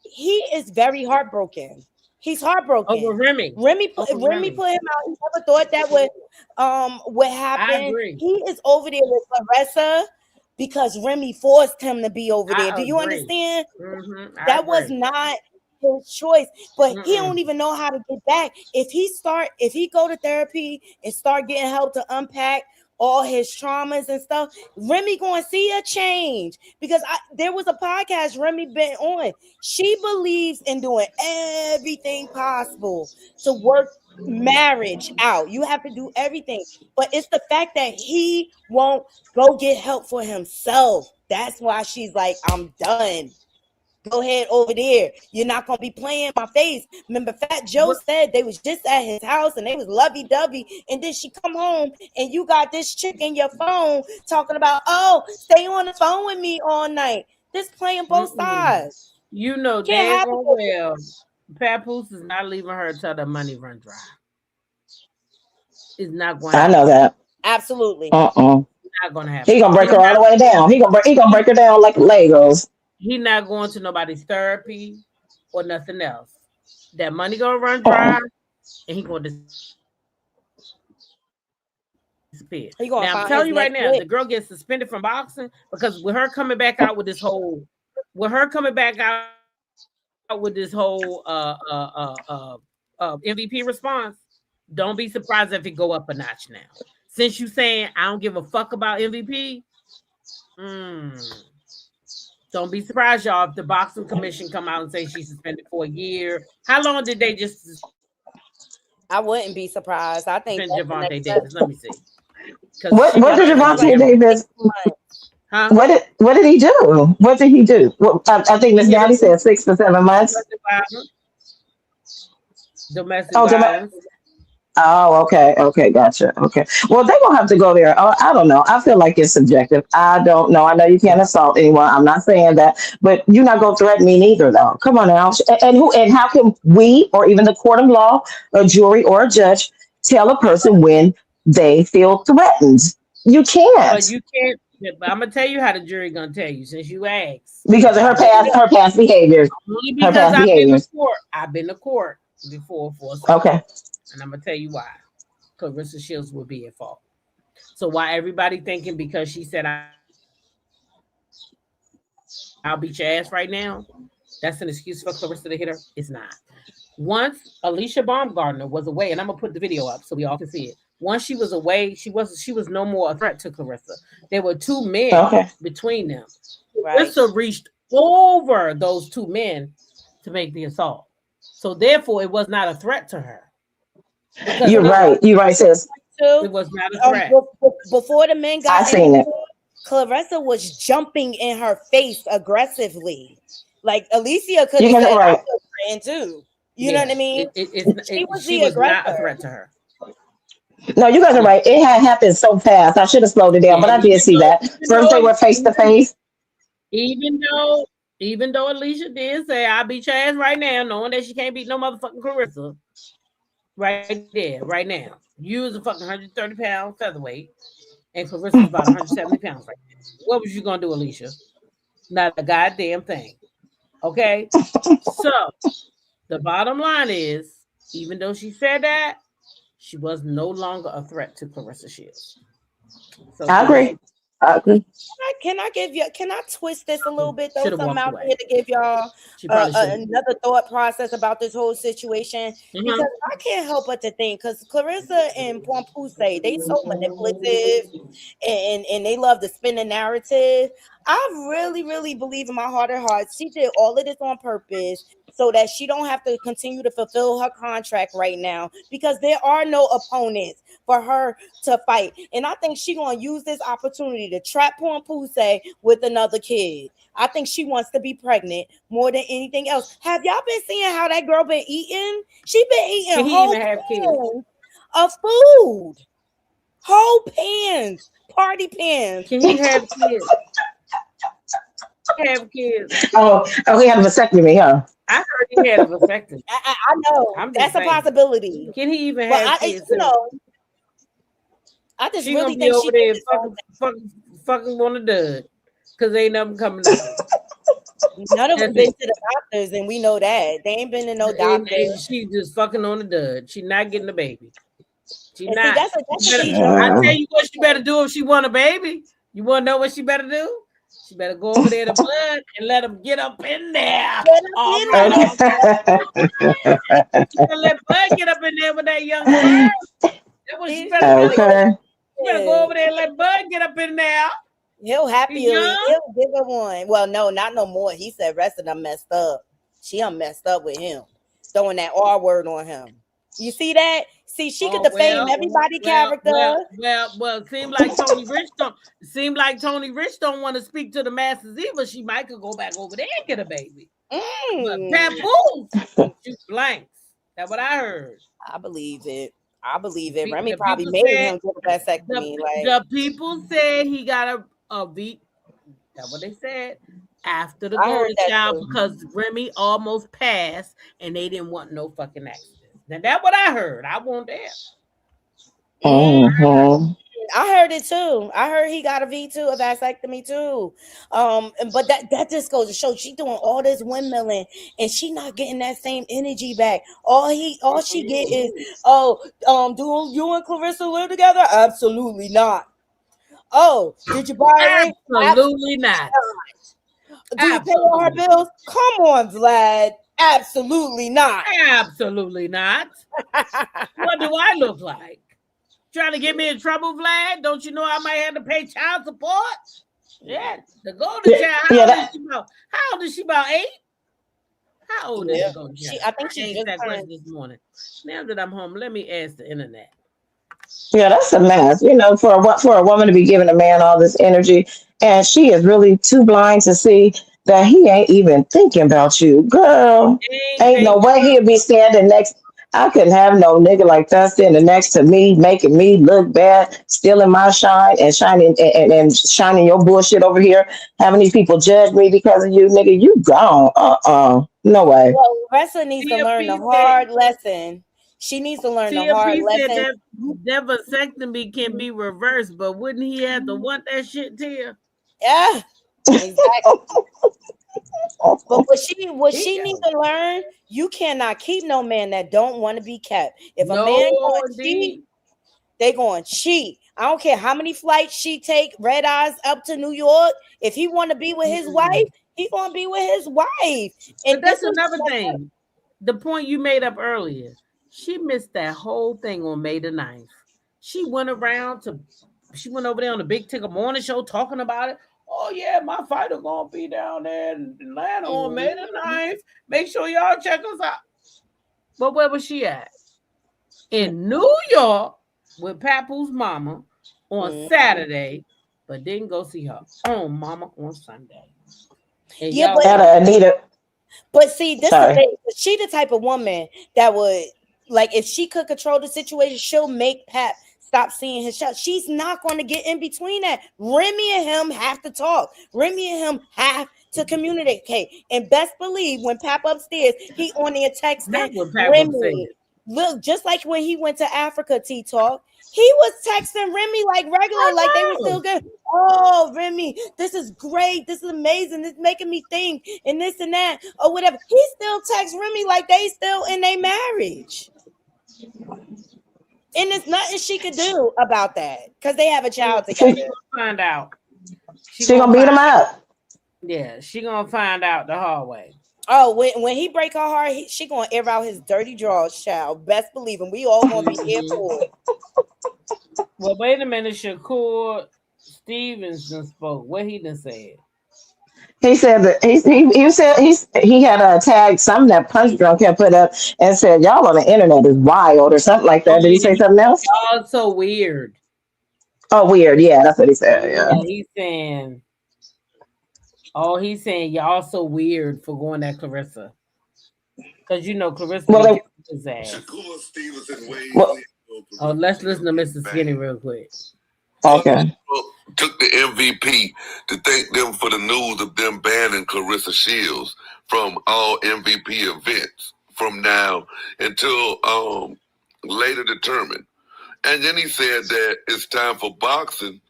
he is very heartbroken. He's over heartbroken. Remy. Over Remy Remy. put him out. He never thought that would I happen. agree. He is over there with Claressa because Remy forced him to be over there. I Do you agree. understand? I That was agree. not. his choice, but he Mm-mm. don't even know how to get back. If he go to therapy and start getting help to unpack all his traumas and stuff, Remy going to see a change. Because there was a podcast Remy been on. She believes in doing everything possible to work marriage out. You have to do everything, but it's the fact that he won't go get help for himself. That's why she's like, I'm done. Go ahead over there. You're not gonna be playing my face. Remember, Fat Joe What? said they was just at his house and they was lovey dovey, and then she come home and you got this chick in your phone talking about, oh, stay on the phone with me all night. This playing both Mm-mm. sides. You know Can't happen. daggone well, Papoose is not leaving her until the money run dry. It's not going to I happen. know that. Absolutely. Not going to happen. He gonna break her all the way down. He gonna break her down like Legos. He not going to nobody's therapy or nothing else. That money gonna run dry, and he gonna disappear. He gonna Now I'm find telling his you right next now, lick. the girl gets suspended from boxing because with her coming back out with this whole, MVP response, don't be surprised if it go up a notch now. Since you saying I don't give a fuck about MVP, don't be surprised, y'all, if the boxing commission come out and say she's suspended for a year. How long did they just I wouldn't be surprised. I think suspend that's the Javante next Davis? step. Let me see. What did Javante Davis? Huh? What did he do? What did he do? Well, I think Miss He hit Natty her said 6 to 7 months. domestic violence. Domestic Oh, violence. okay, gotcha. Okay, well, they're gonna have to go there. I don't know. I feel like it's subjective. I don't know. I know you can't assault anyone. I'm not saying that, but you're not gonna threaten me neither, though. Come on now. And how can we, or even the court of law, a jury or a judge, tell a person when they feel threatened? You But can't you can't. But I'm gonna tell you how the jury gonna tell you since you asked. because of her past behaviors. Only Her because past I've been to behaviors. court. I've been to court before for assault, Okay. and I'm gonna tell you why. Claressa Shields would be at fault. So why everybody thinking because she said I'll beat your ass right now, that's an excuse for Claressa to hit her? It's not. Once Alicia Baumgartner was away, and I'm gonna put the video up so we all can see it. Once she was away, she was no more a threat to Claressa. There were two men Okay. between them. Right. Claressa reached over those two men to make the assault. So therefore, it was not a threat to her. Because You're right. You're right, sis. it was not a threat. Before the men I got seen it. Claressa was jumping in her face aggressively. Like Alicia could You have got it said, right. "I'm praying too." You know what I mean? She was not a threat to her. No, you guys are right. It had happened so fast. I should have slowed it down, but I did see that. First, they were face to face. Even though Alicia did say I'll beat your ass right now, knowing that she can't beat no motherfucking Claressa. Right there, right now. You was a fucking 130-pound featherweight, and Clarissa was about 170 pounds right now. What was you gonna do, Alicia? Not a goddamn thing. Okay? So the bottom line is, even though she said that, she was no longer a threat to Claressa Shields. So I agree. Can I twist this a little bit? Throw Should have something walked out away. here to give y'all She probably should. another thought process about this whole situation, because I can't help but to think, because Clarissa and Pompous say they so manipulative and they love to spin the narrative. I really, really believe in my heart of hearts she did all of this on purpose so that she don't have to continue to fulfill her contract right now, because there are no opponents for her to fight. And I think she gonna use this opportunity to trap Pompous with another kid. I think she wants to be pregnant more than anything else. Have y'all been seeing how that girl been eating? She been eating Can he whole even have kids? pans of food. Whole pans, party pans. Can he have kids? Have kids? Oh, he had a vasectomy, huh? I heard he had a vasectomy. I know I'm just that's a saying. possibility. Can he even But have I, kids? you know, I just She really gonna be think over she there did this on fucking on the dud because ain't nothing coming out. None of them That's been it. to the doctors, and we know that they ain't been to no And doctor. she just fucking on the dud. She not getting a baby. She And see, not. that's a I tell you what she better do if she want a baby. You want to know what she better do? She better go over there to Bud and let him get up in there. Get up All in right, there. all Okay. she better let Bud get up in there with that young sperm. That's what she He's better do. Okay. She better go over there and let Bud get up in there. He'll He happily young. he'll give her one. Well, no, not no more. He said rest of them messed up. She done messed up with him, throwing that R word on him. You see that? See, she could Oh defame everybody character. Seem like Tony Rich don't. Seem like Tony Rich don't want to speak to the masses either. She might could go back over there and get a baby. But Papoose shoot blanks. That's what I heard. I believe it. I believe it. Remy The probably people made said him get a vasectomy. Like the people said he got a V. That's what they said after the I heard golden that child too. because Remy almost passed and they didn't want no fucking accident. Now that's what I heard. I won't there. Mm-hmm. I heard it too. I heard he got a V2, a vasectomy too. But that just goes to show she doing all this windmilling and she not getting that same energy back. All she get is, do you and Clarissa live together? Absolutely not. Oh, did you buy a ring? Absolutely not. Do you pay all her Absolutely. bills? Come on, Vlad. Absolutely not. Absolutely not. What do I look like? Trying to get me in trouble, Vlad? Don't you know I might have to pay child support? Yeah, the golden Yeah, child. yeah, How old is she? About 8? How old is Yeah. the golden child? I think she asked just that question turned. this morning. Now that I'm home, let me ask the internet. yeah, that's a mess. You know, for a woman to be giving a man all this energy, and she is really too blind to see that he ain't even thinking about you, girl. They ain't Ain't no thinking way he'll be standing next. I couldn't have no nigga like that standing next to me, making me look bad, stealing my shine and shining and shining your bullshit over here, having these people judge me because of you, nigga. You gone. No way. Well, Ressa needs to learn the TFP said hard lesson. She needs to learn the hard TFP said lesson. that vasectomy can be reversed, but wouldn't he have to want that shit, Tia? Yeah, exactly. But what He she needs to learn, you cannot keep no man that don't want to be kept. If a no, man going to cheat, indeed. they going to cheat. I don't care how many flights she take, red eyes up to New York. If he want to be with his wife, he going to be with his wife. But And this that's is another thing. The point you made up earlier. She missed that whole thing on May the 9th. She went over there on the Big Ticket Morning Show talking about it. Oh yeah, my fighter gonna be down there in Atlanta on May the 9th. Make sure y'all check us out. But where was she at? In New York with Papoose mama on Saturday, but didn't go see her own mama on Sunday. And yeah, y'all Anita. but see, this the Sorry. thing. She the type of woman that would like if she could control the situation, she'll make Pat stop seeing his shot. She's not going to get in between that. Remy and him have to talk. Remy and him have to communicate. And best believe when Pap upstairs, he on there texting that's what Papoose said. Remy. Look, just like when he went to Africa, T Talk, he was texting Remy like regular, like they were still good. Oh, Remy, this is great. This is amazing. This is making me think, and this and that, or whatever. He still texts Remy like they still in their marriage. And there's nothing she could do about that because they have a child She together. gonna find out. She gonna beat him up. Yeah, she gonna find out the hard way. Oh, when he break her heart, she gonna air out his dirty drawers, child. Best believe him. We all gonna be here for it. Well, wait a minute. Shakur Stevens done spoke. What he done said? He said that he said he had a tag something that Punch Drunk had put up and said y'all on the internet is wild or something like that. Did he say something else? Oh, it's so weird. Oh, weird. Yeah, that's what he said. Yeah. Yeah, he's saying. Oh, he's saying y'all so weird for going at Clarissa. Because you know Clarissa Well, be they, kicking his ass. Shakur Stevenson weighs well, in on Oh, let's listen to Clarissa Mr. Skinny bang. real quick. Some okay. people took the MVP to thank them for the news of them banning Clarissa Shields from all MVP events from now until later determined. And then he said that it's time for boxing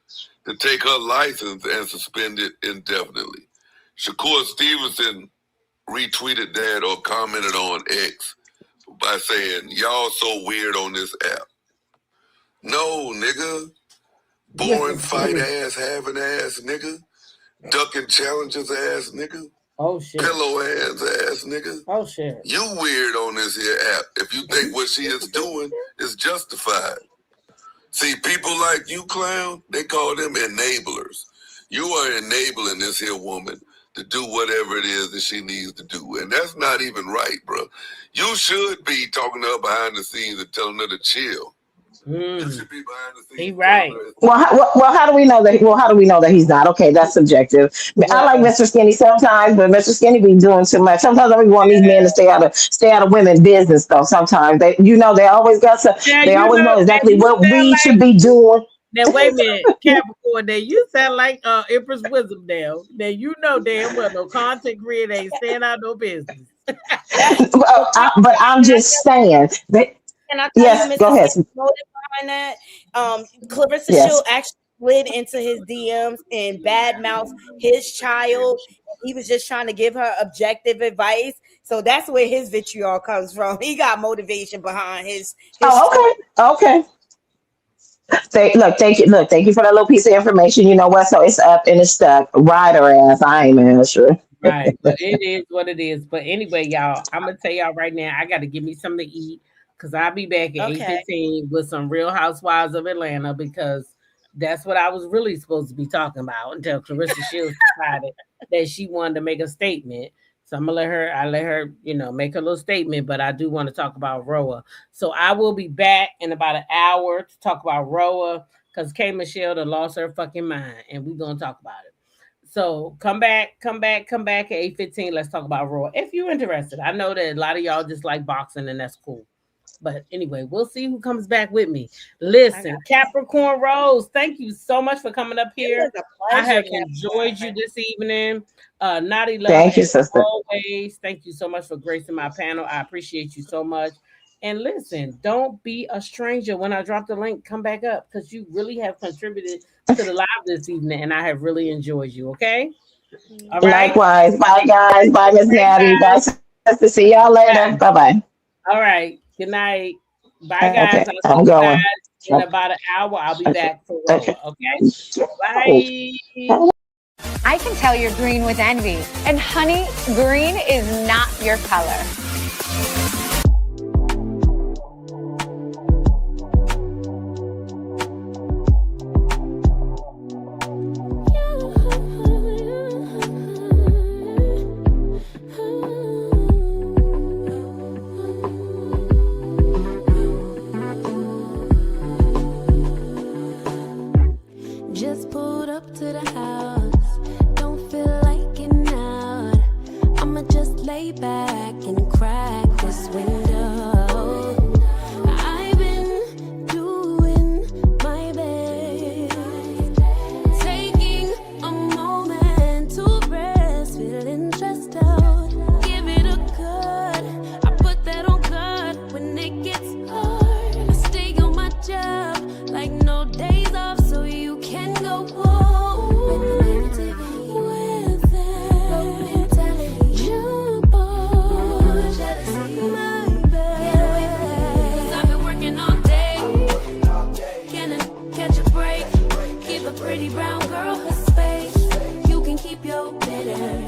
to take her license and suspend it indefinitely. Shakur Stevenson retweeted that or commented on X by saying, y'all so weird on this app. No, nigga. Boring fight ass, having ass nigga. Ducking challenges ass nigga. Oh shit. Pillow hands ass nigga. Oh shit. You weird on this here app if you think what she is doing is justified. See, people like you, clown, they call them enablers. You are enabling this here woman to do whatever it is that she needs to do. And that's not even right, bro. You should be talking to her behind the scenes and telling her to chill. You should be behind the scenes. He right. Well, how do we know that? Well, how do we know that he's not? Okay, that's subjective. I like Mr. Skinny sometimes, but Mr. Skinny be doing too much. Sometimes I want these men to stay out of women's business, though. Sometimes they, they always got some. Yeah, they always know exactly what we like, should be doing. Now wait a minute, Capricorn. Now you sound like Empress Wisdom. Now you know damn well no content creator ain't staying out no business. But I'm just saying that. Can I tell Yes, you, go ahead. motive behind that? Claressa Yes. Shield actually slid into his DMs and badmouthed his child. He was just trying to give her objective advice. So that's where his vitriol comes from. He got motivation behind his Okay. Thank you for that little piece of information. You know what? So it's up and it's stuck. Ride her ass. I ain't mad, sure. Right, but it is what it is. But anyway, y'all, I'm gonna tell y'all right now, I got to give me something to eat because I'll be back at 8:15 with some Real Housewives of Atlanta because that's what I was really supposed to be talking about until Claressa Shields decided that she wanted to make a statement. So I'm gonna let her, make a little statement, but I do want to talk about Roa. So I will be back in about an hour to talk about Roa because K Michelle done lost her fucking mind, and we're gonna talk about it. So come back at 8:15. Let's talk about Roa. If you're interested. I know that a lot of y'all just like boxing, and that's cool. But anyway, we'll see who comes back with me. Listen, Capricorn Rose, thank you so much for coming up here. I have enjoyed you this evening. Naughty Love, thank you, sister. Always. Thank you so much for gracing my panel. I appreciate you so much. And listen, don't be a stranger when I drop the link. Come back up because you really have contributed to the live this evening, and I have really enjoyed you. Okay. All right. Likewise. Bye, guys. Bye, Miss Natty. Bye, sister. See y'all later. Bye. All right. Good night. Bye, guys. Okay, I'm going. In about an hour, I'll be back for Roa. Okay. Bye. I can tell you're green with envy. And honey, green is not your color. Just pulled up to the house. Don't feel like getting out. I'ma just lay back and crack this window. I've been doing my best, taking a moment to rest, feeling stressed out. Give it a cut. I put that on God when it gets hard. I stay on my job like no days off, so you can go home with it. Jump on, my bed. 'Cause I've been working all day. Can I catch a break? Give a pretty brown girl her space. You can keep your bitter